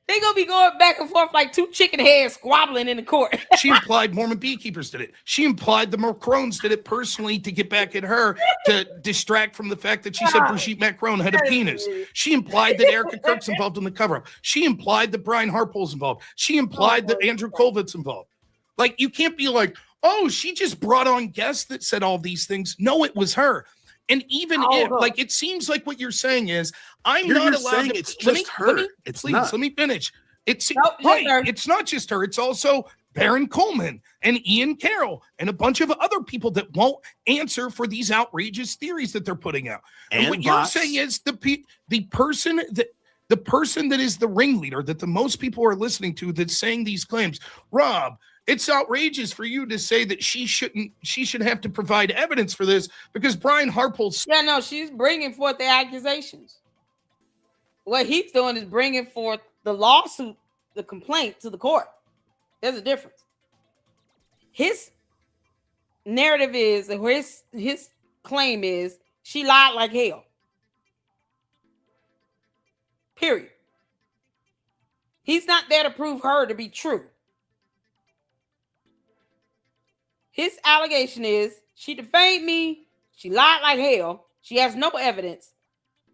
They gonna be going back and forth like two chicken heads squabbling in the court. She implied Mormon beekeepers did it. She implied the Macrones did it personally to get back at her to distract from the fact that she said Brigitte Macron had a penis. She implied that Erica Kirk's involved in the cover-up. She implied that Brian Harpole's involved. She implied that Andrew Colvit's involved. Like, you can't be like, oh, she just brought on guests that said all these things. No, it was her. And even if, like, it seems like what you're saying is, you're not allowed to. It's just her. Let me finish. It's right. It's not just her. It's also Baron Coleman and Ian Carroll and a bunch of other people that won't answer for these outrageous theories that they're putting out. And what you're saying is the person that is the ringleader that the most people are listening to that's saying these claims. Rob, it's outrageous for you to say that she should have to provide evidence for this because Brian Harpole's. Yeah, no, she's bringing forth the accusations. What he's doing is bringing forth the lawsuit, the complaint to the court. There's a difference. His narrative is, or his claim is, she lied like hell. Period. He's not there to prove her to be true. His allegation is she defamed me, she lied like hell, she has no evidence,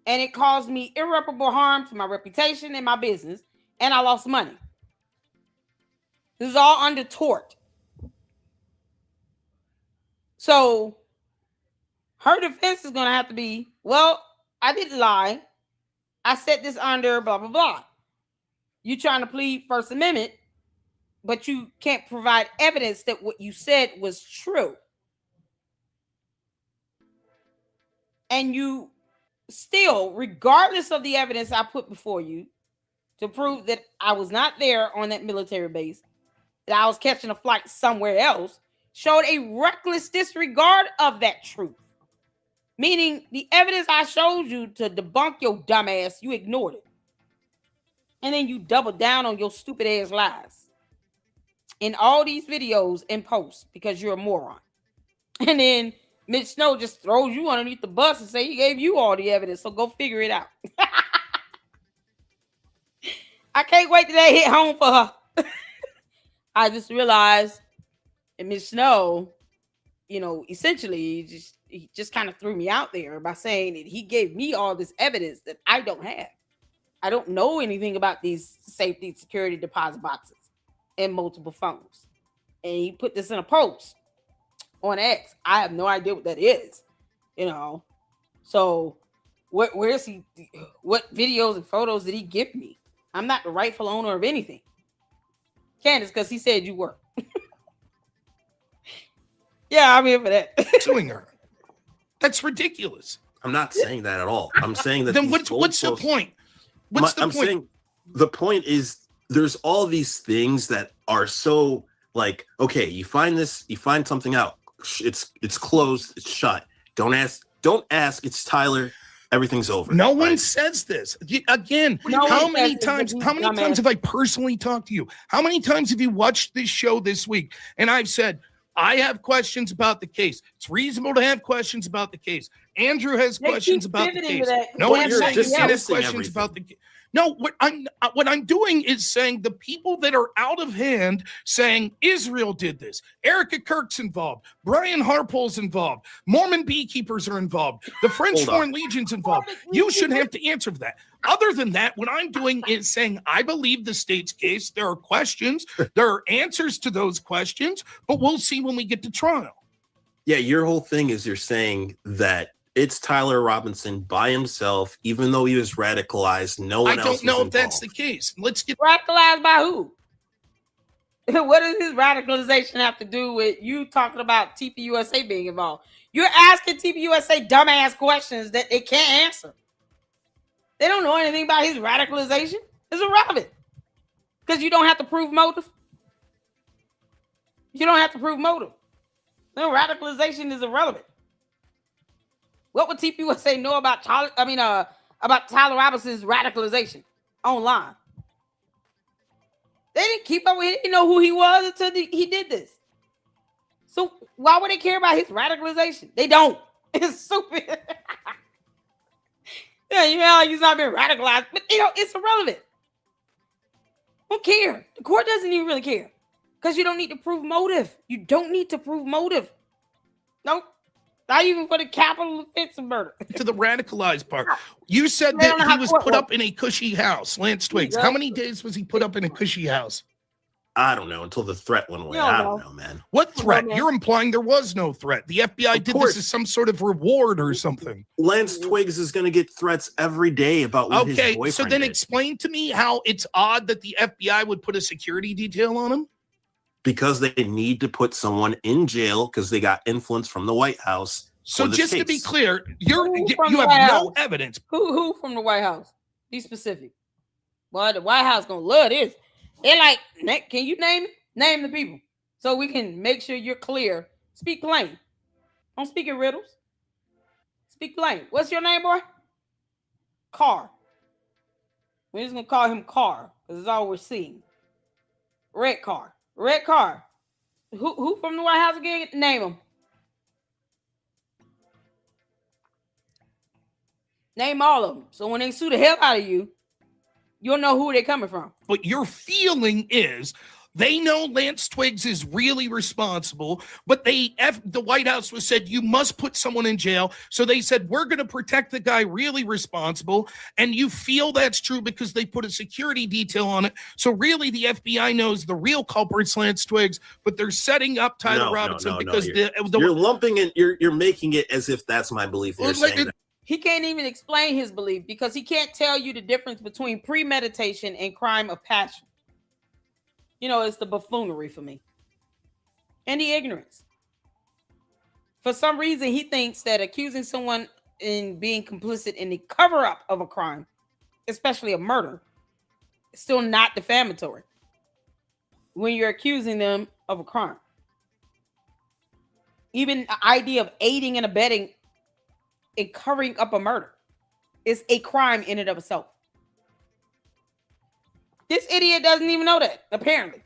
and it caused me irreparable harm to my reputation and my business, and I lost money. This is all under tort. So her defense is going to have to be, well, I didn't lie. I said this under blah, blah, blah. You trying to plead First Amendment, but you can't provide evidence that what you said was true. And you still, regardless of the evidence I put before you to prove that I was not there on that military base, that I was catching a flight somewhere else, showed a reckless disregard of that truth. Meaning the evidence I showed you to debunk your dumb ass, you ignored it. And then you doubled down on your stupid ass lies in all these videos and posts because you're a moron. And then Mitch Snow just throws you underneath the bus and say he gave you all the evidence, so go figure it out. I can't wait till that hit home for her. I just realized, and Mitch Snow, essentially he just kind of threw me out there by saying that he gave me all this evidence that I don't have. I don't know anything about these safety security deposit boxes and multiple phones. And he put this in a post on X. I have no idea what that is, So where's he? What videos and photos did he give me? I'm not the rightful owner of anything. Candace, because he said you were. Yeah, I'm here for that. Suing her. That's ridiculous. I'm not saying that at all. I'm saying that. Then what's the point? I'm saying the point is there's all these things that are so like, okay, you find something out. It's closed. It's shut. Don't ask. It's Tyler. Everything's over. No one says this. Again, how many times have I personally talked to you? How many times have you watched this show this week? And I've said, I have questions about the case. It's reasonable to have questions about the case. Andrew has questions about the case. No one's saying he has questions about the case. No, what I'm doing is saying the people that are out of hand saying Israel did this, Erica Kirk's involved, Brian Harpole's involved, Mormon beekeepers are involved, the French Hold on. Foreign Legion's involved. You should have to answer for that. Other than that, what I'm doing is saying I believe the state's case. There are questions, there are answers to those questions, but we'll see when we get to trial. Yeah, your whole thing is you're saying that it's Tyler Robinson by himself, even though he was radicalized. No I one else. don't know was if that's involved. the case. Let's get Radicalized by who? What does his radicalization have to do with you talking about TPUSA being involved? You're asking TPUSA dumbass questions that they can't answer. They don't know anything about his radicalization. It's irrelevant. Because you don't have to prove motive. You don't have to prove motive. No, radicalization is irrelevant. What would TPUSA know about about Tyler Robinson's radicalization online? They didn't keep up with it. They didn't know who he was until he did this. So why would they care about his radicalization? They don't. It's stupid. Yeah, you know, he's not been radicalized, but it's irrelevant. Don't care. The court doesn't even really care. Because you don't need to prove motive. You don't need to prove motive. Nope. Not even for the capital offense of murder. to the radicalized part. You said They don't that know he how was court put up works. in a cushy house. Lance Twiggs, how many days was he put up in a cushy house? I don't know until the threat went away. You don't I don't know. know, man. What threat? man. You're implying there was no threat. The FBI Of did course. this as some sort of reward or something. Lance Twiggs is going to get threats every day about what his Okay, boyfriend so then did. explain to me how it's odd that the FBI would put a security detail on him. Because they need to put someone in jail because they got influence from the White House. So for this just to be case. clear, Who from you the have White no House? evidence. Who from the White House? Be specific. Well, the White House gonna love this. They're like, can you name the people so we can make sure you're clear? Speak plain. Don't speak in riddles. Speak plain. What's your name, boy? Carr. We're just gonna call him Carr because it's all we're seeing. Red Carr. Red Carr. Who from the White House again? Name him. Name all of them. So when they sue the hell out of you, you'll know who they're coming from. What your feeling is they know Lance Twiggs is really responsible, but the White House was said you must put someone in jail. So they said we're going to protect the guy really responsible, and you feel that's true because they put a security detail on it. So really, the FBI knows the real culprit's Lance Twiggs, but they're setting up Tyler Robinson because you're lumping it. You're making it as if that's my belief. You're saying that. He can't even explain his belief because he can't tell you the difference between premeditation and crime of passion. You know, it's the buffoonery for me. And the ignorance. For some reason, he thinks that accusing someone in being complicit in the cover-up of a crime, especially a murder, is still not defamatory when you're accusing them of a crime. Even the idea of aiding and abetting and covering up a murder is a crime in and of itself. This idiot doesn't even know that, apparently.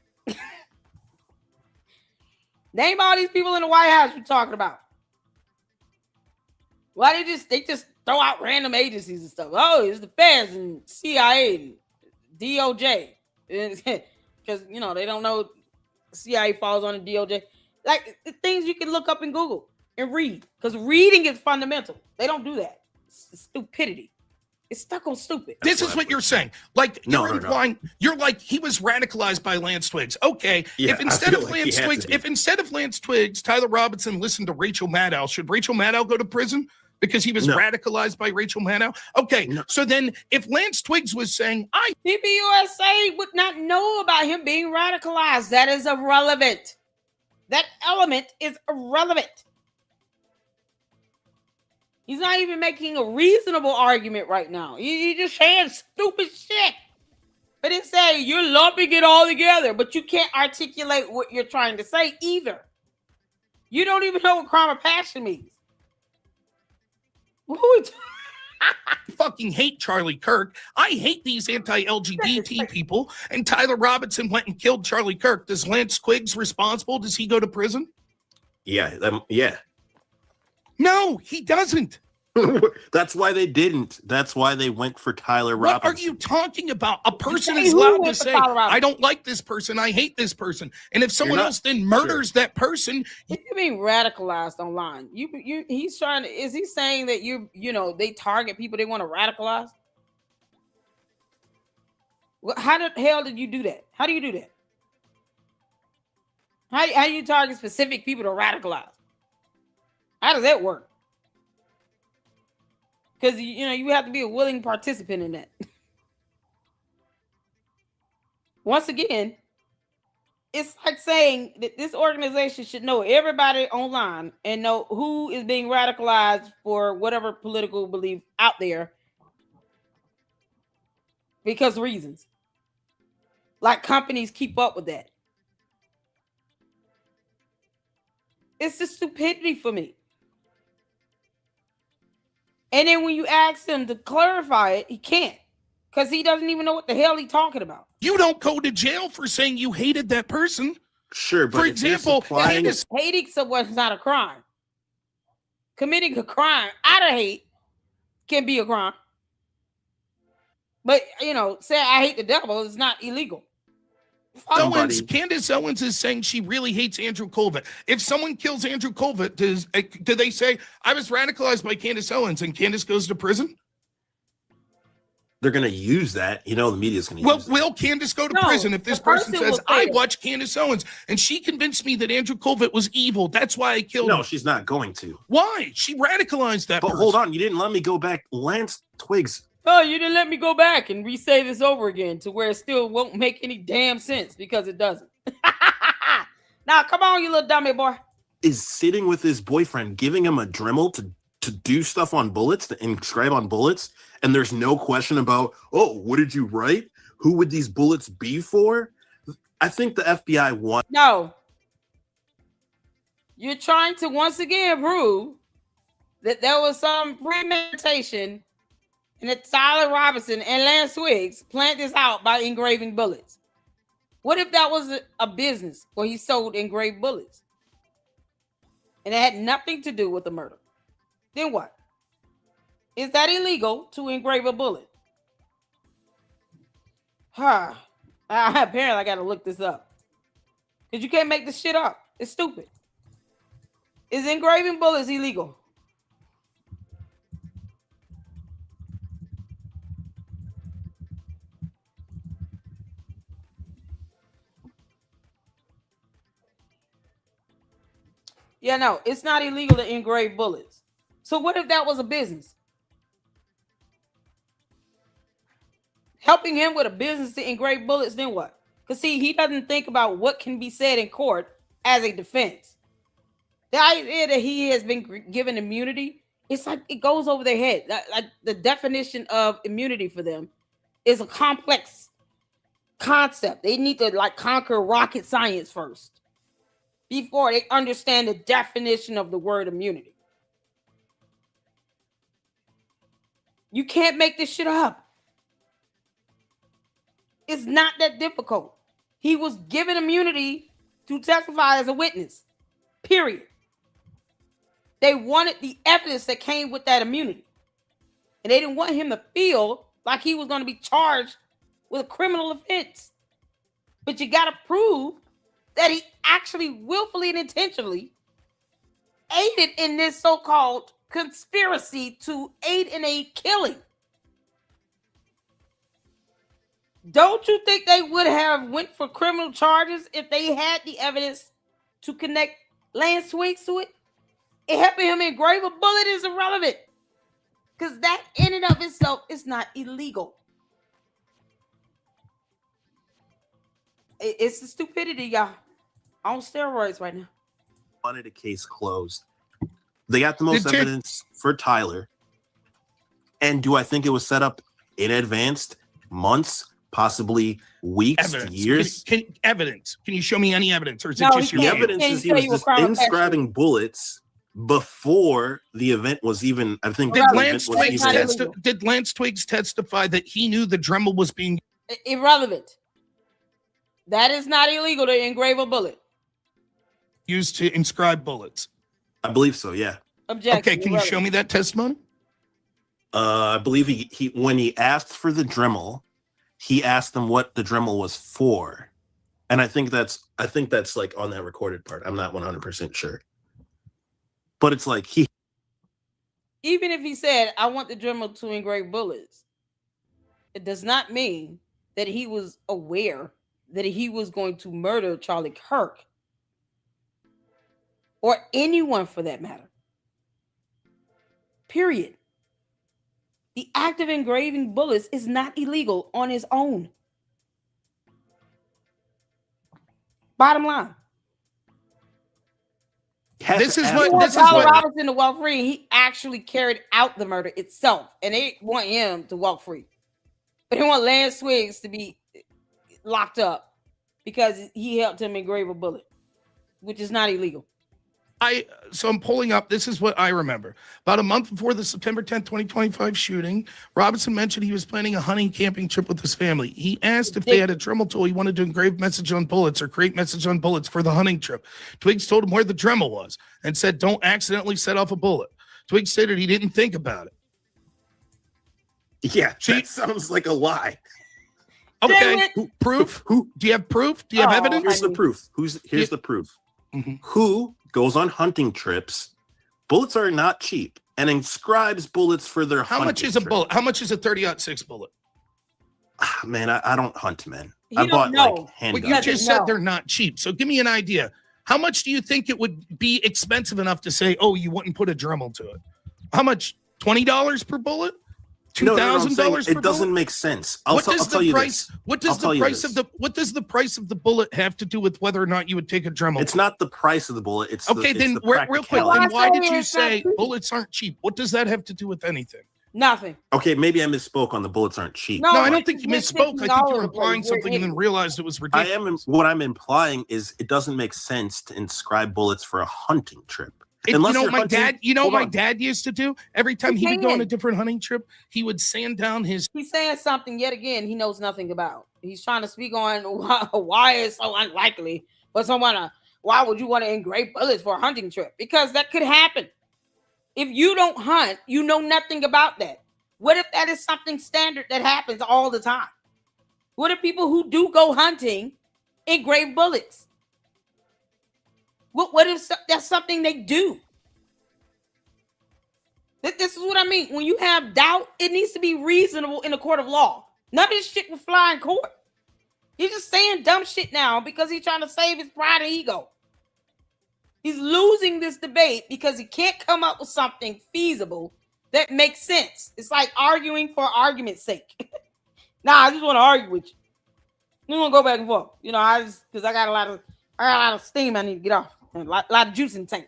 Name all these people in the White House you're talking about. Why they just throw out random agencies and stuff? Oh, it's the feds and CIA and DOJ. Because, you know, they don't know CIA falls on the DOJ. Like, the things you can look up in Google and read. Because reading is fundamental. They don't do that. It's stupidity. It's stuck on stupid. This is what you're saying. Like, you're implying, you're like, he was radicalized by Lance Twiggs. Okay. Yeah, if instead of like Lance Twiggs, Tyler Robinson listened to Rachel Maddow, should Rachel Maddow go to prison because he was radicalized by Rachel Maddow? Okay. No. So then if Lance Twiggs was saying, TPUSA would not know about him being radicalized. That is irrelevant. That element is irrelevant. He's not even making a reasonable argument right now. He's just saying stupid shit. But it say you're lumping it all together, but you can't articulate what you're trying to say either. You don't even know what crime of passion means. I fucking hate Charlie Kirk. I hate these anti-LGBT people. And Tyler Robinson went and killed Charlie Kirk. Does Lance Twiggs responsible? Does he go to prison? Yeah. Yeah. No, he doesn't. That's why they didn't. That's why they went for Tyler What Robinson. are you talking about? A person say is who allowed to went for say, Tyler Robinson? I don't like this person. I hate this person. And if someone not- else then murders that person, What do you mean radicalized online? He's trying to, is he saying that they target people they want to radicalize? How the hell did you do that? How do you do that? How do you target specific people to radicalize? How does that work? Because you have to be a willing participant in that. Once again, it's like saying that this organization should know everybody online and know who is being radicalized for whatever political belief out there because reasons. Like companies keep up with that. It's just stupidity for me. And then when you ask him to clarify it, he can't. Because he doesn't even know what the hell he's talking about. you don't go to jail for saying you hated that person. Sure, but For if you're example, supplying- Hating someone is not a crime. Committing a crime out of hate can be a crime. But, say I hate the devil is not illegal. Candace Owens is saying she really hates Andrew Colvin. If someone kills Andrew Colvin, do they say, I was radicalized by Candace Owens and Candace goes to prison? they're going to use that. The media's going to use that. Will Candace go to prison if this person says, I watched Candace Owens and she convinced me that Andrew Colvin was evil. That's why I killed him. No, she's not going to. Why? She radicalized that person. Hold on. You didn't let me go back. Lance Twiggs. Oh, you didn't let me go back and re-say this over again to where it still won't make any damn sense because it doesn't. Now, come on, you little dummy boy. Is sitting with his boyfriend, giving him a Dremel to do stuff on bullets, to inscribe on bullets, and there's no question about, oh, what did you write? Who would these bullets be for? I think the FBI won. No. You're trying to once again prove that there was some premeditation and that Tyler Robinson and Lance Twiggs planned this out by engraving bullets. What if that was a business where he sold engraved bullets and it had nothing to do with the murder? Then what? Is that illegal to engrave a bullet? Apparently, I got to look this up because you can't make this shit up. It's stupid. Is engraving bullets illegal? Yeah, no, it's not illegal to engrave bullets. So what if that was a business? Helping him with a business to engrave bullets, then what? Because see, he doesn't think about what can be said in court as a defense. The idea that he has been given immunity, it's like it goes over their head. Like the definition of immunity for them is a complex concept. They need to conquer rocket science first before they understand the definition of the word immunity. You can't make this shit up. It's not that difficult. He was given immunity to testify as a witness. Period. They wanted the evidence that came with that immunity. And they didn't want him to feel like he was going to be charged with a criminal offense. But you got to prove that he actually willfully and intentionally aided in this so-called conspiracy to aid in a killing. Don't you think they would have went for criminal charges if they had the evidence to connect Lance Twiggs to it? It helping him engrave a bullet is irrelevant because that in and of itself is not illegal. It's the stupidity, y'all, on steroids right now. Wanted a case closed. They got the most evidence for Tyler. And do I think it was set up in advance? Months? Possibly weeks, years. Can you show me any evidence, or is it just the evidence is he was just inscribing bullets before the event was even. I think did Lance Twiggs testify that he knew the Dremel was being irrelevant? That is not illegal to engrave a bullet. Used to inscribe bullets. I believe so. Yeah. Objection. Okay, can you show me that testimony? I believe he when he asked for the Dremel, he asked them what the Dremel was for, and I think that's like on that recorded part. I'm not 100% sure, but it's like even if he said, "I want the Dremel to engrave bullets," it does not mean that he was aware that he was going to murder Charlie Kirk or anyone for that matter. Period. The act of engraving bullets is not illegal on its own. Bottom line. This is what Robinson to walk free. He actually carried out the murder itself, and they want him to walk free, but they want Lance Swiggs to be locked up because he helped him engrave a bullet, which is not illegal. So I'm pulling up. This is what I remember. About a month before the September 10th, 2025 shooting, Robinson mentioned he was planning a hunting camping trip with his family. He asked if they had a Dremel tool he wanted to engrave message on bullets or create message on bullets for the hunting trip. Twiggs told him where the Dremel was and said, "Don't accidentally set off a bullet." Twiggs stated he didn't think about it. Yeah, that sounds like a lie. Okay, proof? Do you have proof? Do you have evidence? Here's the proof. Here's the proof. Mm-hmm. Who goes on hunting trips? Bullets are not cheap, and inscribes bullets for their. How much is a bullet? How much is a 30-06 bullet? Man, I don't hunt, man. I bought like handguns. Well, you just said they're not cheap. So give me an idea. How much do you think it would be expensive enough to say, "Oh, you wouldn't put a Dremel to it"? How much? $20 per bullet? $2,000 It doesn't make sense. What does the price of the bullet have to do with whether or not you would take a Dremel? It's not the price of the bullet. It's okay. Then real quick. Then why did you say bullets aren't cheap? What does that have to do with anything? Nothing. Okay, maybe I misspoke on the bullets aren't cheap. No, I don't think you misspoke. I think you were implying something and then realized it was ridiculous. What I'm implying is it doesn't make sense to inscribe bullets for a hunting trip. My dad used to do every time he would go on a different hunting trip, he would sand down his. He's saying something yet again he knows nothing about. He's trying to speak on why it's so unlikely for someone. Why would you want to engrave bullets for a hunting trip? Because that could happen. If you don't hunt, you know nothing about that. What if that is something standard that happens all the time? What if people who do go hunting engrave bullets? What if that's something they do? This is what I mean. When you have doubt, it needs to be reasonable in a court of law. None of this shit will fly in court. He's just saying dumb shit now because he's trying to save his pride and ego. He's losing this debate because he can't come up with something feasible that makes sense. It's like arguing for argument's sake. I just want to argue with you. We want to go back and forth. Because I got a lot of steam I need to get off. A lot of juice in the tank.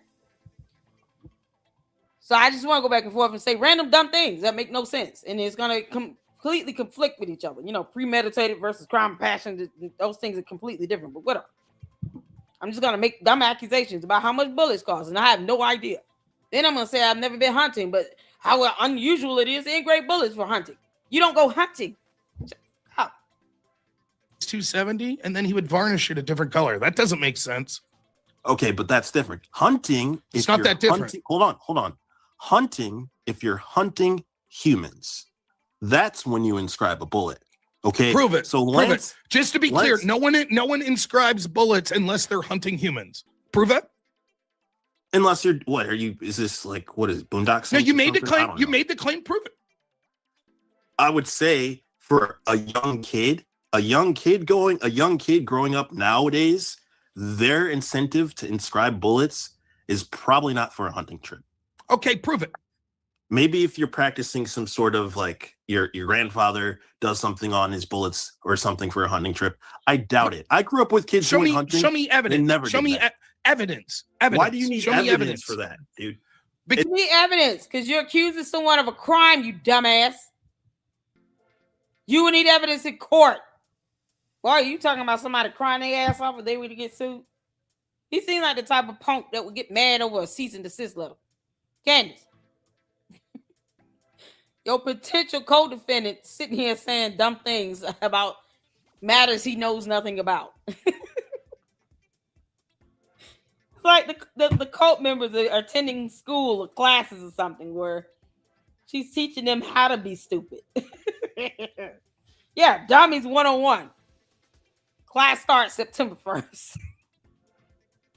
So I just want to go back and forth and say random dumb things that make no sense. And it's going to completely conflict with each other. Premeditated versus crime and passion. Those things are completely different. But whatever. I'm just going to make dumb accusations about how much bullets cost. And I have no idea. Then I'm going to say I've never been hunting. But how unusual it is to engrave bullets for hunting. You don't go hunting. How? It's $270 and then he would varnish it a different color. That doesn't make sense. Okay, but that's different. Hunting. It's not that different. Hold on. Hunting, if you're hunting humans, that's when you inscribe a bullet. Okay, prove it. So prove it. Just to be clear, no one inscribes bullets unless they're hunting humans. Prove it. Unless you're what? Are you? Is this like what is Boondock? No, you made the claim. You made the claim. Prove it. I would say for a young kid growing up nowadays, their incentive to inscribe bullets is probably not for a hunting trip. Okay, prove it. Maybe if you're practicing some sort of like your grandfather does something on his bullets or something for a hunting trip. I doubt it. I grew up with kids doing hunting. Show me evidence. Evidence. Why do you need evidence for that, dude? You need evidence because you're accusing someone of a crime, you dumbass. You would need evidence in court. Why are you talking about somebody crying their ass off if they were to get sued? He seems like the type of punk that would get mad over a cease and desist letter. Candace. Your potential co-defendant sitting here saying dumb things about matters he knows nothing about. It's like the cult members are attending school or classes or something where She's teaching them how to be stupid. Yeah, Dummies 101. Class starts September 1st.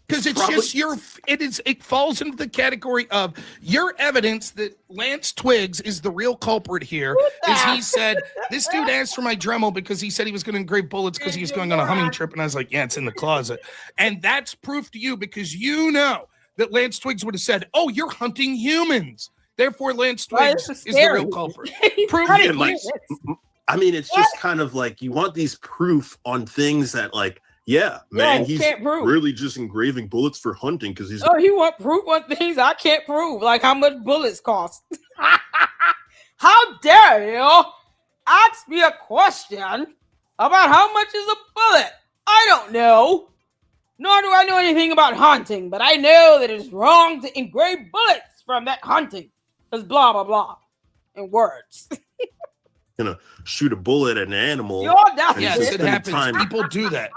Because it's Probably- just it falls into the category of your evidence that Lance Twiggs is the real culprit here. Is he said, this dude asked for my Dremel because he said he was going to engrave bullets because he was going on a humming trip. And I was like, yeah, it's in the closet. And that's proof to you because you know that Lance Twiggs would have said, oh, you're hunting humans. Therefore, Lance Twiggs is the real culprit. Proof Right, it. like, I mean, it's just kind of like you want these proof on things that, like, yeah, man, he he's can't prove. really just engraving bullets for hunting because he's. Oh, you want proof on things I can't prove, like how much bullets cost. How dare you ask me a question about how much is a bullet? I don't know. Nor do I know anything about hunting, but I know that it's wrong to engrave bullets from that hunting. Because blah, blah, blah. In words. Gonna shoot a bullet at an animal. You're all down. And Yes, he's it spending happens. time- People do that.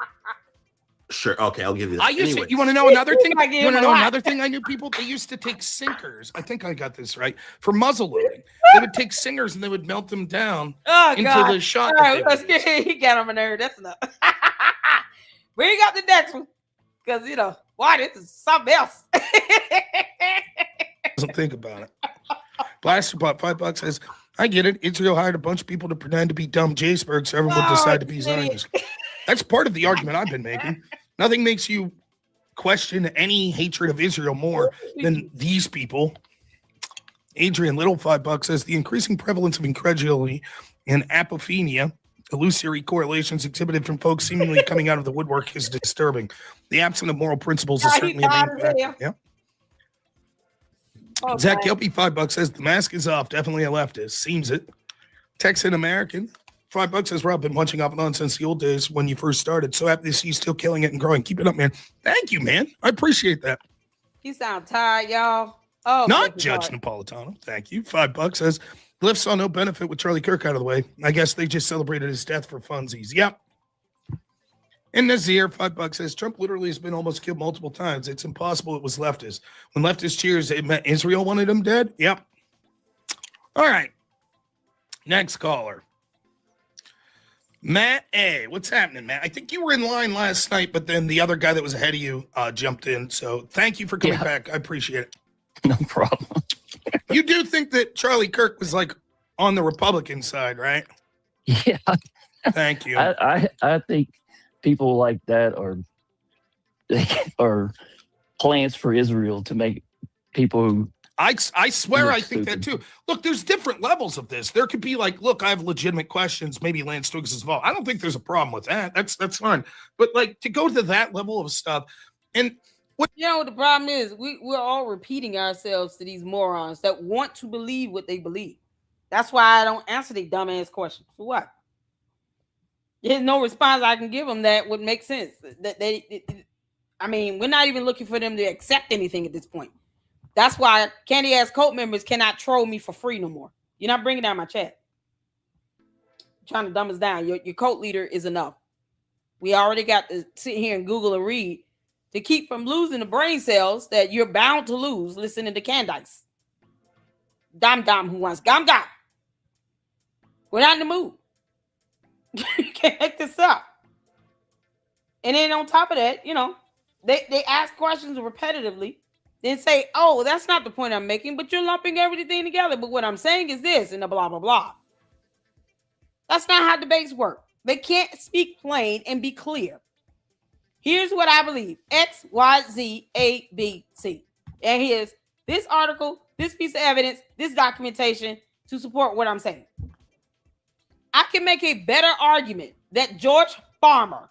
Sure. Okay, I'll give you that. I used Anyway, to, you want to know another thing? I gave You want to him a know lot. another thing I knew people? They used to take sinkers. I think I got this right. For muzzle loading. They would take singers and they would melt them down Oh, into God. the shot. All that right, they let's would use. get he got on my nerve. That's enough. Bring up the next one. Because, why this is something else. Doesn't think about it. Blaster Bot $5 says, I get it. Israel hired a bunch of people to pretend to be dumb Jaceberg so everyone would Oh, decide to be shit. Zionists. That's part of the argument I've been making. Nothing makes you question any hatred of Israel more than these people. Adrian Little $5 says the increasing prevalence of incredulity and apophenia, illusory correlations exhibited from folks seemingly coming out of the woodwork, is disturbing. The absence of moral principles is Yeah, certainly a he's main out of factor. there. Yeah. Oh, Zach God. Yelpy $5 says the mask is off. Definitely a leftist. Seems it. Texan American $5 says Rob, been punching off and on since the old days when you first started. So happy to see you still killing it and growing. Keep it up, man. Thank you, man. I appreciate that. He sound tired, y'all. Oh, Not bless his Judge heart. Napolitano. Thank you. $5 says Glyph saw no benefit with Charlie Kirk out of the way. I guess they just celebrated his death for funsies. Yep. And Nazir $5 says Trump literally has been almost killed multiple times. It's impossible it was leftist. When leftist cheers, it meant Israel wanted him dead. Yep. All right. Next caller. Matt A. What's happening, Matt? I think you were in line last night, but then the other guy that was ahead of you jumped in. So thank you for coming Yeah. back. I appreciate it. No problem. You do think that Charlie Kirk was like on the Republican side, right? Yeah, Thank you. I think people like that are plans for Israel to make people who I swear Look I think that stupid. too. Look, there's different levels of this. There could be like, look, I have legitimate questions. Maybe Lance Twiggs is involved. I don't think there's a problem with that. That's fine. But like to go to that level of stuff, and The problem is we're all repeating ourselves to these morons that want to believe what they believe. That's why I don't answer the dumbass questions. For what? There's no response I can give them that would make sense. We're not even looking for them to accept anything at this point. That's why candy ass cult members cannot troll me for free no more. You're not bringing down my chat. You're trying to dumb us down. Your cult leader is enough. We already got to sit here and Google and read to keep from losing the brain cells that you're bound to lose listening to Candice. Dom who wants Gom. We're not in the mood. You can't make this up. And then on top of that, they ask questions repetitively, then say, oh, that's not the point I'm making, but you're lumping everything together. But what I'm saying is this, and the blah, blah, blah. That's not how debates work. They can't speak plain and be clear. Here's what I believe. X, Y, Z, A, B, C. And here's this article, this piece of evidence, this documentation to support what I'm saying. I can make a better argument that George Farmer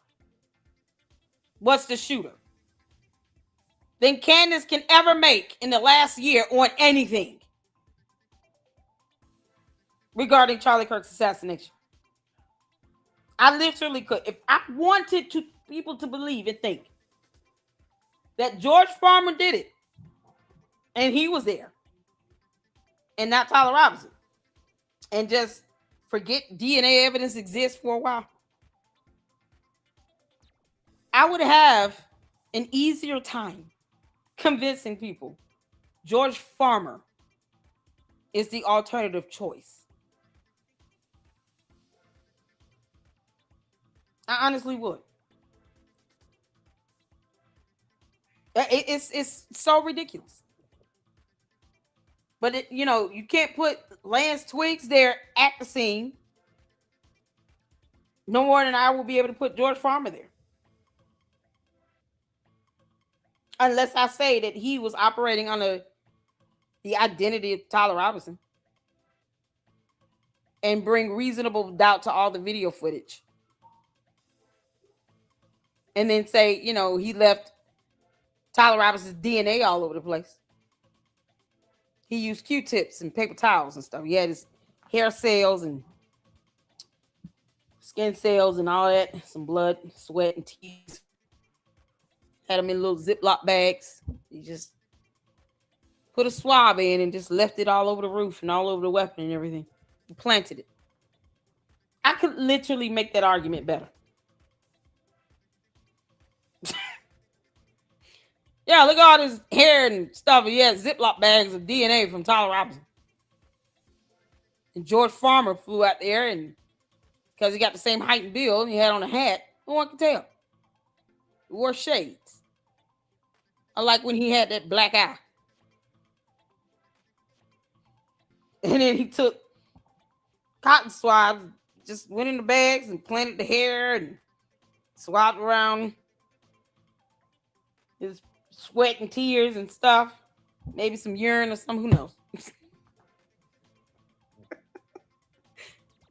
was the shooter than Candace can ever make in the last year on anything regarding Charlie Kirk's assassination. I literally could. If I wanted people to believe and think that George Farmer did it and he was there and not Tyler Robinson, and just forget DNA evidence exists for a while, I would have an easier time convincing people George Farmer is the alternative choice. I honestly would. It's so ridiculous. But you can't put Lance Twiggs there at the scene no more than I will be able to put George Farmer there. Unless I say that he was operating under the identity of Tyler Robinson and bring reasonable doubt to all the video footage. And then say, he left Tyler Robinson's DNA all over the place. He used Q-tips and paper towels and stuff. He had his hair cells and skin cells and all that. Some blood, sweat, and tears. Had them in little Ziploc bags. He just put a swab in and just left it all over the roof and all over the weapon and everything. He planted it. I could literally make that argument better. Yeah, look at all this hair and stuff. He had Ziploc bags of DNA from Tyler Robinson. And George Farmer flew out there, and because he got the same height and build, and he had on a hat, no one could tell. He wore shades. Unlike when he had that black eye. And then he took cotton swabs, just went in the bags and planted the hair and swabbed around his sweat and tears and stuff. Maybe some urine or something, who knows?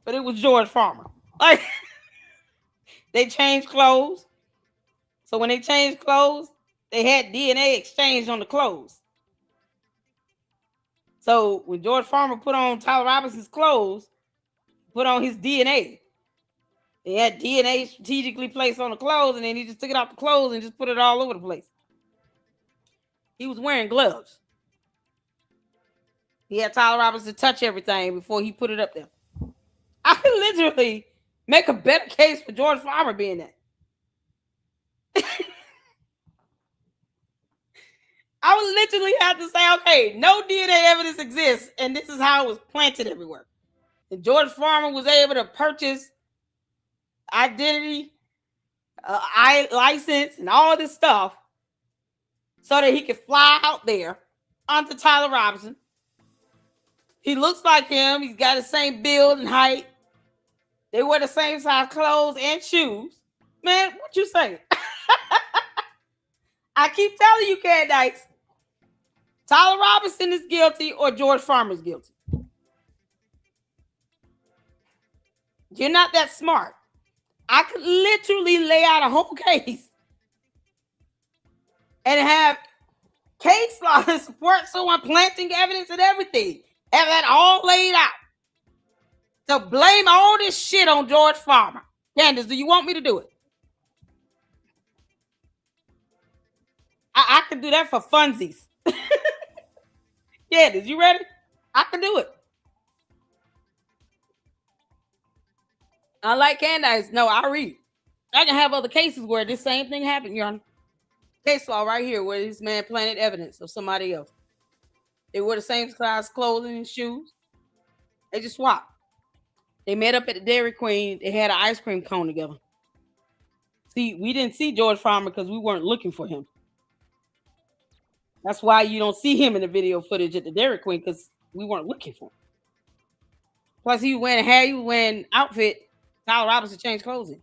But it was George Farmer. Like, they changed clothes. So when they changed clothes, they had DNA exchanged on the clothes. So when George Farmer put on Tyler Robinson's clothes, put on his DNA. He had DNA strategically placed on the clothes, and then he just took it off the clothes and just put it all over the place. He was wearing gloves. He had Tyler Robinson touch everything before he put it up there. I could literally make a better case for George Farmer being that. I would literally have to say, okay, no DNA evidence exists, and this is how it was planted everywhere. And George Farmer was able to purchase identity, license, and all this stuff so that he could fly out there onto Tyler Robinson. He looks like him. He's got the same build and height. They wear the same size clothes and shoes. Man, what you saying? I keep telling you, Candice, Tyler Robinson is guilty or George Farmer is guilty. You're not that smart. I could literally lay out a whole case and have case law to support someone planting evidence and everything. Have that all laid out. To blame all this shit on George Farmer. Candace, do you want me to do it? I can do that for funsies. Candace, you ready? I can do it. I like Candace. No, I read. I can have other cases where this same thing happened, Your Honor. Case law right here where this man planted evidence of somebody else. They wore the same size clothing and shoes. They just swapped. They met up at the Dairy Queen. They had an ice cream cone together. See, we didn't see George Farmer because we weren't looking for him. That's why you don't see him in the video footage at the Dairy Queen, because we weren't looking for him. Plus, he was wearing outfit. Tyler Robinson changed clothes in.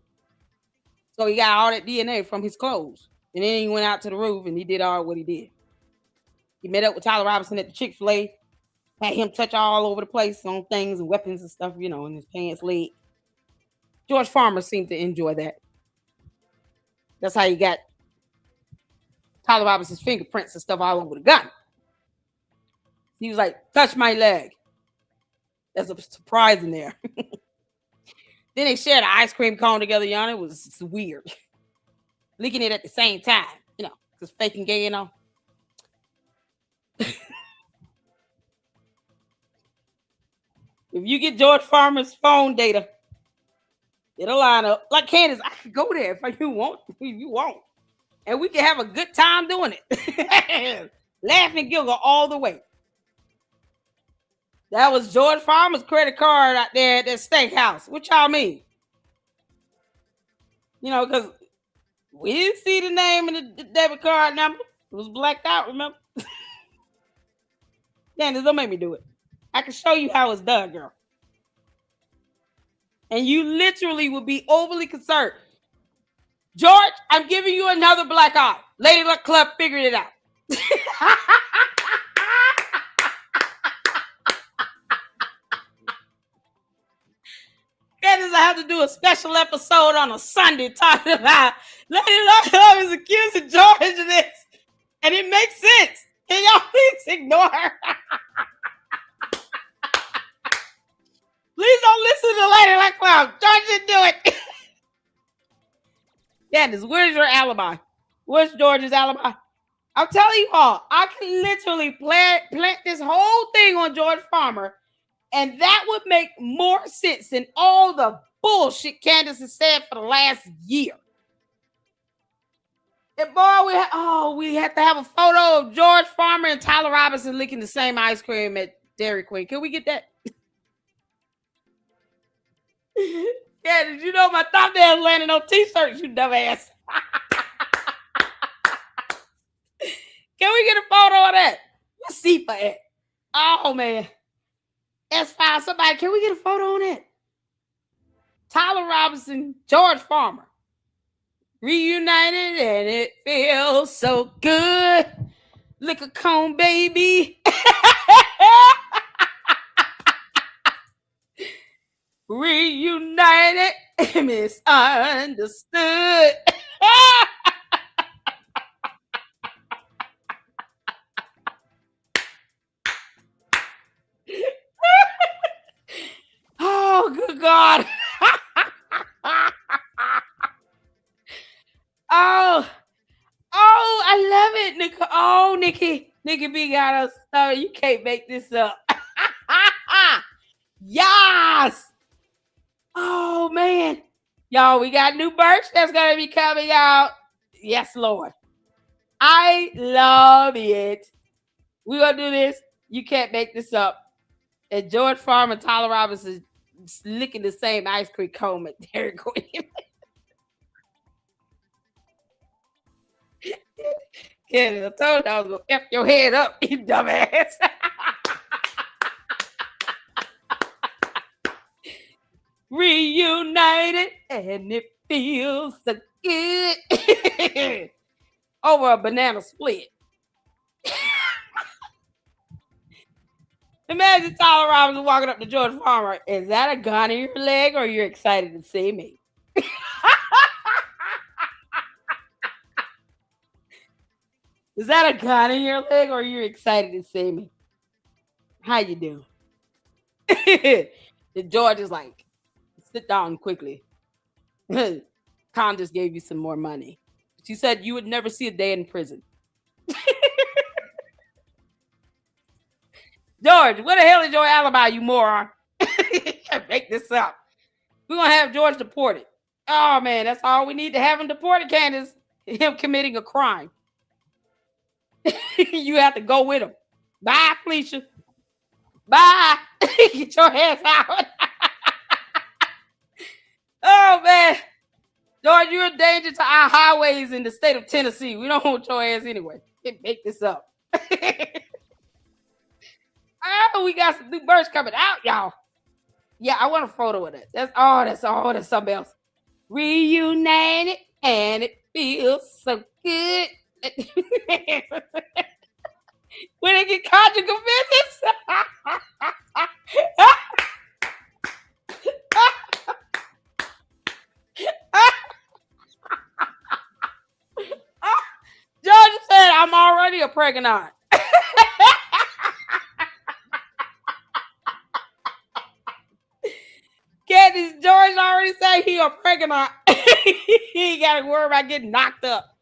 So he got all that DNA from his clothes. And then he went out to the roof and he did all what he did. He met up with Tyler Robinson at the Chick-fil-A. Had him touch all over the place on things and weapons and stuff, in his pants leg. George Farmer seemed to enjoy that. That's how he got Tyler Robinson's fingerprints and stuff all over the gun. He was like, touch my leg. There's a surprise in there. Then they shared an ice cream cone together, Yana. It was weird. Licking it at the same time, because faking gay and all. If you get George Farmer's phone data, it'll line up. Like Candace, I could go there if you want. If you want. And we can have a good time doing it. Laugh and giggle all the way. That was George Farmer's credit card out there at that steakhouse. What y'all mean? You know, because we didn't see the name and the debit card number. It was blacked out, remember? Dennis, don't make me do it. I can show you how it's done, girl. And you literally would be overly concerned. George, I'm giving you another black eye. Lady Luck Club figured it out. Dennis, I have to do a special episode on a Sunday talking about Lady Luck Club is accusing George of this. And it makes sense. Can y'all please ignore her? Please don't listen to Lady Luck Club. George didn't do it. Dennis, where's your alibi? Where's George's alibi? I'm telling you all, I can literally plant this whole thing on George Farmer, and that would make more sense than all the bullshit Candace has said for the last year. And boy, we have to have a photo of George Farmer and Tyler Robinson licking the same ice cream at Dairy Queen. Can we get that? Yeah, did you know my thumbnail's landing on t-shirts, you dumbass? Can we get a photo of that? Let's see for it. Oh, man. S5, somebody, can we get a photo on that? Tyler Robinson, George Farmer. Reunited and it feels so good. Liquor cone, baby. Reunited and misunderstood. Oh, good God. Oh, I love it, Nicole. Oh, Nikki B got us. Oh, you can't make this up. Yes. Oh, man. Y'all, we got new merch that's going to be coming out. Yes, Lord. I love it. We're going to do this. You can't make this up. And George Farmer and Tyler Robinson licking the same ice cream cone at Dairy Queen. Yeah, I told you I was going to F your head up, you dumbass. Reunited and it feels so good. Over a banana split. Imagine Tyler Robinson walking up to George Farmer. Is that a gun in your leg or you're excited to see me? Is that a gun in your leg or you're excited to see me? How you doing? And George is like, sit down quickly. Con just gave you some more money. She said you would never see a day in prison. George, what the hell is your alibi, you moron? Can't make this up. We're going to have George deported. Oh, man, that's all we need to have him deported, Candace. Him committing a crime. You have to go with him. Bye, Felicia. Bye. Get your ass out. Oh, man. George, you're a danger to our highways in the state of Tennessee. We don't want your ass anyway. Can't make this up. Oh, we got some new birds coming out, y'all. Yeah, I want a photo of that. That's something else. Reunited and it feels so good. When they get conjugal visits. George said, I'm already a pregnant. Candace, George already said he a pregnant. He ain't got to worry about getting knocked up.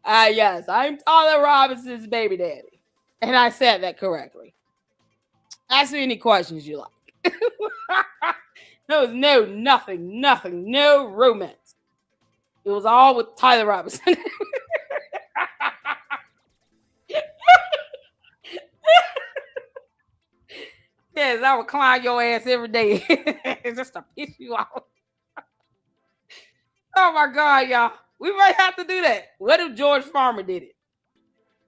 Yes, I'm Tyler Robinson's baby daddy. And I said that correctly. Ask me any questions you like. There was nothing, no romance. It was all with Tyler Robinson. Yes, I would climb your ass every day just to piss you off. Oh my God, y'all. We might have to do that. What if George Farmer did it?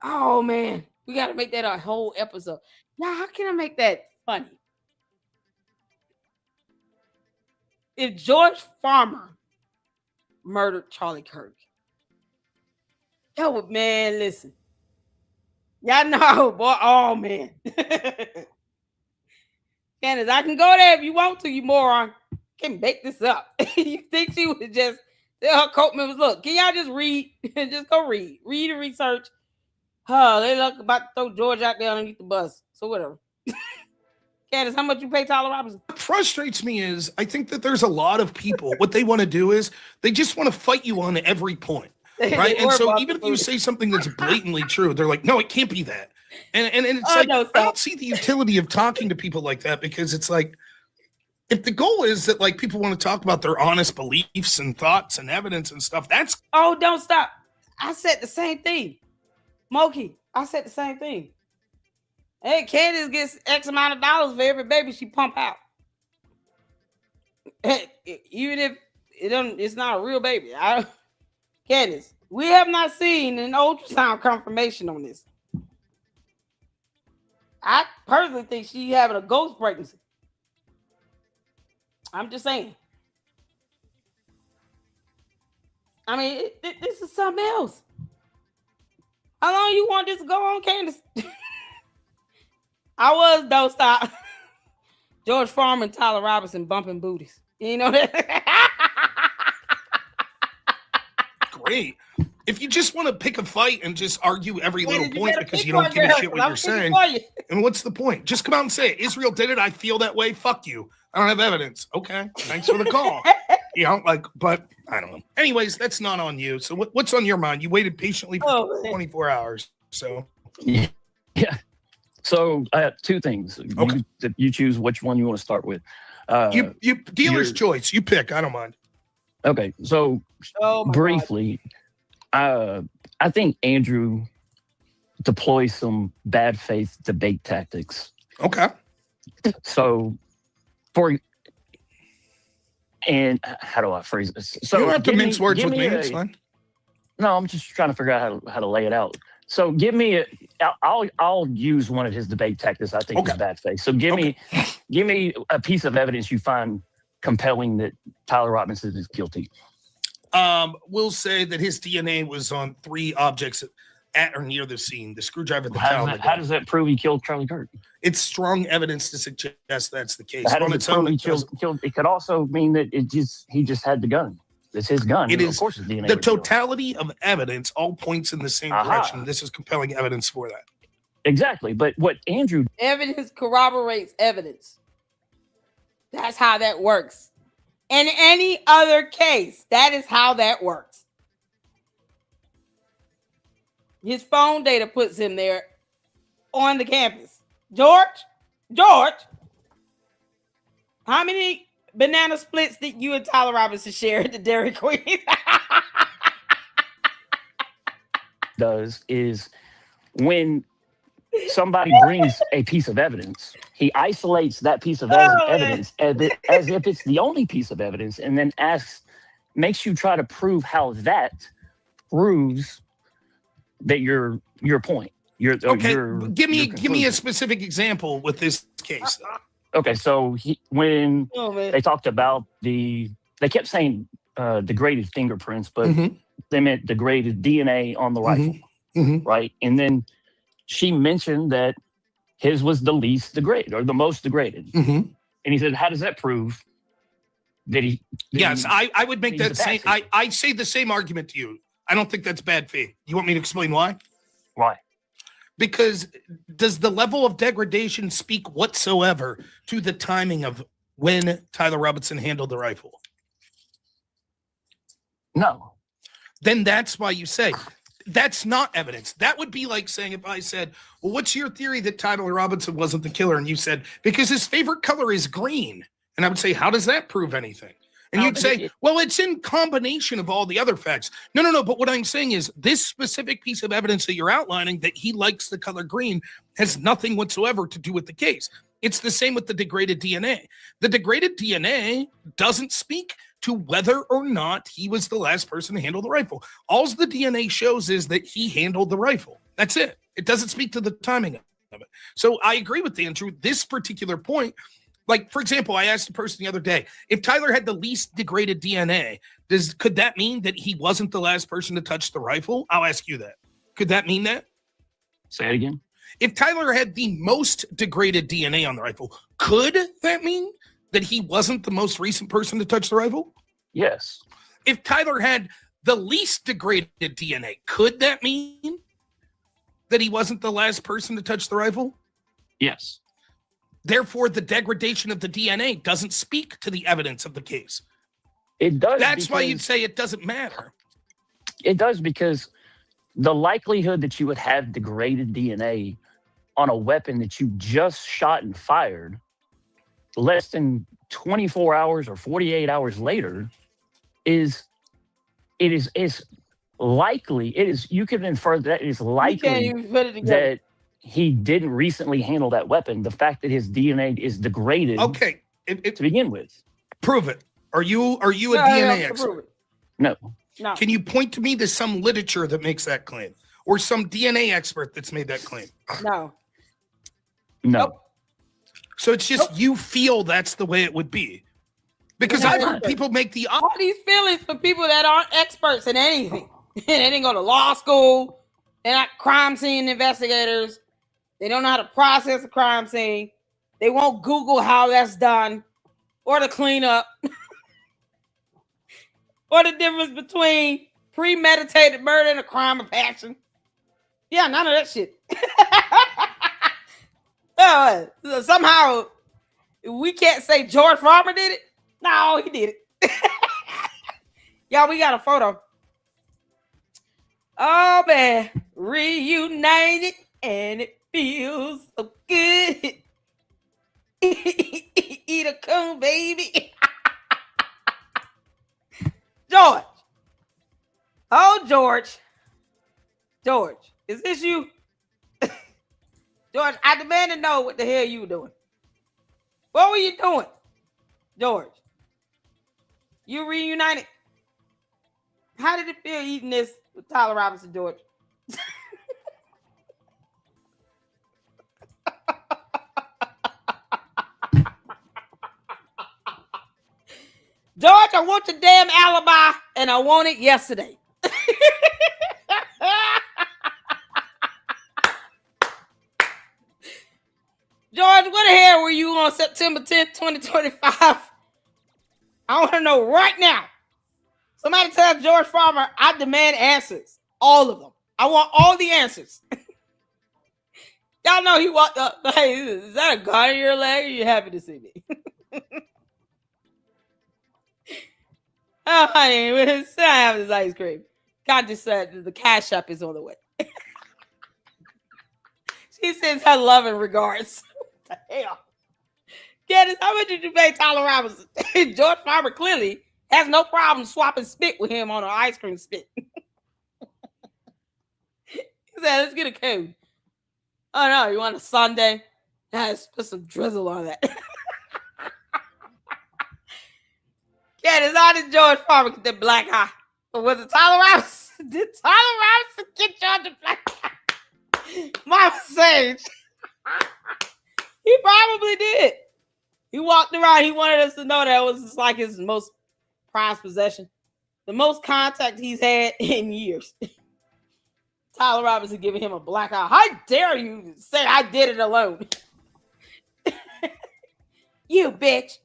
Oh man, we got to make that a whole episode. Now, how can I make that funny? If George Farmer murdered Charlie Kirk, that would, man, listen. Y'all know, boy. Oh man. Candace, I can go there if you want to, you moron. Can make this up. You think she would just tell her coat members, look, can y'all just read? Just go read. Read and research. They look about to throw George out there underneath the bus. So whatever. Candace, how much you pay Tyler Robinson? What frustrates me is I think that there's a lot of people, what they want to do is they just want to fight you on every point. Right. And so even if you say something that's blatantly true, they're like, no, it can't be that. And it's like, no, I don't see the utility of talking to people like that, because it's like, if the goal is that like people want to talk about their honest beliefs and thoughts and evidence and stuff, that's. Oh, don't stop. I said the same thing. Moki, I said the same thing. Hey, Candace gets X amount of dollars for every baby she pump out. Even if it's not a real baby. Candace, we have not seen an ultrasound confirmation on this. I personally think she having a ghost pregnancy. I'm just saying. I mean, this is something else. How long you want this to go on, Candace? Don't stop. George Farmer and Tyler Robinson bumping booties. You know that? Great. If you just want to pick a fight and just argue every little point because you don't give a shit what you're saying, and what's the point? Just come out and say it. Israel did it. I feel that way. Fuck you. I don't have evidence. Okay. Thanks for the call. But I don't know. Anyways, that's not on you. So what's on your mind? You waited patiently for 24 hours. So yeah. So I have two things. Okay. You choose which one you want to start with. You dealer's choice. You pick. I don't mind. Okay. So briefly, I think Andrew deploys some bad faith debate tactics. Okay. So how do I phrase this? So you don't have to mince words with me. It's fine. No, I'm just trying to figure out how to lay it out. So I'll use one of his debate tactics. I think is bad faith. So give me a piece of evidence you find compelling that Tyler Robinson is guilty. We'll say that his DNA was on 3 objects at or near the scene. The screwdriver, the how does that prove he killed Charlie Kirk? It's strong evidence to suggest that's the case. How does it prove he killed? It could also mean that he just had the gun. It's his gun. It is. Of course, DNA. The totality of evidence all points in the same direction. This is compelling evidence for that. Exactly. But what Andrew... Evidence corroborates evidence. That's how that works. In any other case, that is how that works. His phone data puts him there on the campus. George, how many banana splits did you and Tyler Robinson share at the Dairy Queen? Does is when somebody brings a piece of evidence, he isolates that piece of evidence as if it's the only piece of evidence, and then makes you try to prove how that proves that your point. Give me a specific example with this case. Okay, so when they talked about they kept saying degraded fingerprints, but they meant degraded DNA on the rifle, right? And then she mentioned that his was the least degraded or the most degraded. And he said, how does that prove that he... Yes, I would make that same... I say the same argument to you. I don't think that's bad faith. You want me to explain why? Why? Because does the level of degradation speak whatsoever to the timing of when Tyler Robinson handled the rifle? No. Then that's why you say that's not evidence. That would be like saying if I said, well, what's your theory that Tyler Robinson wasn't the killer? And you said, because his favorite color is green. And I would say, how does that prove anything? And you'd say, well, it's in combination of all the other facts. No. But what I'm saying is this specific piece of evidence that you're outlining that he likes the color green has nothing whatsoever to do with the case. It's the same with the degraded DNA. The degraded DNA doesn't speak to whether or not he was the last person to handle the rifle. All the DNA shows is that he handled the rifle. That's it. It doesn't speak to the timing of it. So I agree with Andrew. This particular point, like, for example, I asked a person the other day, if Tyler had the least degraded DNA, could that mean that he wasn't the last person to touch the rifle? I'll ask you that. Could that mean that? Say it again. If Tyler had the most degraded DNA on the rifle, could that mean that he wasn't the most recent person to touch the rifle? Yes. If Tyler had the least degraded DNA, could that mean that he wasn't the last person to touch the rifle? Yes. Therefore, the degradation of the DNA doesn't speak to the evidence of the case. It does. That's why you'd say it doesn't matter. It does, because the likelihood that you would have degraded DNA on a weapon that you just shot and fired less than 24 hours or 48 hours later is likely. You can infer that it is likely that he didn't recently handle that weapon. The fact that his DNA is degraded, okay, to begin with. Prove it. Are you a DNA expert? No. Can you point to me to some literature that makes that claim, or some DNA expert that's made that claim? No. Nope. So it's just you feel that's the way it would be. Because I've heard people make all these feelings for people that aren't experts in anything. They didn't go to law school. They're not crime scene investigators. They don't know how to process a crime scene. They won't Google how that's done or the cleanup or the difference between premeditated murder and a crime of passion. Yeah, none of that shit. Somehow we can't say George Farmer did it. No, he did it. Y'all, we got a photo. Oh man, reunited and it feels so good. Eat a coon, baby. George. Oh, George. George, is this you? George, I demand to know what the hell you were doing. What were you doing, George? You reunited. How did it feel eating this with Tyler Robinson, George? George, I want your damn alibi, and I want it yesterday. George, what the hell were you on September 10th, 2025? I want to know right now. Somebody tell George Farmer, I demand answers. All of them. I want all the answers. Y'all know he walked up. Hey, is that a gun in your leg? Are you happy to see me? Oh, honey, we're still having this ice cream. God just said the cash app is on the way. She sends her love and regards. What the hell? Candace, how much did you pay Tyler Robinson? George Farmer clearly has no problem swapping spit with him on an ice cream spit. He said, let's get a cone. Oh no, you want a sundae? Let's put some drizzle on that. Candace, how did George Farmer get that black eye? Or was it Tyler Robinson? Did Tyler Robinson get you on the black eye? Mama Sage. He probably did. He walked around. He wanted us to know that it was just like his most prized possession. The most contact he's had in years. Tyler Robinson giving him a black eye. How dare you say I did it alone? You bitch.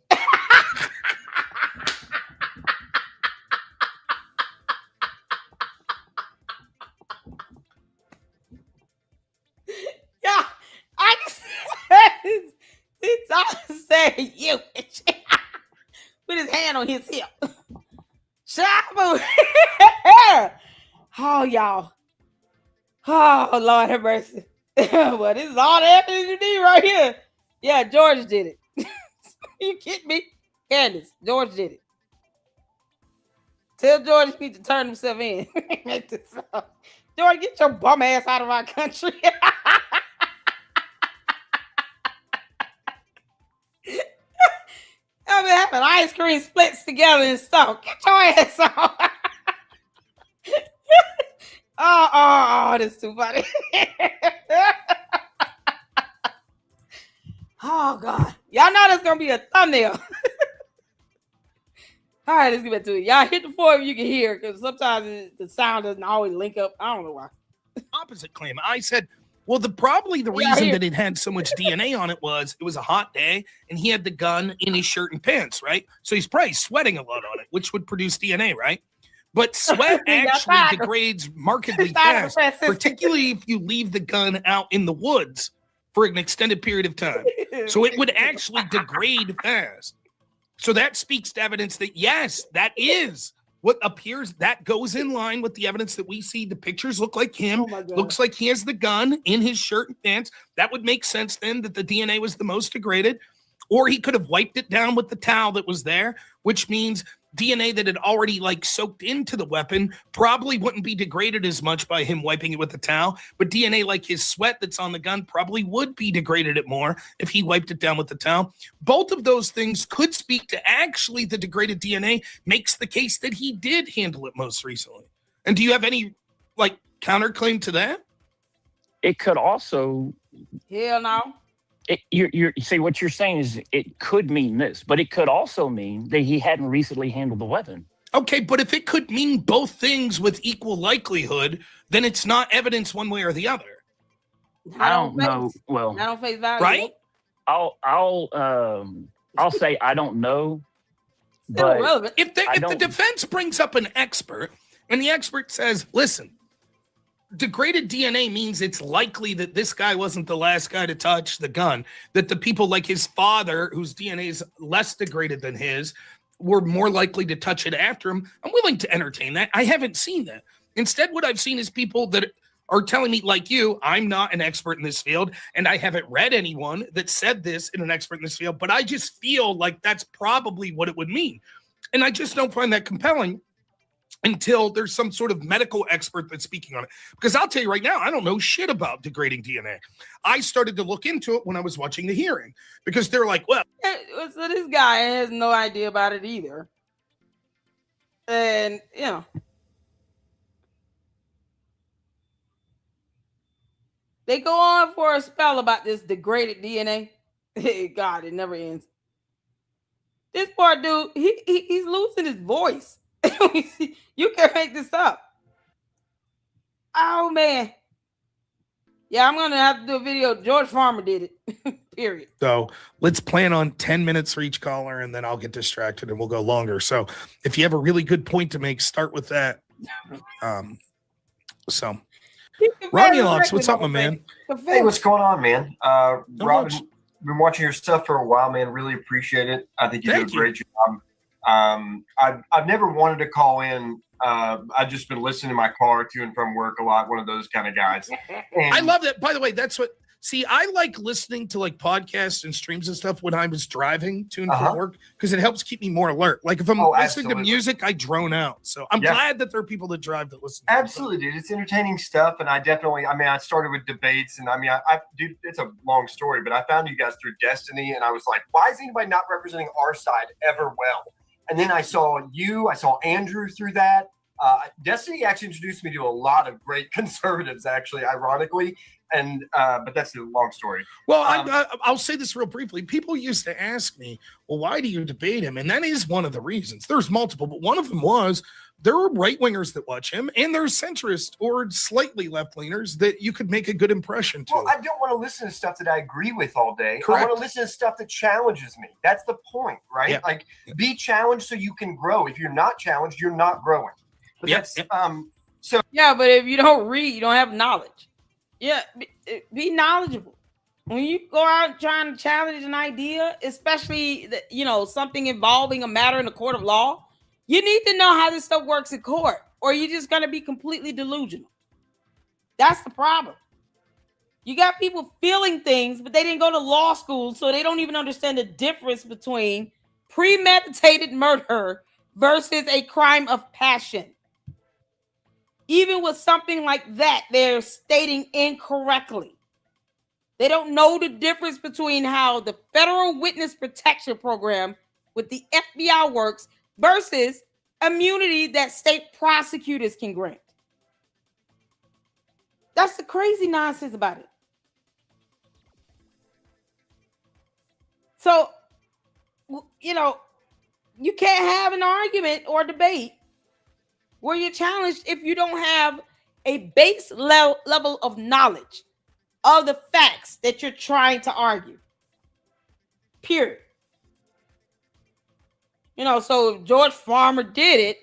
Yeah, I he's saying you bitch. Put his hand on his hip. Shabu. Oh, y'all. Oh, Lord have mercy. Well, this is all the evidence you need right here. Yeah, George did it. You kidding me? Candace, George did it. Tell George he needs to turn himself in. George, get your bum ass out of our country. been having ice cream splits together and stuff. Get your ass on. Oh, that's too funny. Oh, God. Y'all know that's going to be a thumbnail. All right, let's get back to it. Y'all hit the form you can hear, because sometimes the sound doesn't always link up. I don't know why. Opposite claim. I said, well, probably the reason that it had so much DNA on it was a hot day and he had the gun in his shirt and pants, right? So he's probably sweating a lot on it, which would produce DNA, right? But sweat actually degrades markedly fast, particularly if you leave the gun out in the woods for an extended period of time. So it would actually degrade fast. So that speaks to evidence that, yes, that is what appears, that goes in line with the evidence that we see. The pictures look like him, looks like he has the gun in his shirt and pants. That would make sense then that the DNA was the most degraded, or he could have wiped it down with the towel that was there, which means DNA that had already like soaked into the weapon probably wouldn't be degraded as much by him wiping it with the towel, but DNA like his sweat that's on the gun probably would be degraded it more if he wiped it down with the towel. Both of those things could speak to actually the degraded DNA makes the case that he did handle it most recently. And do you have any like counterclaim to that? It could also. Hell no. You see, what you're saying is it could mean this, but it could also mean that he hadn't recently handled the weapon. Okay, but if it could mean both things with equal likelihood, then it's not evidence one way or the other. I don't know. Well, I don't face value. Right? I'll say I don't know. But if the defense brings up an expert and the expert says, listen, degraded DNA means it's likely that this guy wasn't the last guy to touch the gun, that the people like his father, whose DNA is less degraded than his, were more likely to touch it after him. I'm willing to entertain that. I haven't seen that. Instead, what I've seen is people that are telling me, like you, I'm not an expert in this field, and I haven't read anyone that said this in an expert in this field, but I just feel like that's probably what it would mean. And I just don't find that compelling until there's some sort of medical expert that's speaking on it. Because I'll tell you right now, I don't know shit about degrading DNA. I started to look into it when I was watching the hearing because they're like, well. So this guy has no idea about it either. And, you know. They go on for a spell about this degraded DNA. God, it never ends. This poor dude, he's losing his voice. You can't make this up. Oh man. Yeah, I'm gonna have to do a video. George Farmer did it. Period. So let's plan on 10 minutes for each caller, and then I'll get distracted and we'll go longer. So if you have a really good point to make, start with that. So Romulus, what's up, my man? Hey, what's going on, man? Robin, been watching your stuff for a while, man. Really appreciate it. I think you do a great job. I've never wanted to call in. I've just been listening in my car to and from work a lot. One of those kind of guys. And I love that. By the way, that's what. See, I like listening to like podcasts and streams and stuff when I was driving to and from work because it helps keep me more alert. Like if I'm listening to music, I drone out. So I'm glad that there are people that drive that listen. Absolutely, dude. It's entertaining stuff, and I started with debates, and dude, it's a long story, but I found you guys through Destiny, and I was like, why is anybody not representing our side ever well? And then I saw Andrew through that. Destiny actually introduced me to a lot of great conservatives, actually, ironically. And but that's a long story. Well, I'll say this real briefly. People used to ask me, well, why do you debate him? And that is one of the reasons. There's multiple, but one of them was there are right-wingers that watch him, and there's centrist or slightly left-leaners that you could make a good impression to. Well, I don't want to listen to stuff that I agree with all day. Correct. I want to listen to stuff that challenges me. That's the point, right? Yeah. Like, be challenged so you can grow. If you're not challenged, you're not growing. But but if you don't read, you don't have knowledge. Yeah, be knowledgeable. When you go out trying to challenge an idea, especially something involving a matter in the court of law, you need to know how this stuff works in court, or you're just going to be completely delusional. That's the problem. You got people feeling things, but they didn't go to law school, so they don't even understand the difference between premeditated murder versus a crime of passion. Even with something like that, they're stating incorrectly. They don't know the difference between how the Federal Witness Protection Program with the FBI works versus immunity that state prosecutors can grant. That's the crazy nonsense about it. So, you know, you can't have an argument or debate where you're challenged if you don't have a base level of knowledge of the facts that you're trying to argue. Period. You know, so if George Farmer did it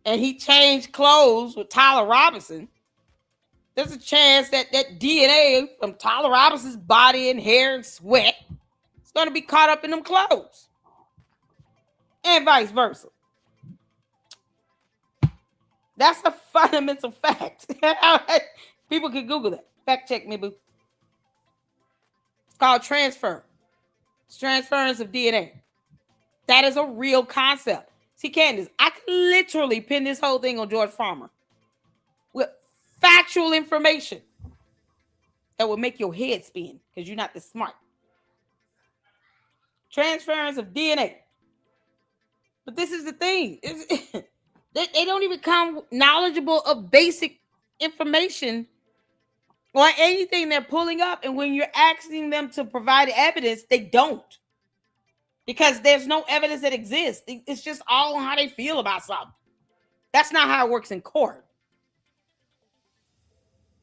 and he changed clothes with Tyler Robinson, there's a chance that that DNA from Tyler Robinson's body and hair and sweat is going to be caught up in them clothes. And vice versa. That's a fundamental fact. People can Google that. Fact check me, boo. It's called transfer. It's transference of DNA. That is a real concept. See, Candace, I can literally pin this whole thing on George Farmer with factual information that will make your head spin because you're not this smart. Transference of DNA. But this is the thing. They don't even come knowledgeable of basic information or anything they're pulling up. And when you're asking them to provide evidence, they don't. Because there's no evidence that exists. It's just all how they feel about something. That's not how it works in court.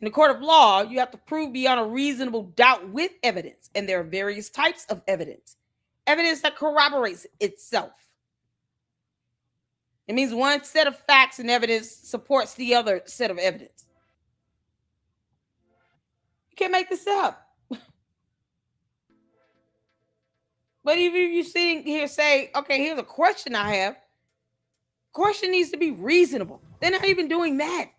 In the court of law, you have to prove beyond a reasonable doubt with evidence. And there are various types of evidence. Evidence that corroborates itself. It means one set of facts and evidence supports the other set of evidence. You can't make this up. But even if you're sitting here saying, okay, here's a question I have. Question needs to be reasonable. They're not even doing that.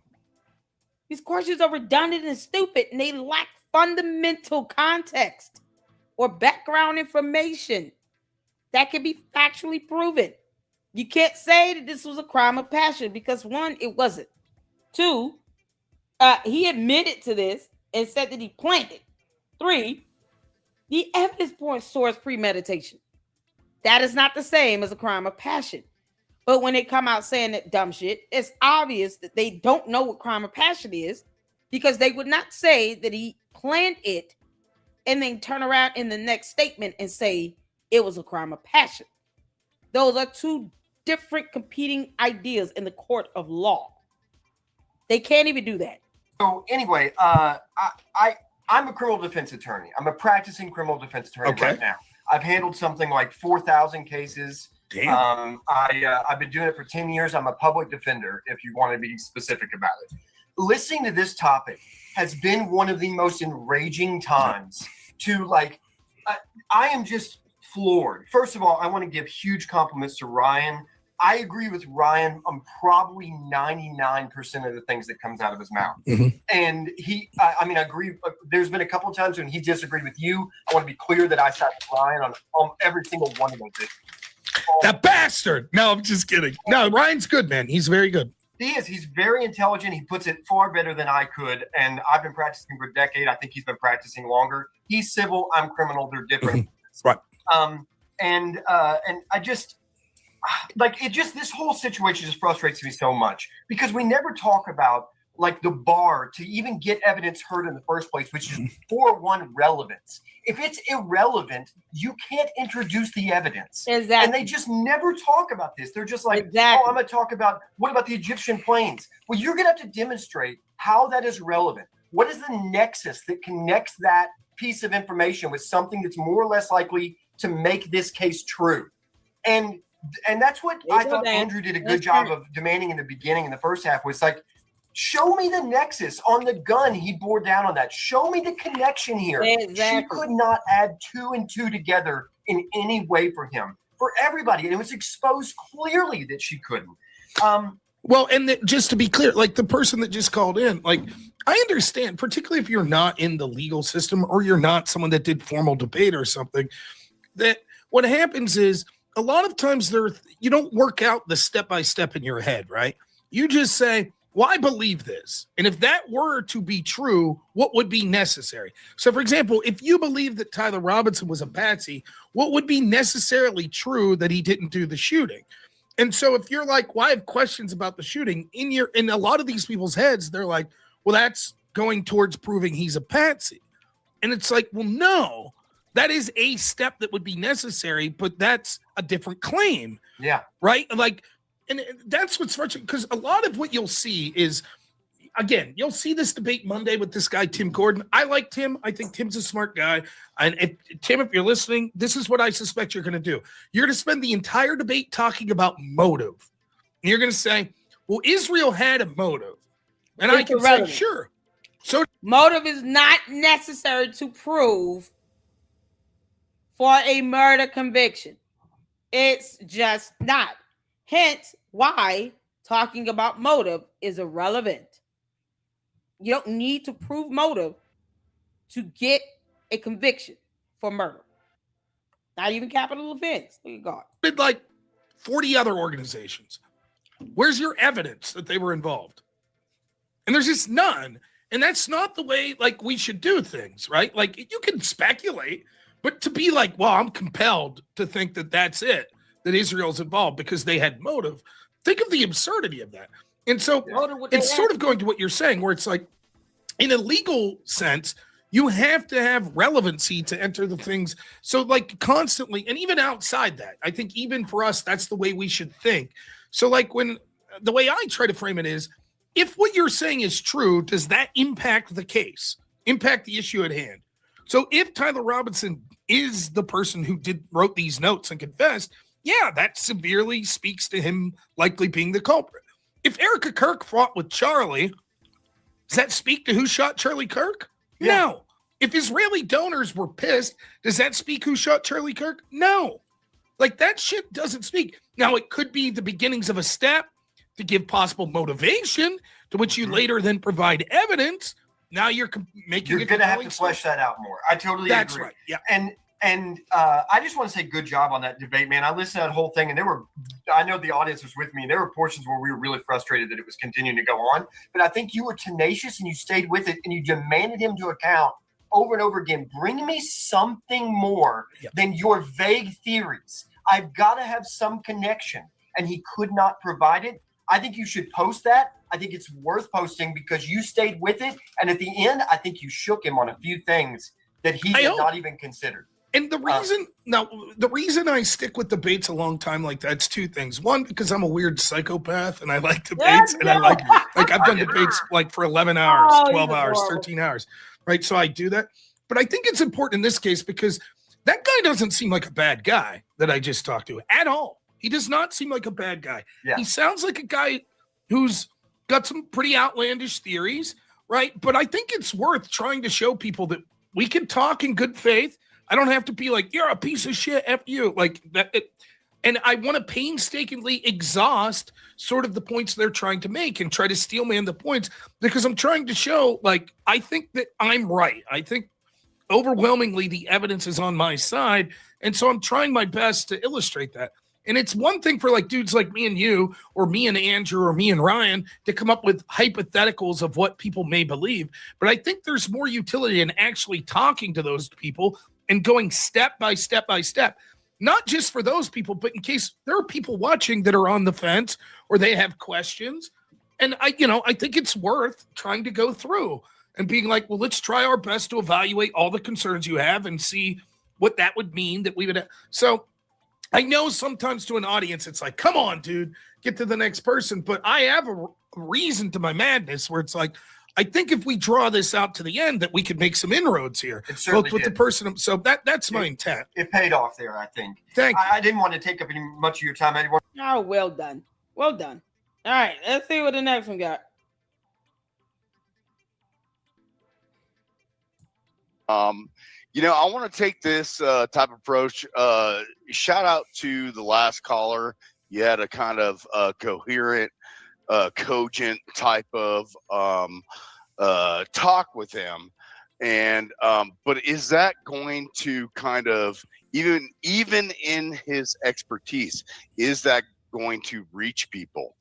These questions are redundant and stupid, and they lack fundamental context or background information that can be factually proven. You can't say that this was a crime of passion because, one, it wasn't. Two, he admitted to this and said that he planned it. Three, the evidence points towards premeditation. That is not the same as a crime of passion. But when they come out saying that dumb shit, it's obvious that they don't know what crime of passion is because they would not say that he planned it and then turn around in the next statement and say it was a crime of passion. Those are two different competing ideas in the court of law. They can't even do that. So anyway, I'm a criminal defense attorney. I'm a practicing criminal defense attorney right now. I've handled something like 4,000 cases. Damn. I've been doing it for 10 years. I'm a public defender, if you want to be specific about it. Listening to this topic has been one of the most enraging times to I am just floored. First of all, I want to give huge compliments to Ryan. I agree with Ryan on probably 99% of the things that comes out of his mouth. Mm-hmm. And I agree. There's been a couple of times when he disagreed with you. I want to be clear that I sat with Ryan on every single one of those issues. That bastard. No, I'm just kidding. No, Ryan's good, man. He's very good. He is. He's very intelligent. He puts it far better than I could. And I've been practicing for a decade. I think he's been practicing longer. He's civil. I'm criminal. They're different. Right. And I just this whole situation just frustrates me so much because we never talk about the bar to even get evidence heard in the first place, which is 4-1 relevance. If it's irrelevant, you can't introduce the evidence. Exactly. And they just never talk about this. They're just like, exactly. Oh, I'm going to talk about, what about the Egyptian planes? Well, you're going to have to demonstrate how that is relevant. What is the nexus that connects that piece of information with something that's more or less likely to make this case true? And that's what I thought Andrew did a good job of demanding in the beginning, in the first half, was show me the nexus on the gun he bore down on that. Show me the connection here. Exactly. She could not add 2 and 2 together in any way for him, for everybody. And it was exposed clearly that she couldn't. Well, and just to be clear, the person that just called in, I understand, particularly if you're not in the legal system or you're not someone that did formal debate or something, that what happens is a lot of times you don't work out the step-by-step in your head, right? You just say, well, I believe this. And if that were to be true, what would be necessary? So, for example, if you believe that Tyler Robinson was a patsy, what would be necessarily true that he didn't do the shooting? And so if you're like, well, I have questions about the shooting, in a lot of these people's heads, they're like, well, that's going towards proving he's a patsy. And it's like, well, no, that is a step that would be necessary, but that's a different claim. Yeah. Right? Like, and that's what's frustrating, because a lot of what you'll see is, again, you'll see this debate Monday with this guy, Tim Gordon. I like Tim. I think Tim's a smart guy. And Tim, if you're listening, this is what I suspect you're going to do. You're going to spend the entire debate talking about motive. And you're going to say, well, Israel had a motive. And I can say, sure. So motive is not necessary to prove for a murder conviction. It's just not. Hence, why talking about motive is irrelevant. You don't need to prove motive to get a conviction for murder. Not even capital offense. Look at God. Did like 40 other organizations. Where's your evidence that they were involved? And there's just none. And that's not the way like we should do things, right? Like you can speculate, but to be like, well, I'm compelled to think that that's it, that Israel's involved because they had motive. Think of the absurdity of that. And so it's sort of going to what you're saying, where it's like, in a legal sense, you have to have relevancy to enter the things. So like constantly, and even outside that, I think even for us, that's the way we should think. So like when the way I try to frame it is, if what you're saying is true, does that impact the case, impact the issue at hand? So if Tyler Robinson is the person who wrote these notes and confessed, yeah, that severely speaks to him likely being the culprit. If Erica Kirk fought with Charlie, does that speak to who shot Charlie Kirk? Yeah. No. If Israeli donors were pissed, does that speak who shot Charlie Kirk? No. Like that shit doesn't speak. Now, it could be the beginnings of a step to give possible motivation to which you later then provide evidence. Now you're making You're going to have to flesh that out more. I totally agree. That's right. Yeah. And I just want to say good job on that debate, man. I listened to that whole thing, and I know the audience was with me. There were portions where we were really frustrated that it was continuing to go on. But I think you were tenacious and you stayed with it and you demanded him to account over and over again. Bring me something more than your vague theories. I've got to have some connection. And he could not provide it. I think you should post that. I think it's worth posting because you stayed with it. And at the end, I think you shook him on a few things that he had not even considered. And the reason I stick with debates a long time like that's two things. One, because I'm a weird psychopath and I like debates, and I like I've done debates like for 11 hours, 12 hours, 13 hours, right? So I do that. But I think it's important in this case because that guy doesn't seem like a bad guy that I just talked to at all. He does not seem like a bad guy. Yeah. He sounds like a guy who's got some pretty outlandish theories, right? But I think it's worth trying to show people that we can talk in good faith. I don't have to be like, you're a piece of shit, F you. Like that. And I want to painstakingly exhaust sort of the points they're trying to make and try to steel man the points because I'm trying to show, like, I think that I'm right. I think overwhelmingly the evidence is on my side. And so I'm trying my best to illustrate that. And it's one thing for like dudes like me and you or me and Andrew or me and Ryan to come up with hypotheticals of what people may believe. But I think there's more utility in actually talking to those people and going step by step by step, not just for those people, but in case there are people watching that are on the fence or they have questions. And I think it's worth trying to go through and being like, well, let's try our best to evaluate all the concerns you have and see what that would mean that we would have. So I know sometimes to an audience, it's like, come on, dude, get to the next person. But I have a reason to my madness where it's like, I think if we draw this out to the end, that we could make some inroads here, both with the person. So that's my intent. It paid off there, I think. Thank you. I didn't want to take up any much of your time. Oh, well done. Well done. All right, let's see what the next one got. I want to take this type of approach. Shout out to the last caller. You had a kind of coherent, cogent type of talk with him. And but is that going to kind of even in his expertise, is that going to reach people?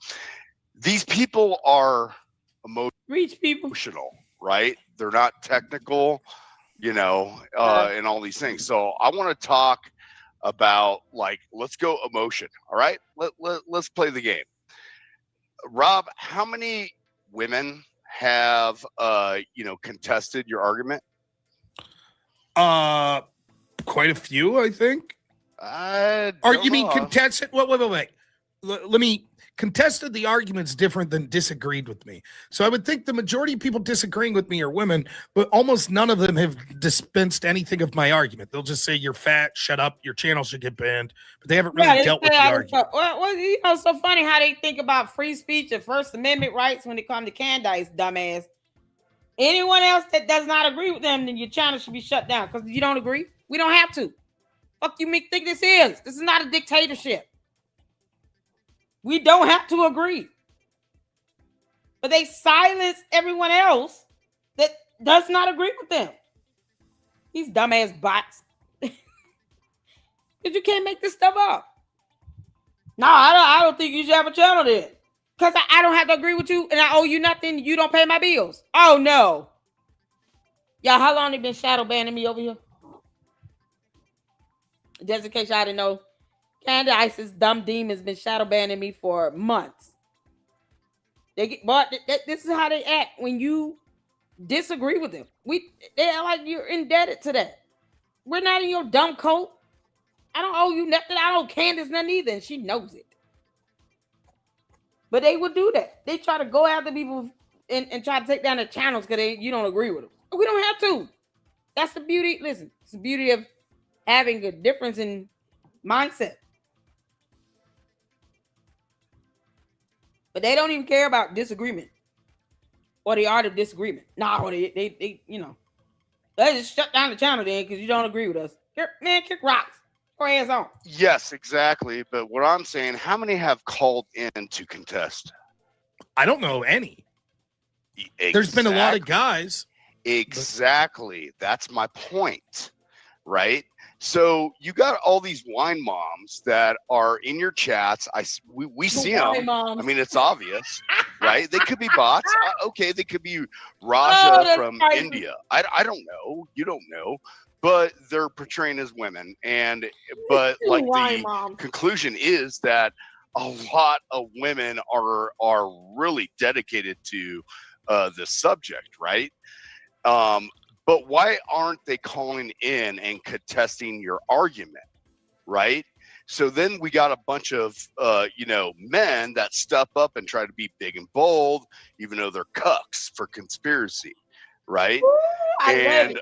These people are Reach people. emotional, right? They're not technical, and all these things. So I want to talk about, like, let's go emotion. All right, let's play the game. Rob, how many women have contested your argument? Quite a few, I think. Or you mean contested? Wait. Let me contested the argument's different than disagreed with me. So I would think the majority of people disagreeing with me are women, but almost none of them have dispensed anything of my argument. They'll just say you're fat, shut up, your channel should get banned, but they haven't really dealt with the argument. Well, it's so funny how they think about free speech and First Amendment rights when it comes to Candice, dumbass. Anyone else that does not agree with them, then your channel should be shut down because you don't agree. We don't have to. Fuck you think this is? This is not a dictatorship. We don't have to agree. But they silence everyone else that does not agree with them. These dumbass bots. Because you can't make this stuff up. No, I don't think you should have a channel then. Because I don't have to agree with you and I owe you nothing. You don't pay my bills. Oh, no. Y'all, how long they been shadow banning me over here? Just in case y'all didn't know, Candice's dumb demon's been shadow banning me for months. But this is how they act when you disagree with them. They're like you're indebted to that. We're not in your dumb coat. I don't owe you nothing. I don't Candice nothing either, and she knows it. But they would do that. They try to go after people and try to take down their channels because you don't agree with them. We don't have to. That's the beauty. Listen, it's the beauty of having a difference in mindset. But they don't even care about disagreement or the art of disagreement. No, they they just shut down the channel then because you don't agree with us. Man, kick rocks. Go ass on. Yes, exactly. But what I'm saying, how many have called in to contest? I don't know any. Exactly. There's been a lot of guys. Exactly. That's my point, right? So you got all these wine moms that are in your chats. We see them. I mean, it's obvious, right? They could be bots. Okay, they could be Raja from India. I don't know. You don't know. But they're portraying as women. But like the conclusion is that a lot of women are really dedicated to this subject, right? But why aren't they calling in and contesting your argument, right? So then we got a bunch of, men that step up and try to be big and bold, even though they're cucks for conspiracy, right? And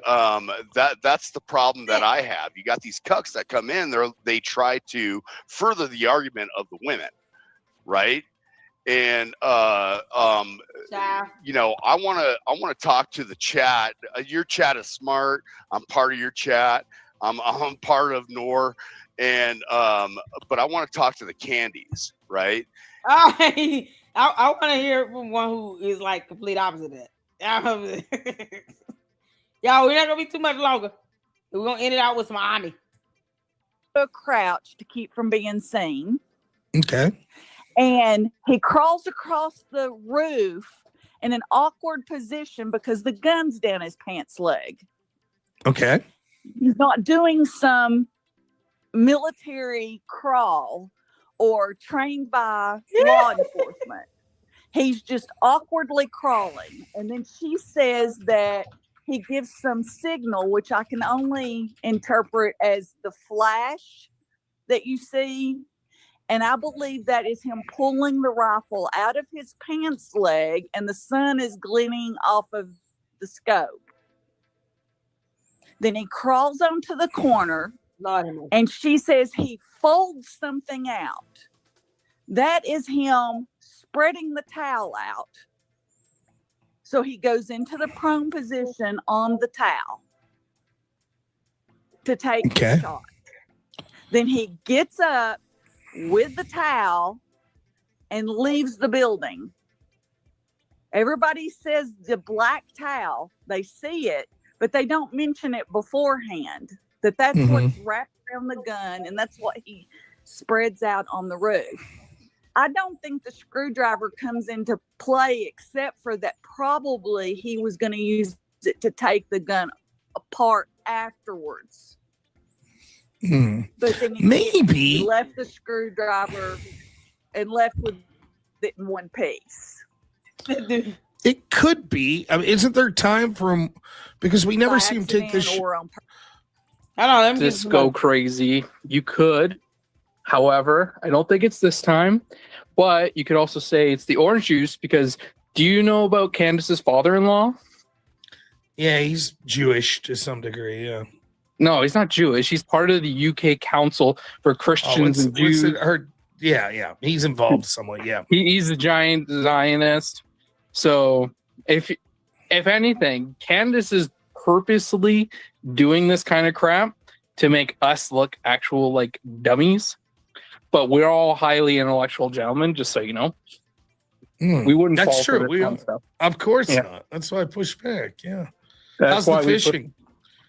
that's the problem that I have. You got these cucks that come in, they try to further the argument of the women, right? And I want to talk to the chat. Your chat is smart. I'm part of your chat. I'm part of NOR, and but I want to talk to the candies, right? I want to hear from one who is like complete opposite of that. Y'all, we're not gonna be too much longer. We're gonna end it out with some Ani. A crouch to keep from being seen. Okay. And he crawls across the roof in an awkward position because the gun's down his pants leg. Okay. He's not doing some military crawl or trained by law enforcement. He's just awkwardly crawling. And then she says that he gives some signal, which I can only interpret as the flash that you see. And I believe that is him pulling the rifle out of his pants leg and the sun is gleaming off of the scope. Then he crawls onto the corner and she says he folds something out. That is him spreading the towel out. So he goes into the prone position on the towel to take the shot. Then he gets up with the towel and leaves the building. Everybody says the black towel, they see it, but they don't mention it beforehand, that's what's wrapped around the gun and that's what he spreads out on the roof. I don't think the screwdriver comes into play except for that probably he was going to use it to take the gun apart afterwards. But then he left the screwdriver and left with it in one piece. It could be. I mean, isn't there time for him? Because we never see him take this. I don't know. Just go crazy. You could. However, I don't think it's this time. But you could also say it's the orange juice because do you know about Candace's father-in-law? Yeah, he's Jewish to some degree. Yeah. No, he's not Jewish. He's part of the UK Council for Christians and Jews. Yeah. He's involved somewhat. Yeah. He's a giant Zionist. So if anything, Candace is purposely doing this kind of crap to make us look actual like dummies. But we're all highly intellectual gentlemen, just so you know. We wouldn't. That's fall true. For this kind of stuff. Of course not. That's why I push back. Yeah. That's How's the why fishing?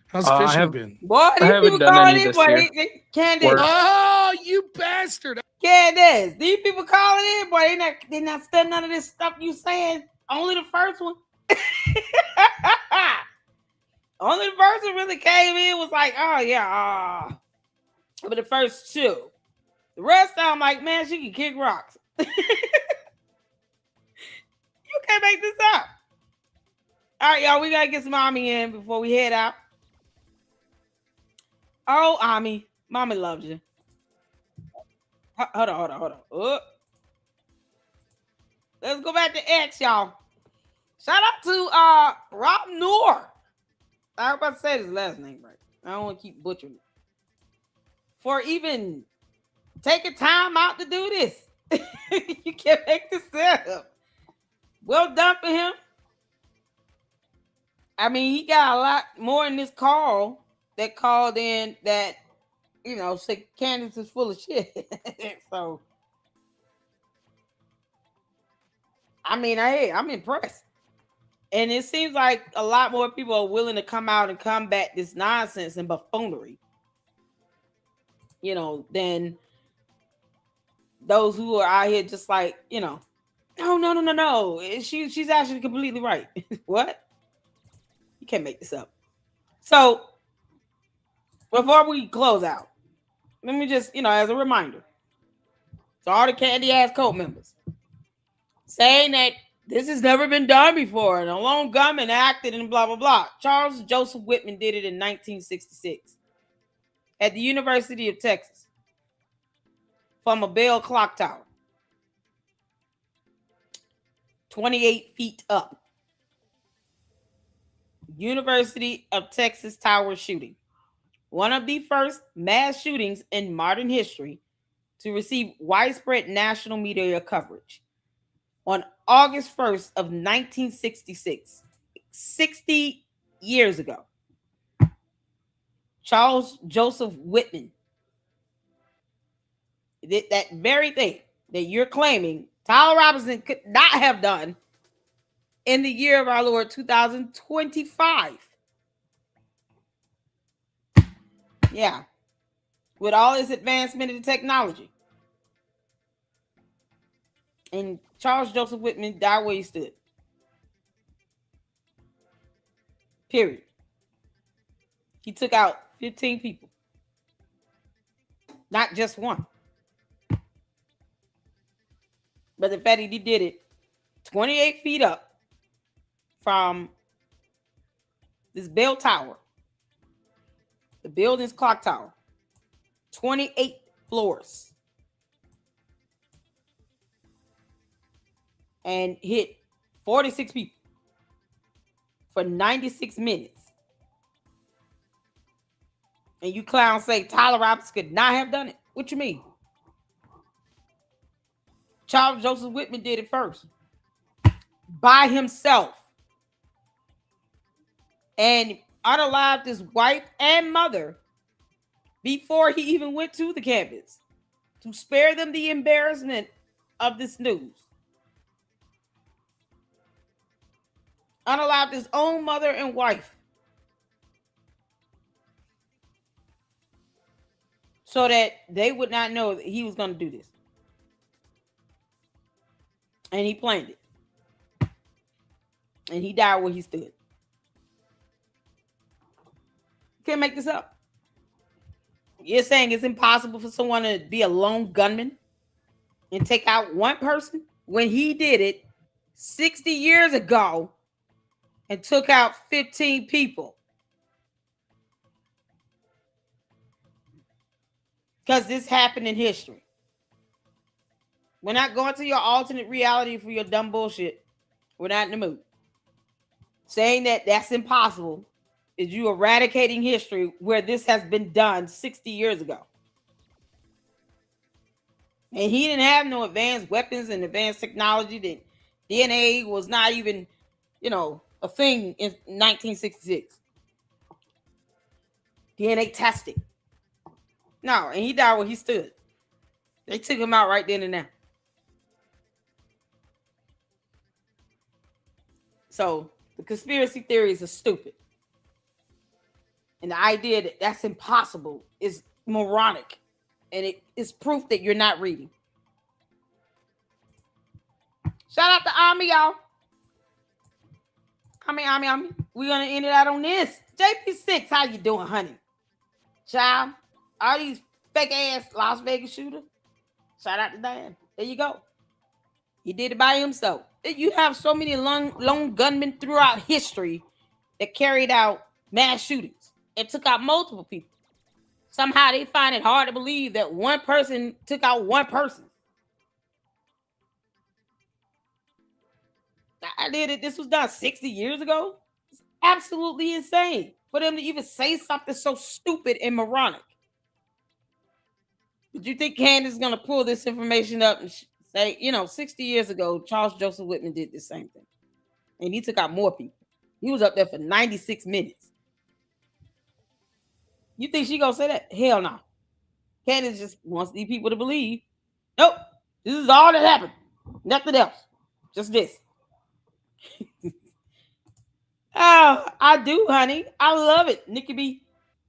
How's fishing been? Boy, these people calling in, boy. Candace. Oh, you bastard! Candace, these people calling in, boy. They not studying none of this stuff you saying. Only the first one. Only the first one really came in was like, oh yeah, but the first two. The rest I'm like, man, she can kick rocks. You can't make this up. All right, y'all, we gotta get some Ami in before we head out. Oh, Ami, Mommy loves you. Hold on. Let's go back to X, y'all. Shout out to Rob Noor. I was about to say his last name right. I don't want to keep butchering it. For even taking time out to do this. You can't make this up. Well done for him. I mean, he got a lot more in this call that called in that, you know, say Candace is full of shit. So, I mean, I'm impressed. And it seems like a lot more people are willing to come out and combat this nonsense and buffoonery, you know, than those who are out here just like, you know, no. She's actually completely right. What? You can't make this up. So, before we close out, let me just, you know, as a reminder to all the Candy Ass Cult members, saying that this has never been done before, and a lone gunman acted and blah, blah, blah. Charles Joseph Whitman did it in 1966 at the University of Texas from a Bell clock tower, 28 feet up. University of Texas Tower shooting. One of the first mass shootings in modern history to receive widespread national media coverage. On August 1st of 1966, 60 years ago, Charles Joseph Whitman did that very thing that you're claiming Tyler Robinson could not have done in the year of our Lord 2025. Yeah. With all this advancement in technology. And Charles Joseph Whitman died where he stood. Period. He took out 15 people. Not just one. But the fact that he did it 28 feet up from this bell tower, the building's clock tower, 28 floors, and hit 46 people for 96 minutes. And you clowns say Tyler Robinson could not have done it. What you mean? Charles Joseph Whitman did it first. By himself. And unalived his wife and mother before he even went to the campus to spare them the embarrassment of this news. Unalived his own mother and wife so that they would not know that he was going to do this. and he planned it. And he died where he stood. Can't make this up. You're saying it's impossible for someone to be a lone gunman and take out one person when he did it 60 years ago and took out 15 people. Because this happened in history. We're not going to your alternate reality for your dumb bullshit. We're not in the mood. Saying that that's impossible is you eradicating history where this has been done 60 years ago. And he didn't have no advanced weapons and advanced technology. That DNA was not even, a thing in 1966. DNA testing. No, and he died where he stood. They took him out right then and there. So the conspiracy theories are stupid. And the idea that that's impossible is moronic. And it is proof that you're not reading. Shout out to Ami, y'all. Ami. We're going to end it out on this. JP6, how you doing, honey? Child, all these fake ass Las Vegas shooters. Shout out to Dan. There you go. He did it by himself. You have so many lone gunmen throughout history that carried out mass shootings and took out multiple people. Somehow they find it hard to believe that one person took out one person. I did it. This was done 60 years ago. It's absolutely insane for them to even say something so stupid and moronic. But you think Candace is going to pull this information up and say, 60 years ago, Charles Joseph Whitman did the same thing. And he took out more people. He was up there for 96 minutes. You think she going to say that? Hell no. Candace just wants these people to believe, nope, this is all that happened. Nothing else. Just this. Oh, I do, honey. I love it. Nikki B,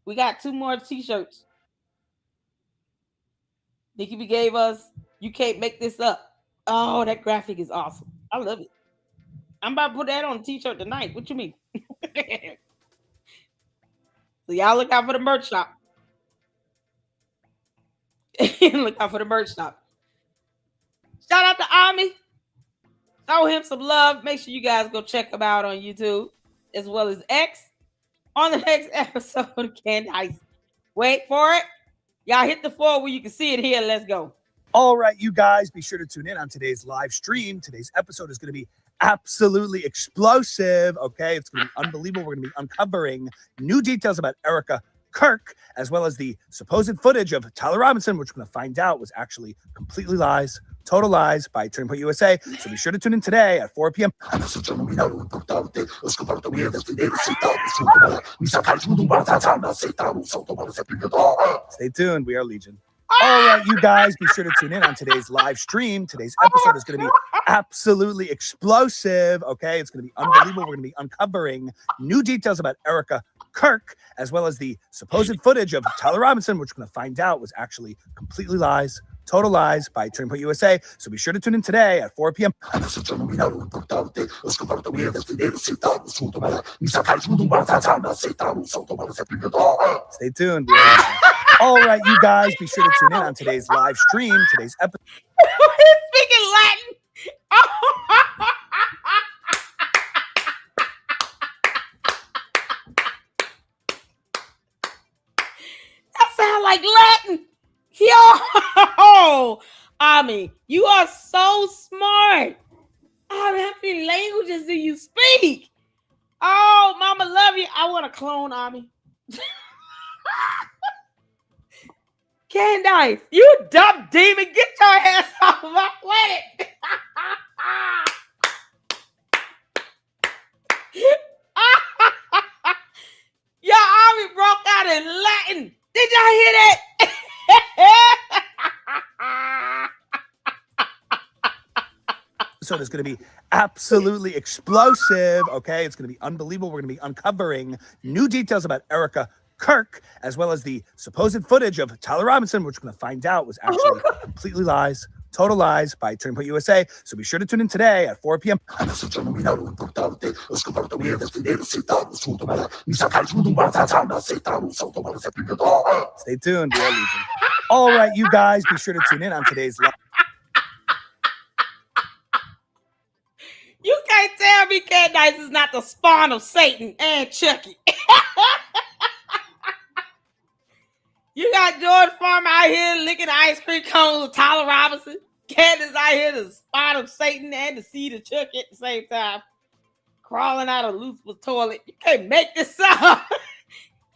we got 2 more t-shirts. Nikki B gave us, you can't make this up. Oh, that graphic is awesome. I love it. I'm about to put that on a t-shirt tonight. What you mean? So y'all look out for the merch shop. Look out for the merch shop. Shout out to Ami. Show him some love. Make sure you guys go check him out on YouTube as well as X on the next episode of Candace. Wait for it. Y'all hit the floor where you can see it here. Let's go. All right, you guys, be sure to tune in on today's live stream. Today's episode is going to be absolutely explosive. Okay, it's going to be unbelievable. We're going to be uncovering new details about Erica Kirk, as well as the supposed footage of Tyler Robinson, which we're going to find out was actually completely lies, total lies by Turning Point USA. So be sure to tune in today at 4 p.m. Stay tuned. We are Legion. All right, you guys, be sure to tune in on today's live stream. Today's episode is going to be absolutely explosive. Okay, it's going to be unbelievable. We're going to be uncovering new details about Erica Kirk, as well as the supposed footage of Tyler Robinson, which we're going to find out was actually completely lies, total lies by Turning Point USA. So be sure to tune in today at 4 p.m. Stay tuned. All right, you guys, be sure to tune in on today's live stream. Today's episode. He's speaking Latin. That sounds like Latin. Yo, Ami, you are so smart. Ami, how many languages do you speak? Oh, mama love you. I want to clone Ami. Candice, you dumb demon. Get your ass off of my planet. Your Ami broke out in Latin. Did y'all hear that? So it's going to be absolutely explosive. Okay, it's going to be unbelievable. We're going to be uncovering new details about Erica Kirk, as well as the supposed footage of Tyler Robinson, which we're going to find out was actually completely lies, Total Lies by Turning Point USA. So be sure to tune in today at 4 p.m. Stay tuned. We are Legion. All right, you guys, be sure to tune in on today's live. You can't tell me Candice is not the spawn of Satan and Chucky. You got George Farmer out here licking ice cream cones with Tyler Robinson. Candice out here the spawn of Satan and the seed of Chucky at the same time. Crawling out of Lucifer's toilet. You can't make this up.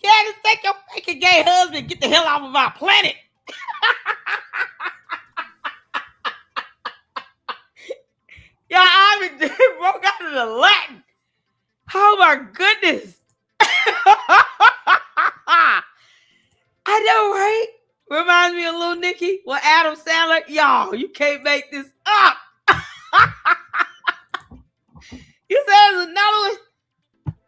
Candice, take your fucking gay husband and get the hell off of our planet. Y'all, I broke out into Latin. Oh my goodness. I know, right? Reminds me of Little Nicky with Adam Sandler. Y'all, you can't make this up. You said there's another one?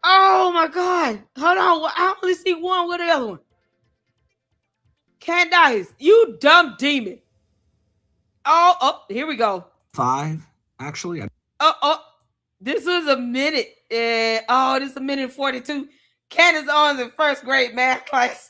Oh my God. Hold on. I only see one. What the other one? Candice, you dumb demon. Oh, here we go. 5, actually. This was a minute. This is a minute 42. Candace Owens in first grade math class.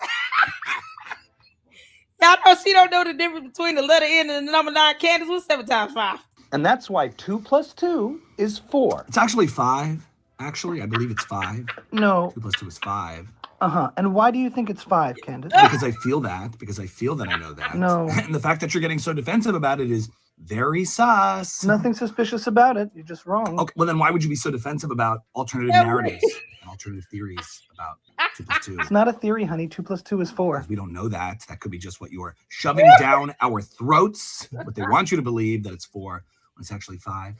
Y'all know she don't know the difference between the letter N and the number 9. Candace, what's 7 times 5? And that's why 2 plus 2 is 4. It's actually 5. Actually, I believe it's 5. No. 2 plus 2 is 5. And why do you think it's 5, Candace? Because I feel that. Because I feel that I know that. No. And the fact that you're getting so defensive about it is very sus. Nothing suspicious about it. You're just wrong. Okay, well then why would you be so defensive about alternative narratives and alternative theories about 2 plus 2? It's not a theory, honey. 2 plus 2 is 4. We don't know that. That could be just what you're shoving down our throats. What they want you to believe, that it's 4 when it's actually 5.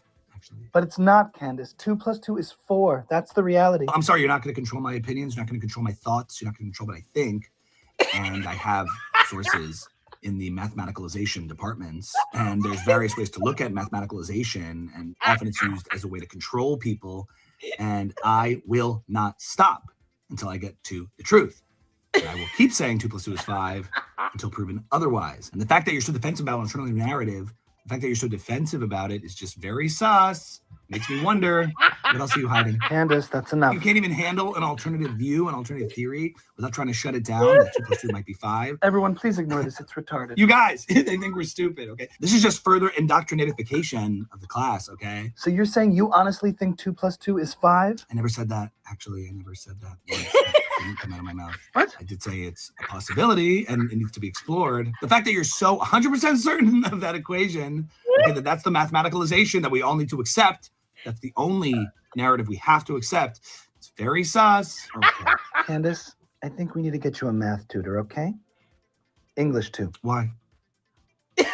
But it's not, Candace. 2 plus 2 is 4. That's the reality. I'm sorry, you're not going to control my opinions. You're not going to control my thoughts. You're not going to control what I think. And I have sources in the mathematicalization departments. And there's various ways to look at mathematicalization. And often it's used as a way to control people. And I will not stop until I get to the truth. And I will keep saying 2 plus 2 is 5 until proven otherwise. And the fact that you're so defensive about alternative narrative, the fact that you're so defensive about it is just very sus. Makes me wonder, what else are you hiding? Candace, that's enough. You can't even handle an alternative view, an alternative theory, without trying to shut it down. That 2 plus 2 might be 5. Everyone, please ignore this. It's retarded. You guys, they think we're stupid, okay? This is just further indoctrinatification of the class, okay? So you're saying you honestly think 2 plus 2 is 5? I never said that. Actually, I never said that. It didn't come out of my mouth. What? I did say it's a possibility and it needs to be explored. The fact that you're so 100% certain of that equation, okay, that's the mathematicalization that we all need to accept. That's the only narrative we have to accept. It's very sus. Okay. Candace, I think we need to get you a math tutor, okay? English too. Why? Y'all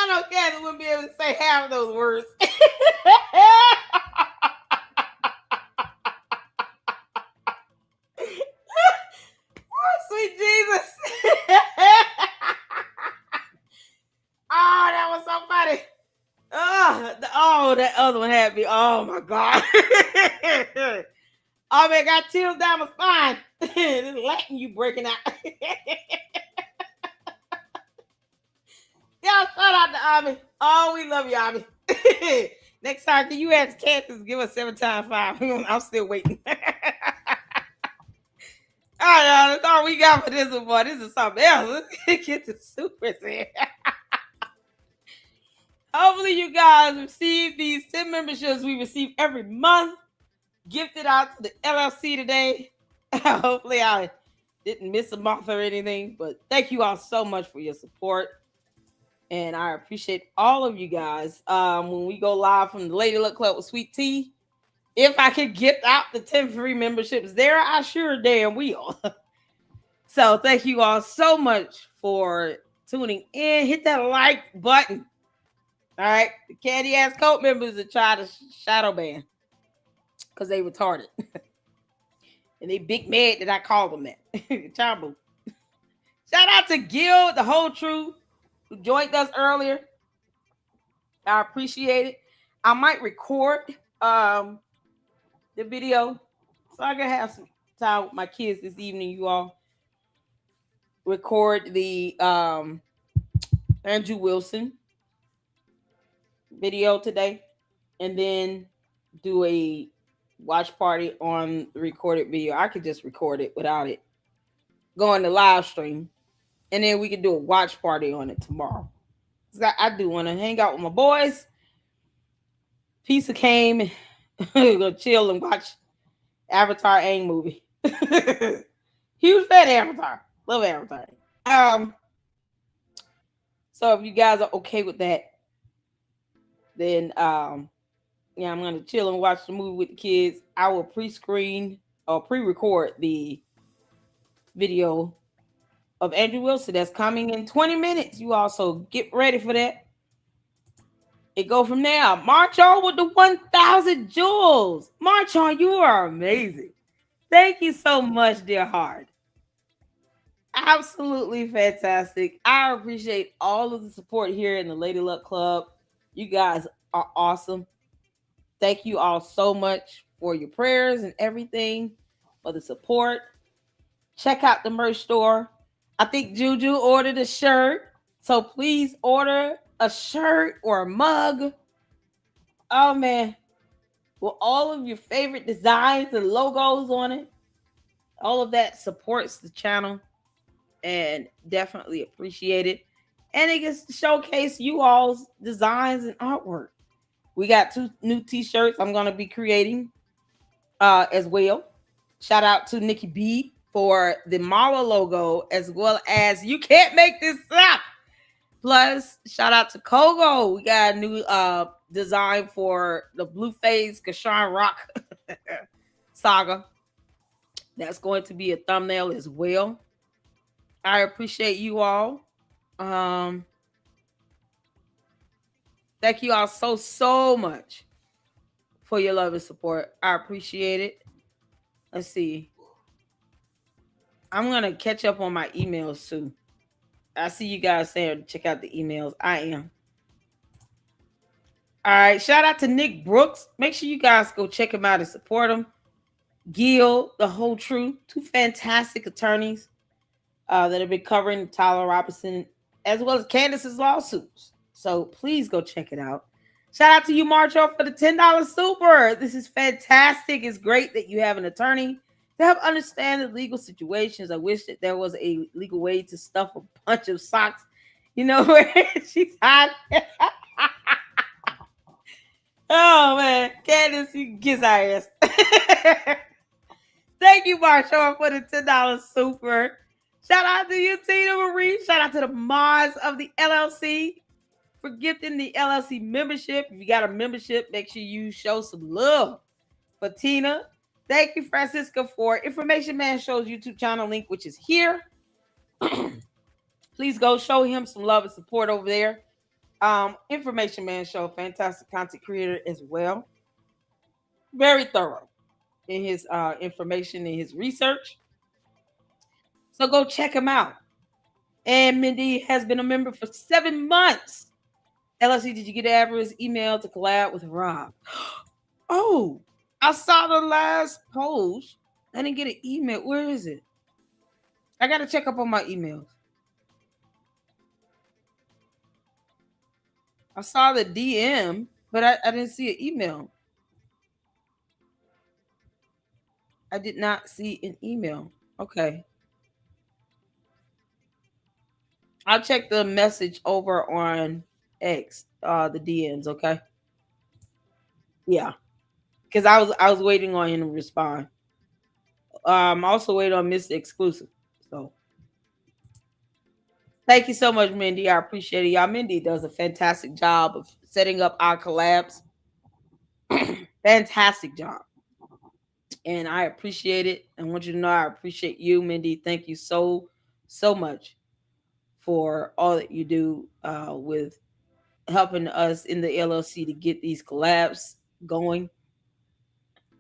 know Candace wouldn't be able to say half of those words. Sweet Jesus. Oh, that was so funny. That other one had me. Oh my God. Oh man, got chills down my spine. This Latin you breaking out. Y'all shout out to Ami. Oh, we love you, Ami. Next time, can you ask Candace to give us 7 times 5? I'm still waiting. All right, y'all. That's all we got for this one, boy. This is something else. Let's get to super in. Hopefully, you guys receive these 10 memberships we receive every month. Gifted out to the LLC today. Hopefully, I didn't miss a month or anything. But thank you all so much for your support. And I appreciate all of you guys. When we go live from the Lady Luck Club with Sweet Tea, if I could gift out the 10 free memberships there, I sure damn will. So thank you all so much for tuning in. Hit that like button. All right. The Candy Ass Cult members are trying to shadow ban because they retarded. And they big mad that I called them that. Chabu. Shout out to Gil, the whole truth, who joined us earlier. I appreciate it. I might record the video so I can have some time with my kids this evening, you all. record the Andrew Wilson video today, and then do a watch party on the recorded video. I could just record it without it going to live stream, and then we could do a watch party on it tomorrow. I do want to hang out with my boys. Pizza came, go chill and watch Avatar Aang movie. Huge fan of Avatar. Love Avatar. So if you guys are okay with that, then yeah, I'm gonna chill and watch the movie with the kids. I will pre-screen or pre-record the video of Andrew Wilson that's coming in 20 minutes. You also get ready for that. It go from there. March on with the 1,000 jewels. March on, you are amazing. Thank you so much, dear heart. Absolutely fantastic. I appreciate all of the support here in the Lady Luck Club. You guys are awesome. Thank you all so much for your prayers and everything, for the support. Check out the merch store. I think Juju ordered a shirt. So please order a shirt or a mug. Oh man. With all of your favorite designs and logos on it. All of that supports the channel and definitely appreciate it. And it gets to showcase you all's designs and artwork. We got 2 new t-shirts I'm going to be creating as well. Shout out to Nikki B for the Mala logo, as well as You Can't Make This Up. Plus, shout out to Kogo. We got a new design for the Blueface Kashan Rock saga. That's going to be a thumbnail as well. I appreciate you all. Thank you all so much for your love and support. I appreciate it. Let's see. I'm going to catch up on my emails too. I see you guys saying check out the emails. I am. All right. Shout out to Nick Brooks. Make sure you guys go check him out and support him. Gil, The Whole Truth. 2 fantastic attorneys that have been covering Tyler Robinson as well as Candace's lawsuits. So please go check it out. Shout out to you, Marcho, for the $10 super. This is fantastic. It's great that you have an attorney to help understand the legal situations. I wish that there was a legal way to stuff a bunch of socks, you know, where she's hot. Oh, man. Candace, you can kiss our ass. Thank you, Marcho, for the $10 super. Shout out to you, Tina Marie. Shout out to the Mars of the LLC for gifting the LLC membership. If you got a membership, make sure you show some love for Tina. Thank you, Francisca, for Information Man Show's YouTube channel link, which is here. Please go show him some love and support over there. Information Man Show, fantastic content creator as well. Very thorough in his information and his research. So go check him out. And Mindy has been a member for 7 months. LLC, did you get Avera's email to collab with Rob? Oh, I saw the last post. I didn't get an email. Where is it? I got to check up on my emails. I saw the DM, but I didn't see an email. I did not see an email. Okay. I'll check the message over on X, the DMs, okay? Yeah. Because I was waiting on him to respond. I'm also waiting on Mr. Exclusive. So thank you so much, Mindy. I appreciate it. Y'all, Mindy does a fantastic job of setting up our collabs. Fantastic job. And I appreciate it. I want you to know I appreciate you, Mindy. Thank you so much for all that you do with helping us in the LLC to get these collabs going.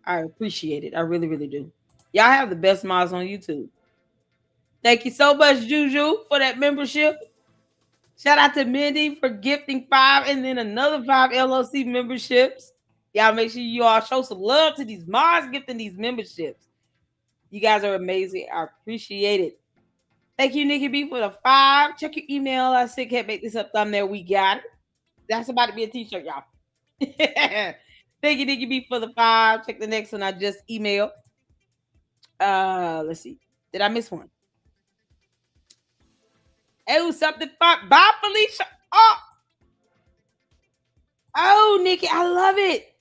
I appreciate it. I really, really do. Y'all have the best mods on YouTube. Thank you so much, Juju, for that membership. Shout out to Mindy for gifting 5 and then another 5 LLC memberships. Y'all make sure you all show some love to these mods gifting these memberships. You guys are amazing. I appreciate it. Thank you, Nikki B, for the 5. Check your email. I said can't make this up thumbnail. We got it. That's about to be a t-shirt, y'all. Thank you, Nikki B, for the 5. Check the next one I just emailed. Let's see. Did I miss one? Oh, something fun. Bye, Felicia. Oh, Nikki, I love it.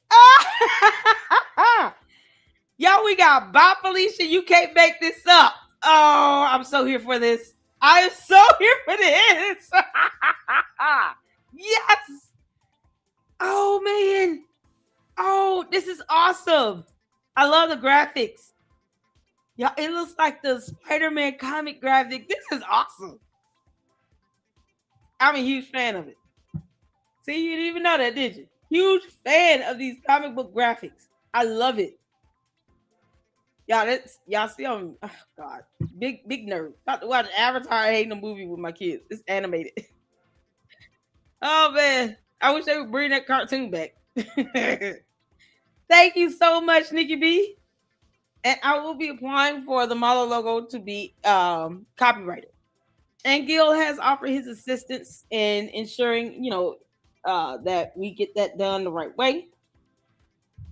Yo, we got Bob Felicia. You can't make this up. Oh, I'm so here for this. I am so here for this. Yes. Oh, man. Oh, this is awesome. I love the graphics. Yeah, it looks like the Spider-Man comic graphic. This is awesome. I'm a huge fan of it. See, you didn't even know that, did you? Huge fan of these comic book graphics. I love it. Y'all see I'm God. Big nerd. About to watch Avatar hating a movie with my kids. It's animated. Oh man. I wish they would bring that cartoon back. Thank you so much, Nikki B. And I will be applying for the model logo to be copyrighted. And Gil has offered his assistance in ensuring, that we get that done the right way,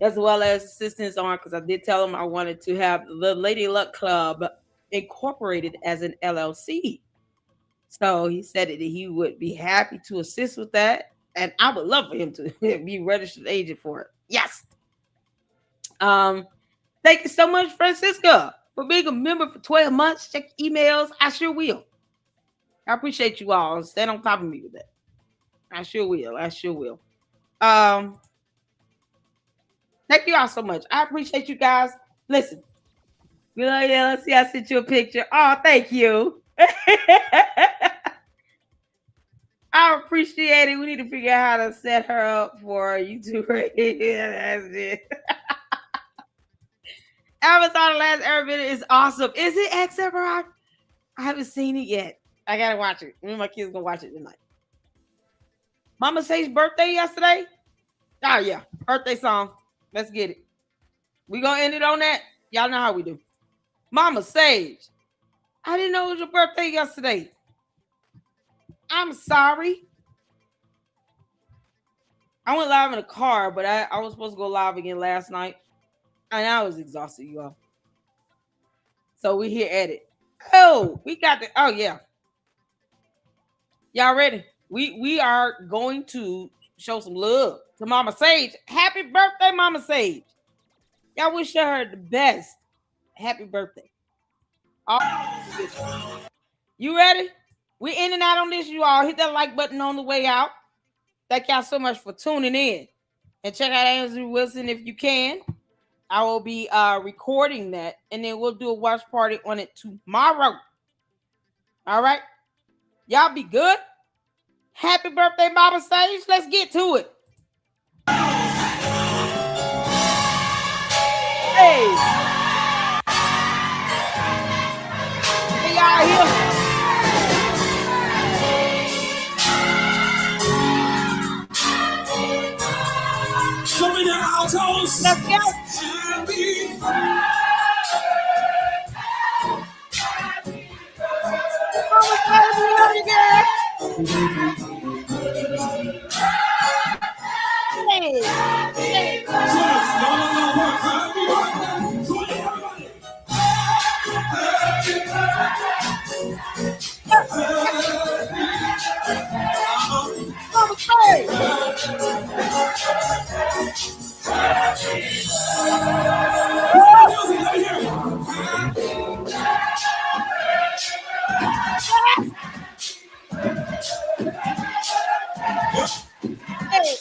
as well as assistance on, because I did tell him I wanted to have the Lady Luck Club incorporated as an LLC. So he said that he would be happy to assist with that, and I would love for him to be registered agent for it. Yes. Thank you so much, Francisca, for being a member for 12 months. Check emails. I sure will. I appreciate you all. Stand on top of me with that. I sure will. Thank you all so much. I appreciate you guys. Listen. Let's see. I sent you a picture. Oh, thank you. I appreciate it. We need to figure out how to set her up for YouTube. That's it. Avatar: The Last Airbender is awesome. Is it, XFR? I haven't seen it yet. I gotta watch it. Me and my kids gonna watch it tonight. Mama Sage's birthday yesterday. Oh yeah, birthday song. Let's get it. We gonna end it on that. Y'all know how we do. Mama Sage, I didn't know it was your birthday yesterday. I'm sorry. I went live in a car, but I was supposed to go live again last night, and I was exhausted, you all. So we here at it. Oh, we got the. Oh yeah. Y'all ready? We are going to show some love to Mama Sage. Happy birthday, Mama Sage. Y'all wish her the best. Happy birthday. You ready? We in and out on this, you all. Hit that like button on the way out. Thank y'all so much for tuning in. And check out Andrew Wilson if you can. I will be recording that, and then we'll do a watch party on it tomorrow. All right? Y'all be good. Happy birthday, Mama Sage. Let's get to it. Hey. Hey, y'all here. Show me the altos. Let's go. Happy birthday. Mama Sage, we love you, girl. Hey. Hey. Mama Sage. Hey.